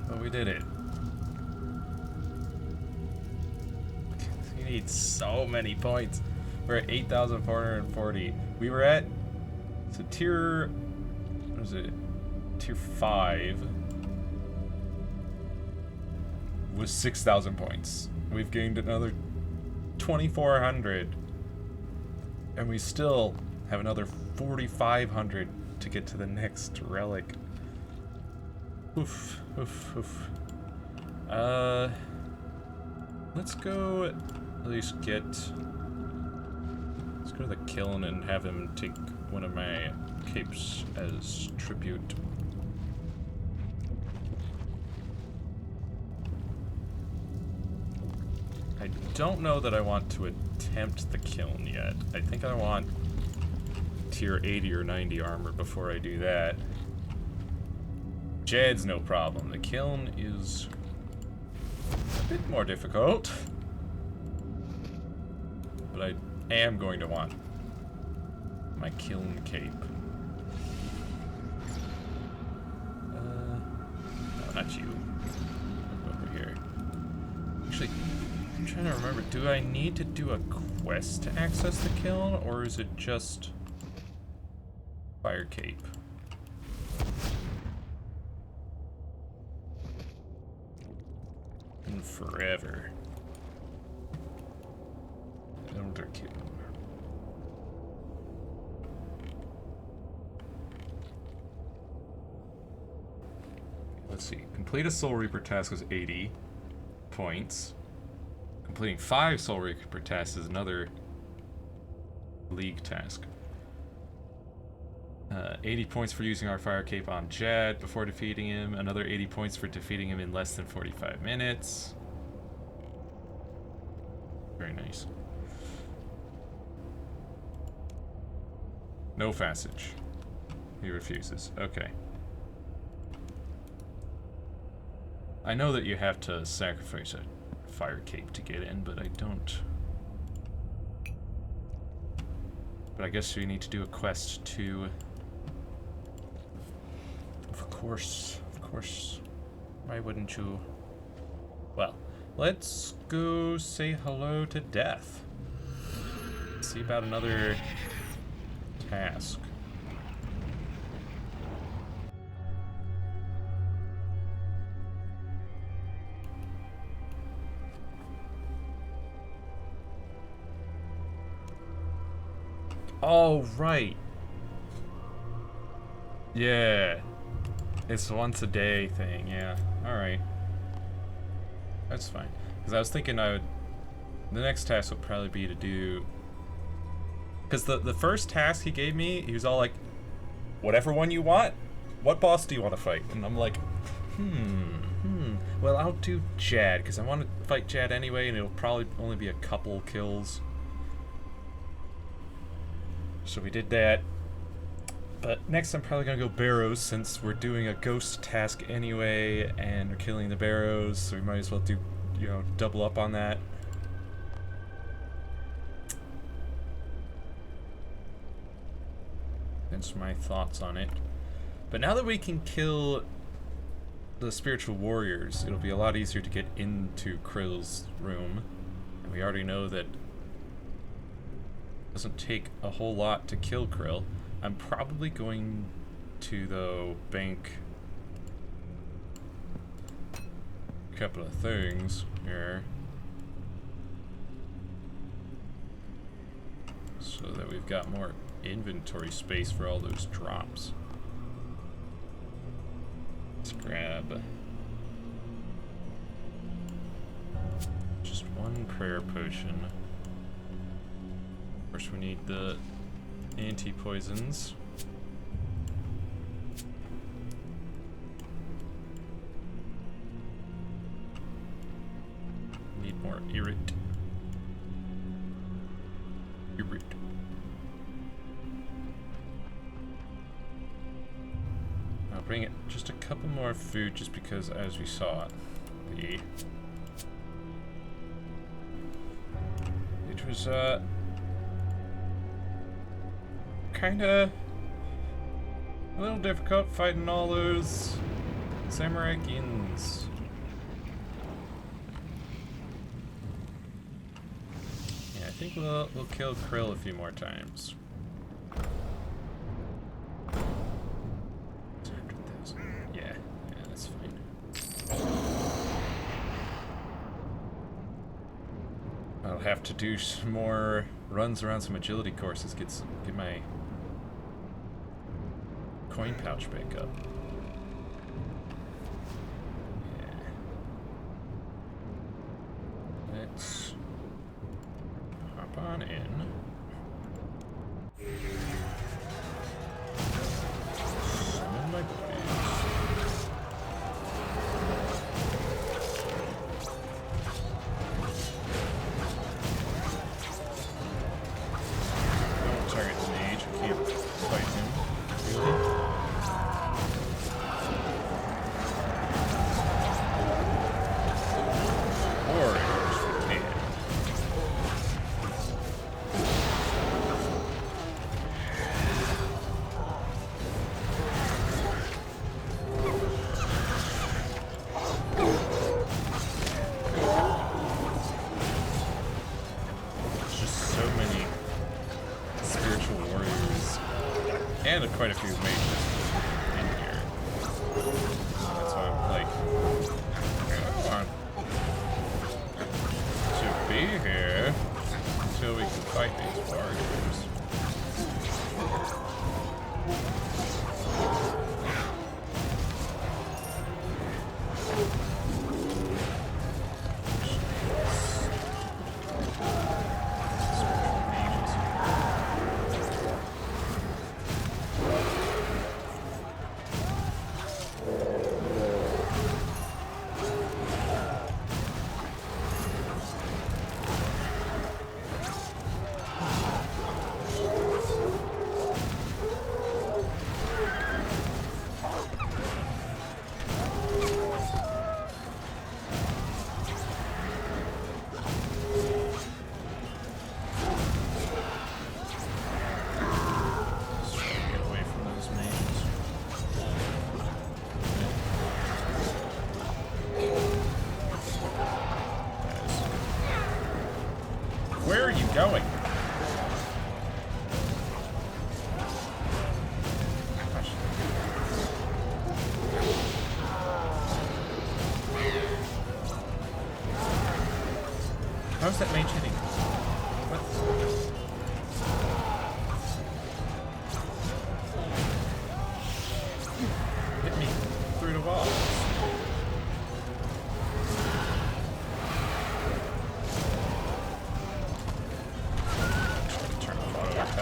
But we did it. You need so many points. We're at 8,440. We were at... So tier... What is it? Tier 5... was 6,000 points. We've gained another 2,400. And we still have another 4,500 to get to the next relic. Oof, oof, oof. Let's go at least get... Let's go to the kiln and have him take one of my capes as tribute. I don't know that I want to attempt the kiln yet. I think I want tier 80 or 90 armor before I do that. Jad's no problem. The kiln is a bit more difficult. But I am going to want my kiln cape. No, not you. Over here. Actually, I'm trying to remember, do I need to do a quest to access the kiln, or is it just fire cape? And forever. Elder kiln. Let's see. Complete a Soul Reaper task is 80 points. Completing 5 Soul Reaper tasks is another League task. 80 points for using our fire cape on Jad before defeating him. Another 80 points for defeating him in less than 45 minutes. Very nice. No passage. He refuses. Okay. I know that you have to sacrifice a fire cape to get in, but I don't. But I guess we need to do a quest to... Of course. Why wouldn't you? Well, let's go say hello to Death. See about another task. Oh, right. Yeah. It's once a day thing, yeah. Alright. That's fine. Because I was thinking the next task would probably be to do... Because the first task he gave me, he was all like, whatever one you want, what boss do you want to fight? And I'm like, well, I'll do Jad, because I want to fight Jad anyway, and it'll probably only be a couple kills. So we did that. But next I'm probably gonna go Barrows since we're doing a ghost task anyway and we're killing the Barrows, so we might as well do, you know, double up on that. That's my thoughts on it. But now that we can kill the spiritual warriors, it'll be a lot easier to get into Krill's room. And we already know that it doesn't take a whole lot to kill Krill. I'm probably going to, though, bank a couple of things here so that we've got more inventory space for all those drops. Let's grab just one prayer potion. Of course, we need the anti-poisons. Need more Irrit. Irrit. I'll bring it just a couple more food just because, as we saw, it was kinda a little difficult fighting all those samurai gins. Yeah, I think we'll kill Krill a few more times. 100,000. Yeah, that's fine. I'll have to do some more runs around some agility courses, get my coin pouch back up. Yeah. Let's hop on in. Summon my buddies. Don't target the mage, I can't fight him. Really? And quite a few mages in here. That's why I'm like, I want to be here until we can fight these warriors. Where are you going? How's that mage hitting? What? Hit me through the walls.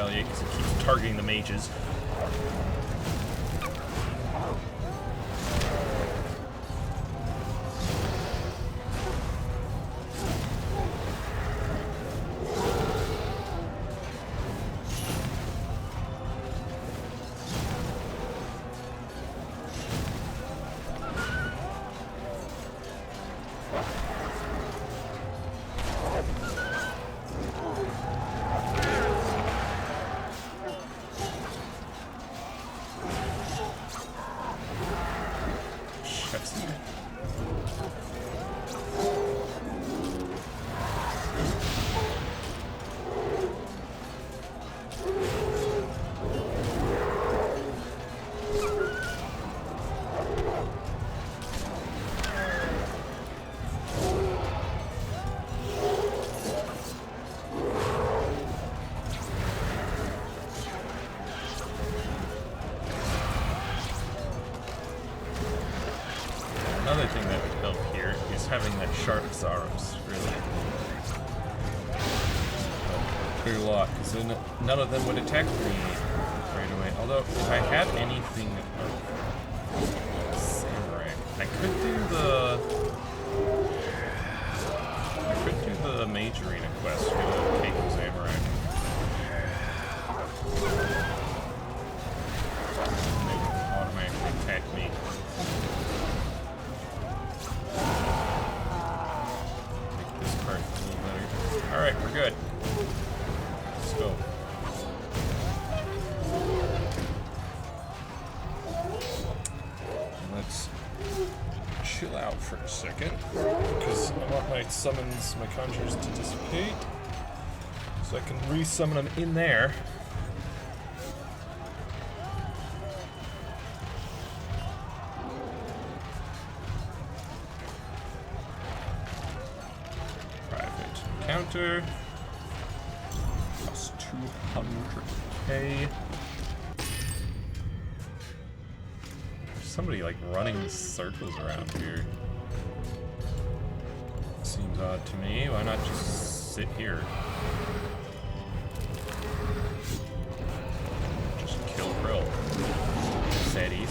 Because it keeps targeting the mages. having that Shark Zaros, really. Clear lock, because then none of them would attack me right away. Although, if I had anything of Samurai, I could do the Mage Arena quest for the Keiko Samurai. They would automatically attack me. Make this part a little better. Alright, we're good. Let's go. Let's chill out for a second, because I want my summons, my conjures to dissipate, so I can re-summon them in there. Private encounter. Plus 200k. Somebody like running circles around here. Seems odd to me. Why not just sit here? Just kill Krill. It's that easy.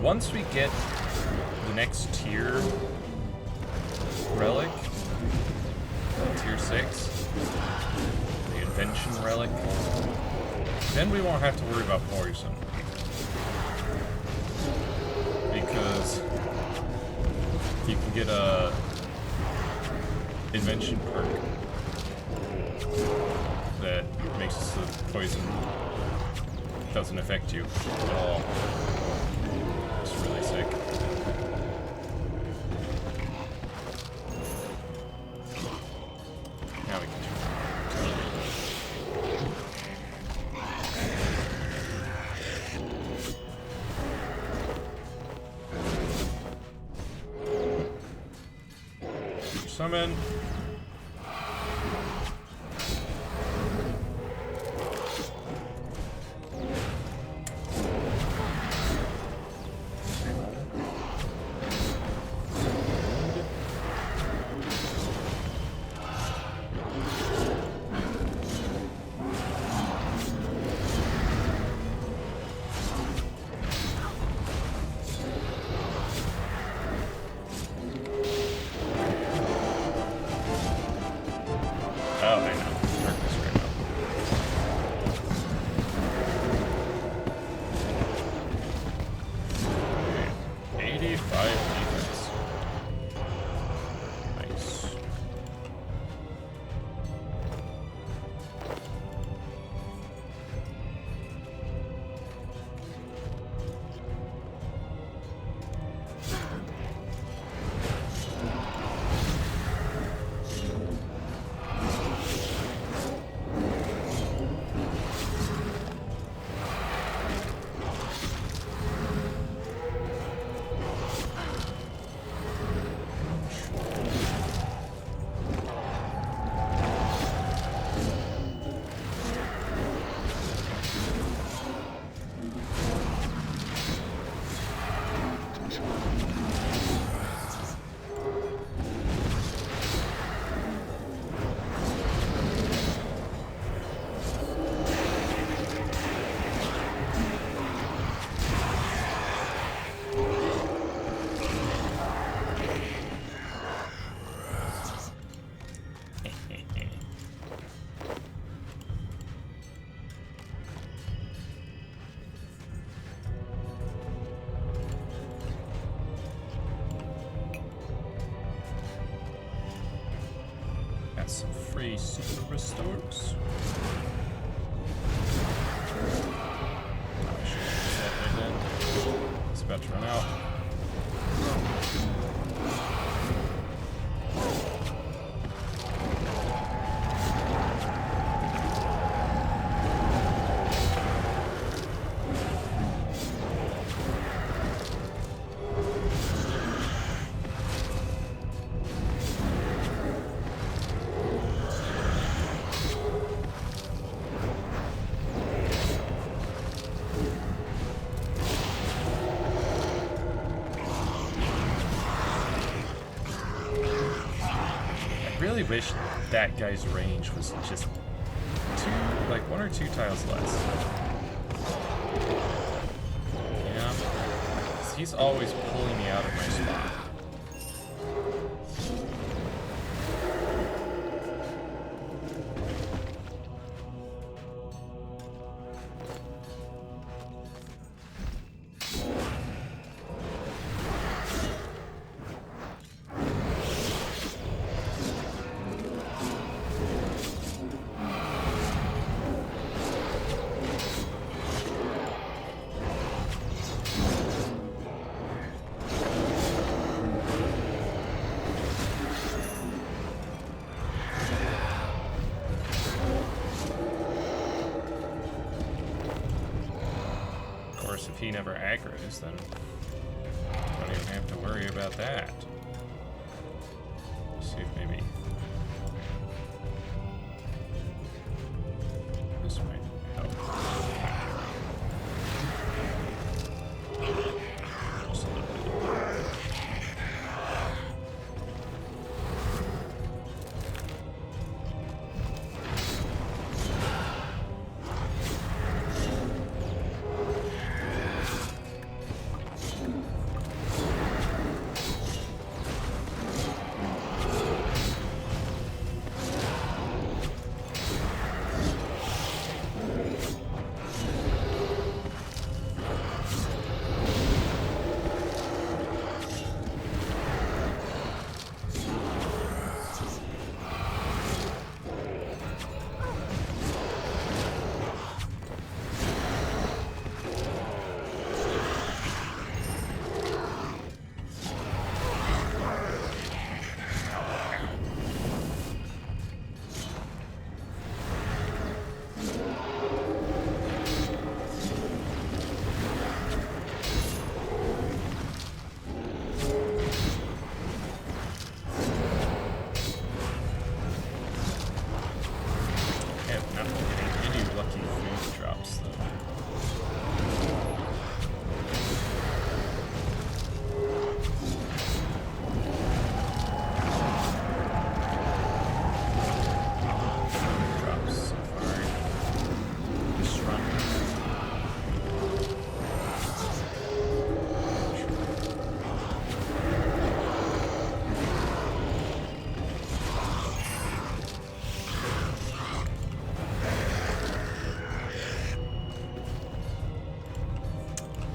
Once we get the next tier relic, tier 6, the invention relic, then we won't have to worry about poison. Because you can get a invention perk that makes the poison doesn't affect you at all. Really sick. Now we can summon. Oh, I know. Darkness right now. Okay. 85 defense. Nice. Got some free super restores. I should use that right then. It's about to run out. wish that guy's range was just like 1 or 2 tiles less. Yeah. 'Cause he's always pulling me out of my spot. If he never aggroes, then I don't even have to worry about that. Let's see if maybe this might help. Just a little bit.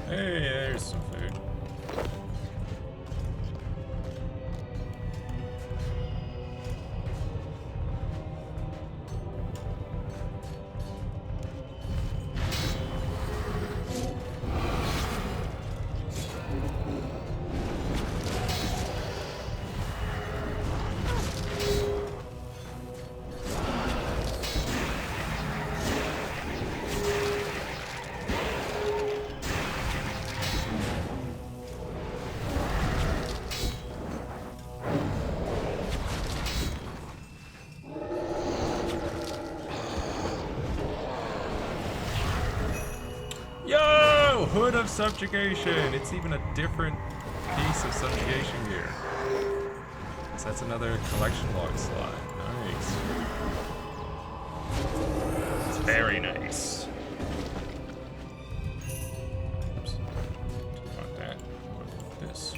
Hey, there's some food. Yo! Hood of Subjugation! It's even a different piece of subjugation gear. So that's another collection log slot. Nice. Very nice. Oops. Didn't want that. I want this.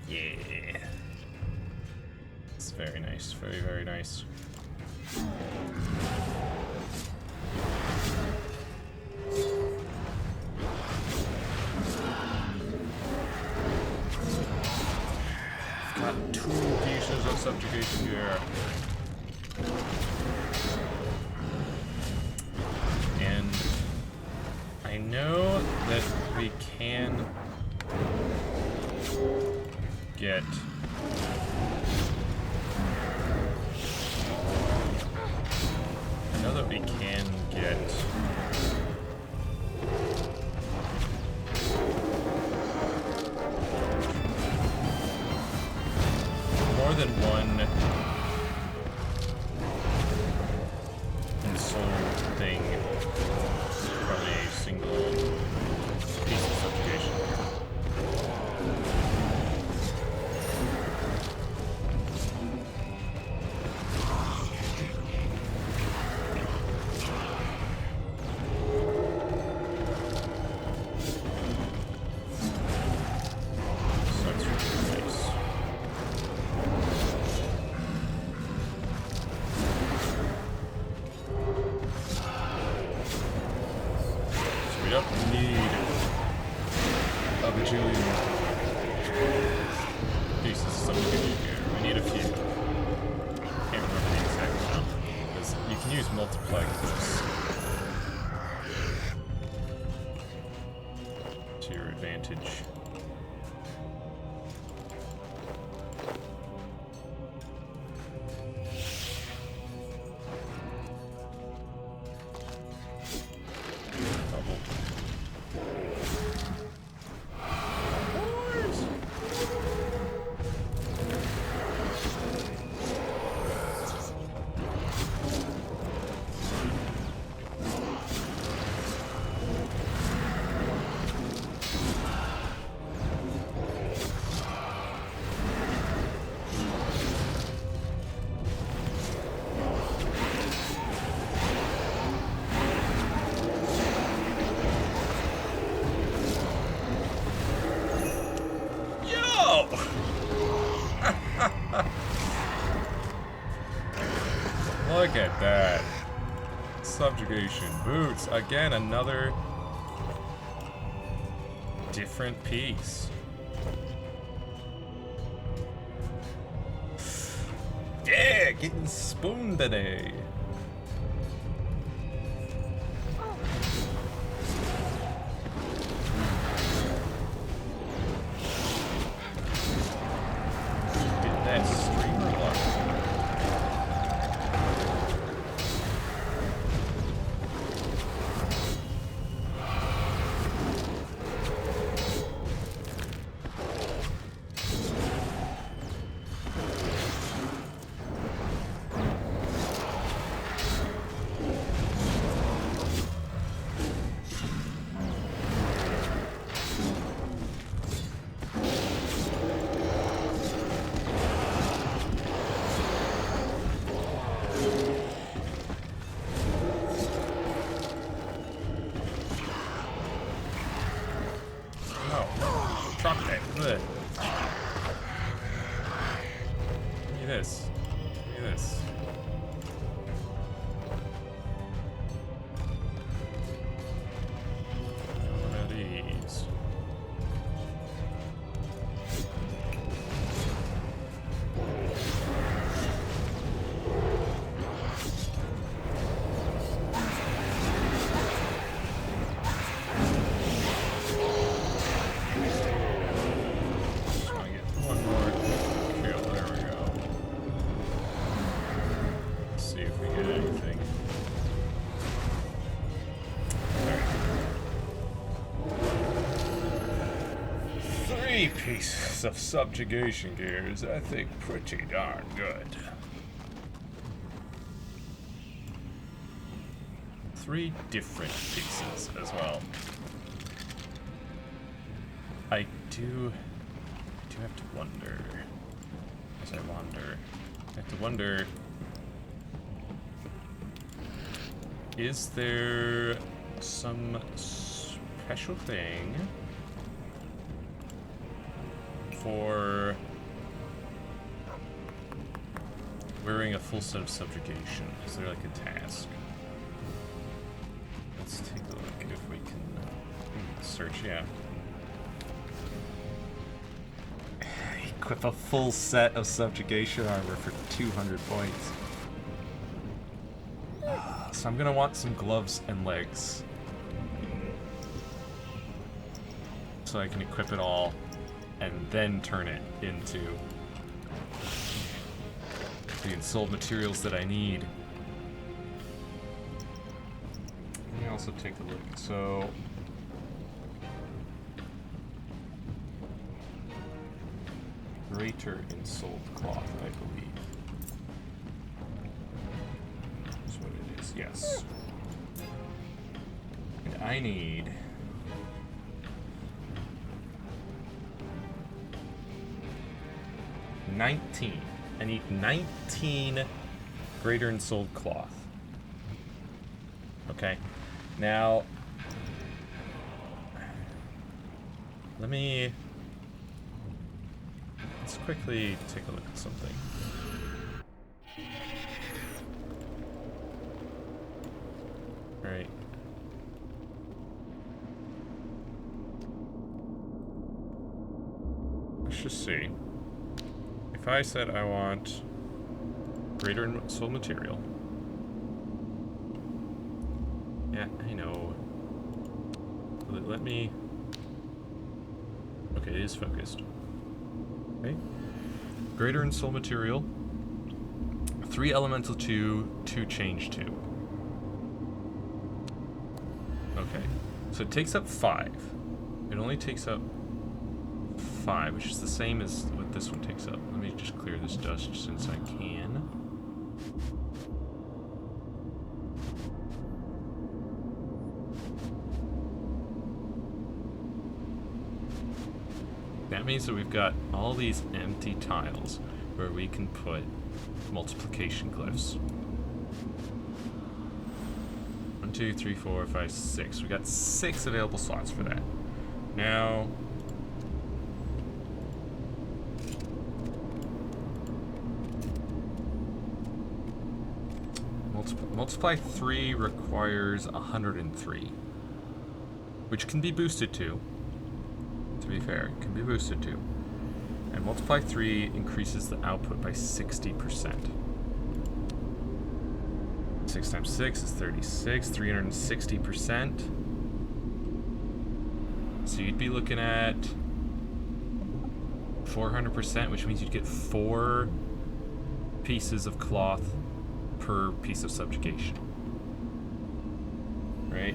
Yeah. It's very nice. Very, very nice. of subjugation here. And I know that we can get more than one ensouled thing from a single piece of subjugation. Look at that. Subjugation boots. Again, another different piece. Yeah, getting spooned today. Get that streamer lock. Pieces of subjugation gear is, I think, pretty darn good. 3 different pieces as well. I do have to wonder, as I wander, is there some special thing for wearing a full set of subjugation? Is there like a task? Let's take a look if we can search. Yeah, I equip a full set of subjugation armor for 200 points. So I'm gonna want some gloves and legs. So I can equip it all and then turn it into the ensouled materials that I need. Let me also take a look. So greater ensouled cloth, I believe. That's what it is, yes. And I need 19. I need 19 greater ensouled cloth. Okay. Now, let's quickly take a look at something. All right. Let's just see. If I said I want greater ensouled material. Yeah, I know. Let me... Okay, it is focused. Okay. Greater ensouled material. 3 elemental 2, 2 change 2. Okay. So it takes up 5. It only takes up 5, which is the same as what this one takes up. Let me just clear this dust since I can. That means that we've got all these empty tiles where we can put multiplication glyphs. 1, 2, 3, 4, 5, 6. We got 6 available slots for that. Now, multiply 3 requires 103, which can be boosted to be fair, it can be boosted to. And multiply 3 increases the output by 60%. 6 times 6 is 36, 360%. So you'd be looking at 400%, which means you'd get 4 pieces of cloth per piece of subjugation. Right?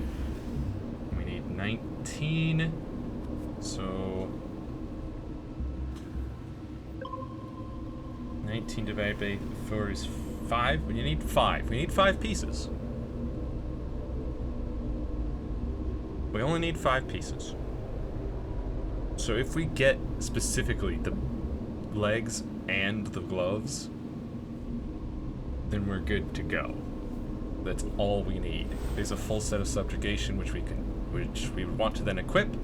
And we need 19. So 19 divided by 4 is 5. We need 5. We need 5 pieces. We only need 5 pieces. So if we get specifically the legs and the gloves, then we're good to go. That's all we need. There's a full set of subjugation which we would want to then equip,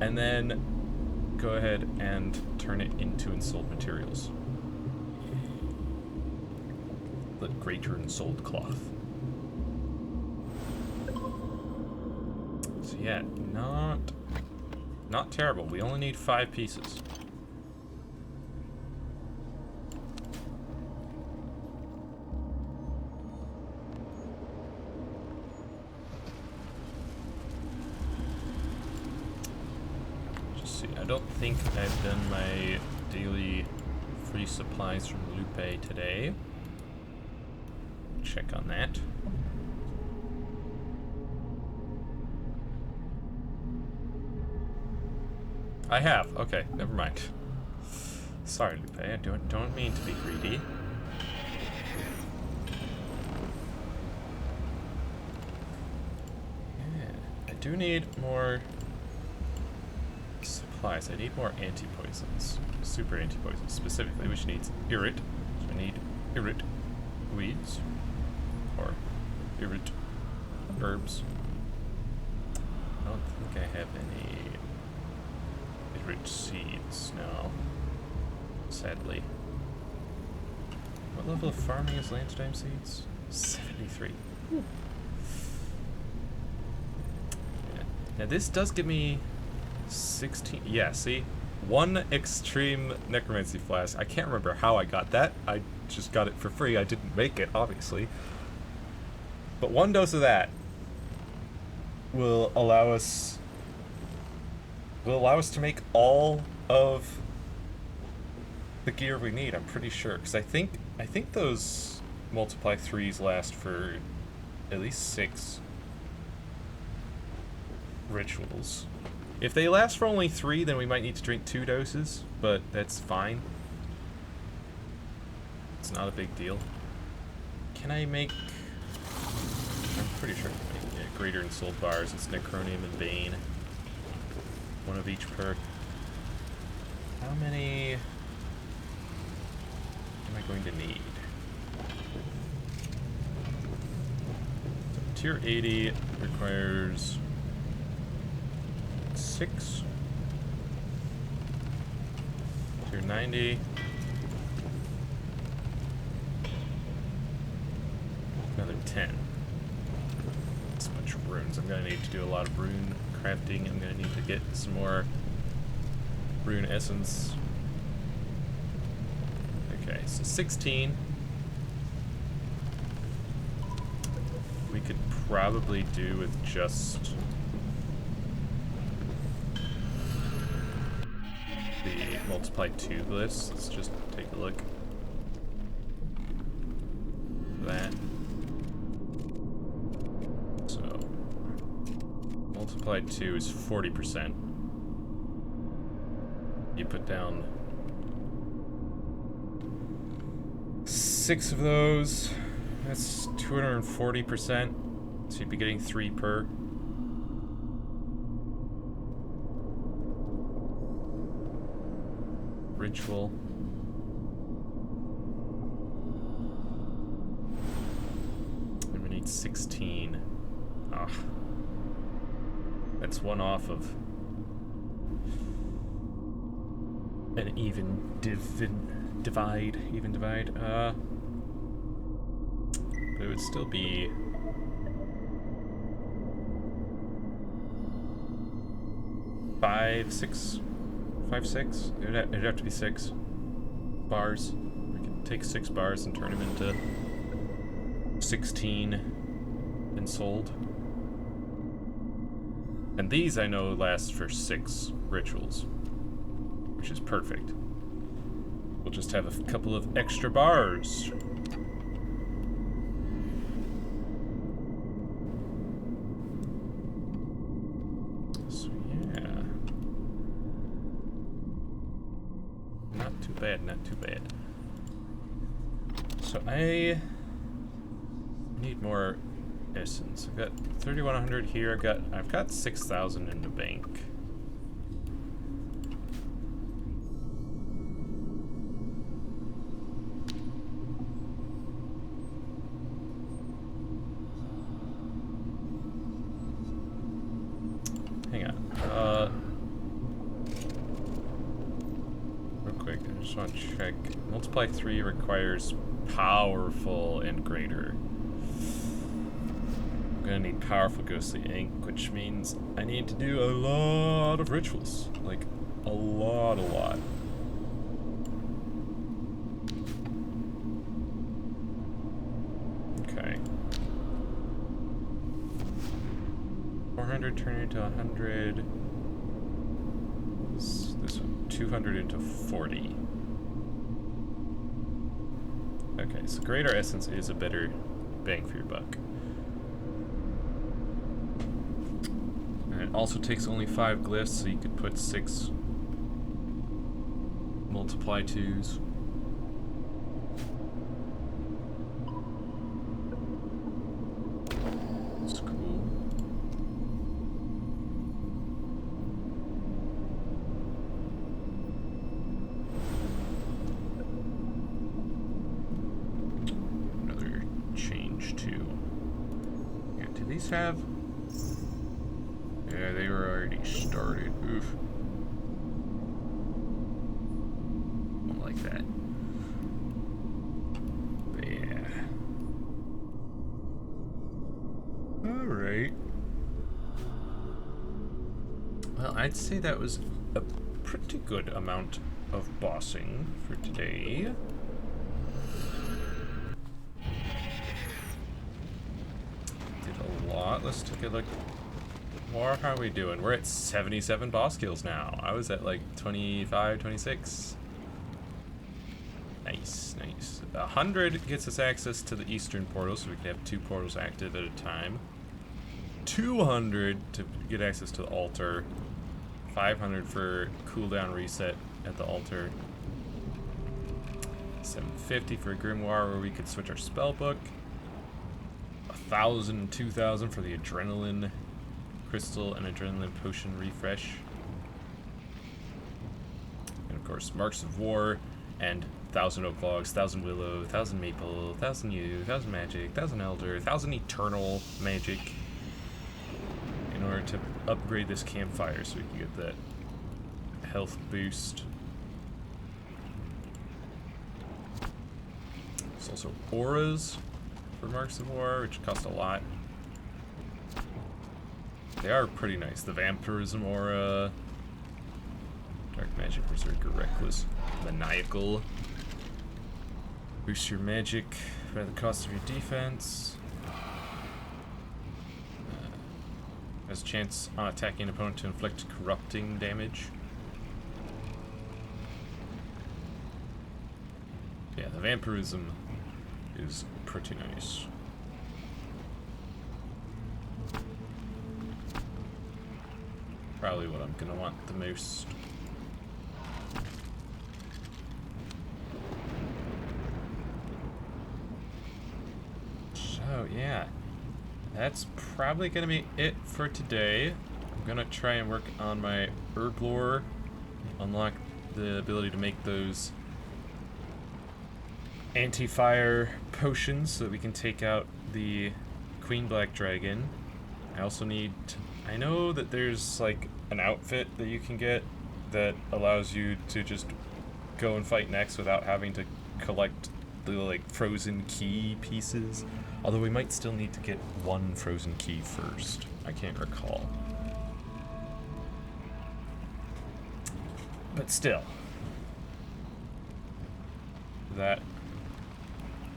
and then go ahead and turn it into ensouled materials. The greater ensouled cloth. So yeah, not terrible. We only need 5 pieces. I don't think I've done my daily free supplies from Lupe today. Check on that. I have. Okay, never mind. Sorry, Lupe. I don't mean to be greedy. Yeah, I do need more supplies. I need more anti-poisons. Super anti-poisons, specifically, which needs irrit. So I need irrit weeds. Or irrit herbs. I don't think I have any irrit seeds, no. Sadly. What level of farming is Lansdime seeds? 73. Yeah. Now this does give me 16. Yeah, see? 1 extreme necromancy flask. I can't remember how I got that. I just got it for free. I didn't make it, obviously. But 1 dose of that will allow us to make all of the gear we need. I'm pretty sure, because I think those multiply 3s last for at least 6 rituals. If they last for only 3, then we might need to drink 2 doses, but that's fine. It's not a big deal. Can I make... I'm pretty sure I can make Greater and Soul bars. It's Necronium and Bane. 1 of each perk. How many am I going to need? Tier 80 requires 6. Tier 90. Another 10. That's a bunch of runes. I'm gonna need to do a lot of rune crafting. I'm gonna need to get some more rune essence. Okay, so 16. We could probably do with just the multiply 2 glyphs. Let's just take a look. That. So, multiply 2 is 40%. You put down 6 of those. That's 240%. So you'd be getting 3 per. Ritual. And we need 16. Ah. That's 1 off of an even divide. But it would still be 5, 6. It'd have to be 6 bars. We can take 6 bars and turn them into 16 and sold. And these I know last for 6 rituals, which is perfect. We'll just have a couple of extra bars. So yeah. Not too bad. So I need more essence. I've got 3,100 here. I've got 6,000 in the bank. Hang on. Real quick, I just want to check. Multiply 3 requires powerful and greater. I'm gonna need powerful ghostly ink, which means I need to do a lot of rituals. Like, a lot. Okay. 400 turn into 100. This one, 200 into 40. Okay, so greater essence is a better bang for your buck. And it also takes only 5 glyphs, so you could put 6 multiply 2s. That's cool. Another change too. Yeah, do these have? Yeah, they were already started. Oof. Don't like that. But yeah. Alright. Well, I'd say that was a pretty good amount of bossing for today. Did a lot. Let's take a look more. How are we doing? We're at 77 boss kills now. I was at like 25, 26. Nice, nice. 100 gets us access to the eastern portal, so we can have 2 portals active at a time. 200 to get access to the altar. 500 for cooldown reset at the altar. 750 for a grimoire where we could switch our spell book. 1,000, 2,000 for the adrenaline crystal and adrenaline potion refresh. And of course, Marks of War and 1,000 oak logs, 1,000 willow, 1,000 maple, 1,000 yew, 1,000 magic, 1,000 elder, 1,000 eternal magic in order to upgrade this campfire so we can get that health boost. There's also auras for Marks of War, which cost a lot. They are pretty nice. The Vampirism aura, Dark Magic, Berserker, Reckless, Maniacal. Boost your magic by the cost of your defense. Has a chance on attacking an opponent to inflict corrupting damage. Yeah, the Vampirism is pretty nice. Probably what I'm gonna want the most. So yeah, that's probably gonna be it for today. I'm gonna try and work on my herb lore, unlock the ability to make those anti-fire potions so that we can take out the Queen Black Dragon. I also need I know that there's like an outfit that you can get that allows you to just go and fight next without having to collect the like frozen key pieces. Although we might still need to get one frozen key first. I can't recall. But still. That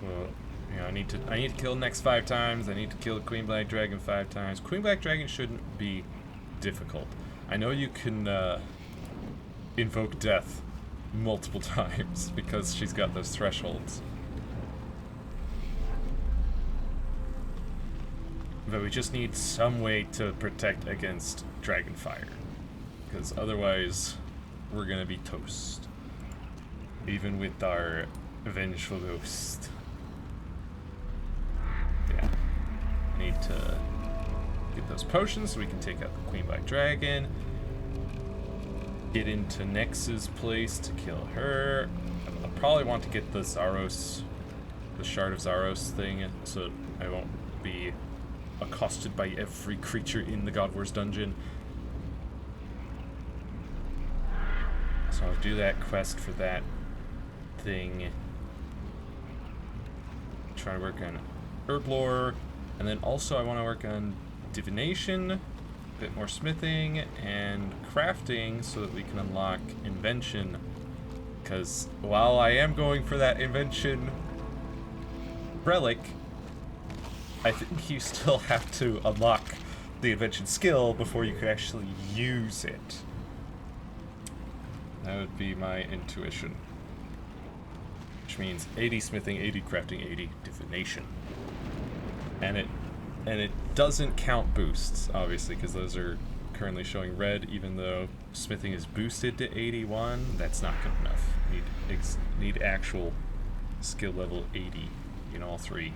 well, you know, I need to kill the next 5 times. I need to kill the Queen Black Dragon 5 times. Queen Black Dragon shouldn't be difficult. I know you can invoke death multiple times because she's got those thresholds. But we just need some way to protect against Dragonfire, because otherwise we're gonna be toast. Even with our Vengeful Ghost. Yeah. I need to get those potions so we can take out the Queen Black Dragon. Get into Nyx's place to kill her. I'll probably want to get the Zaros, the Shard of Zaros thing, so I won't be accosted by every creature in the God Wars dungeon. So I'll do that quest for that thing. Try to work on herb lore, and then also I want to work on divination, a bit more smithing, and crafting so that we can unlock invention. Because while I am going for that invention relic, I think you still have to unlock the invention skill before you can actually use it. That would be my intuition. Which means 80 smithing, 80 crafting, 80 divination. And it doesn't count boosts, obviously, because those are currently showing red, even though smithing is boosted to 81. That's not good enough. Need actual skill level 80 in all 3.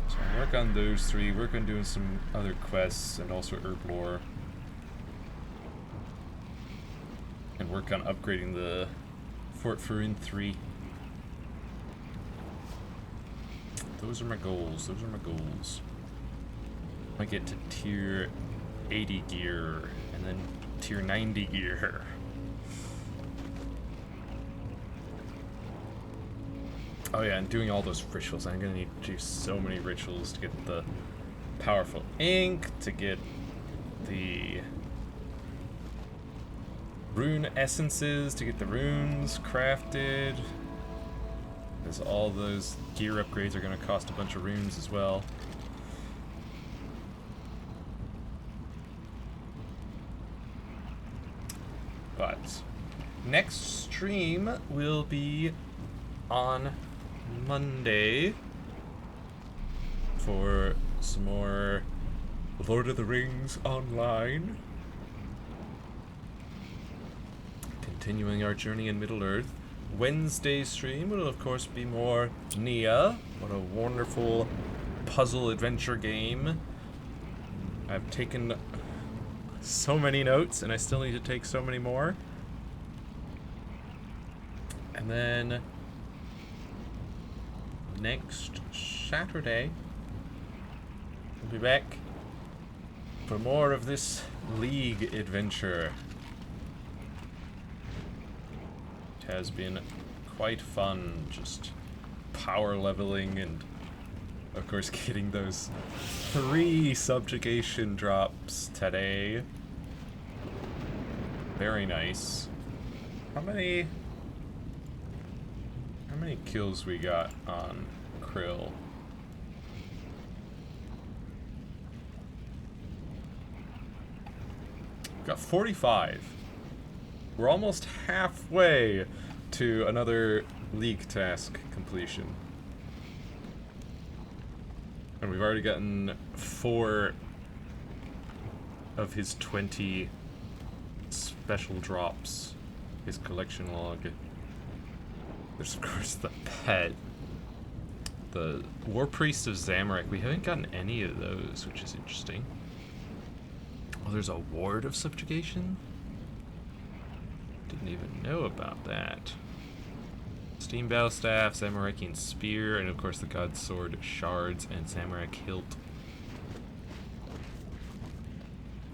So I'll work on those 3, work on doing some other quests, and also herb lore. And work on upgrading the Fort Furin 3. Those are my goals. Those are my goals. I get to tier 80 gear and then tier 90 gear. Oh yeah, and doing all those rituals. I'm gonna need to do so many rituals to get the powerful ink, to get the rune essences to get the runes crafted. Because all those gear upgrades are going to cost a bunch of runes as well. But next stream will be on Monday for some more Lord of the Rings Online. Continuing our journey in Middle-earth. Wednesday's stream will of course be more Nia. What a wonderful puzzle adventure game. I've taken so many notes and I still need to take so many more. And then next Saturday we'll be back for more of this League adventure. It has been quite fun, just power leveling and of course getting those 3 subjugation drops today. Very nice. How many kills we got on Krill? Got 45. We're almost halfway to another League task completion. And we've already gotten 4 of his 20 special drops. His collection log. There's of course the pet. The War Priest of Zamorak. We haven't gotten any of those, which is interesting. Oh, there's a Ward of Subjugation? Didn't even know about that. Steam Battle Staff, Zamorakian Spear, and of course the God Sword Shards and Zamorak Hilt.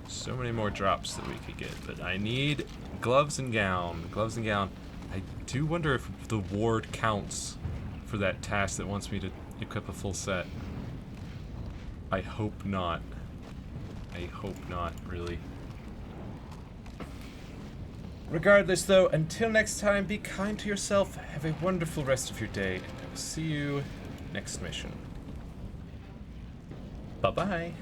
So many more drops that we could get, but I need Gloves and Gown. Gloves and Gown. I do wonder if the ward counts for that task that wants me to equip a full set. I hope not. I hope not, really. Regardless, though, until next time, be kind to yourself, have a wonderful rest of your day, and I will see you next mission. Bye-bye.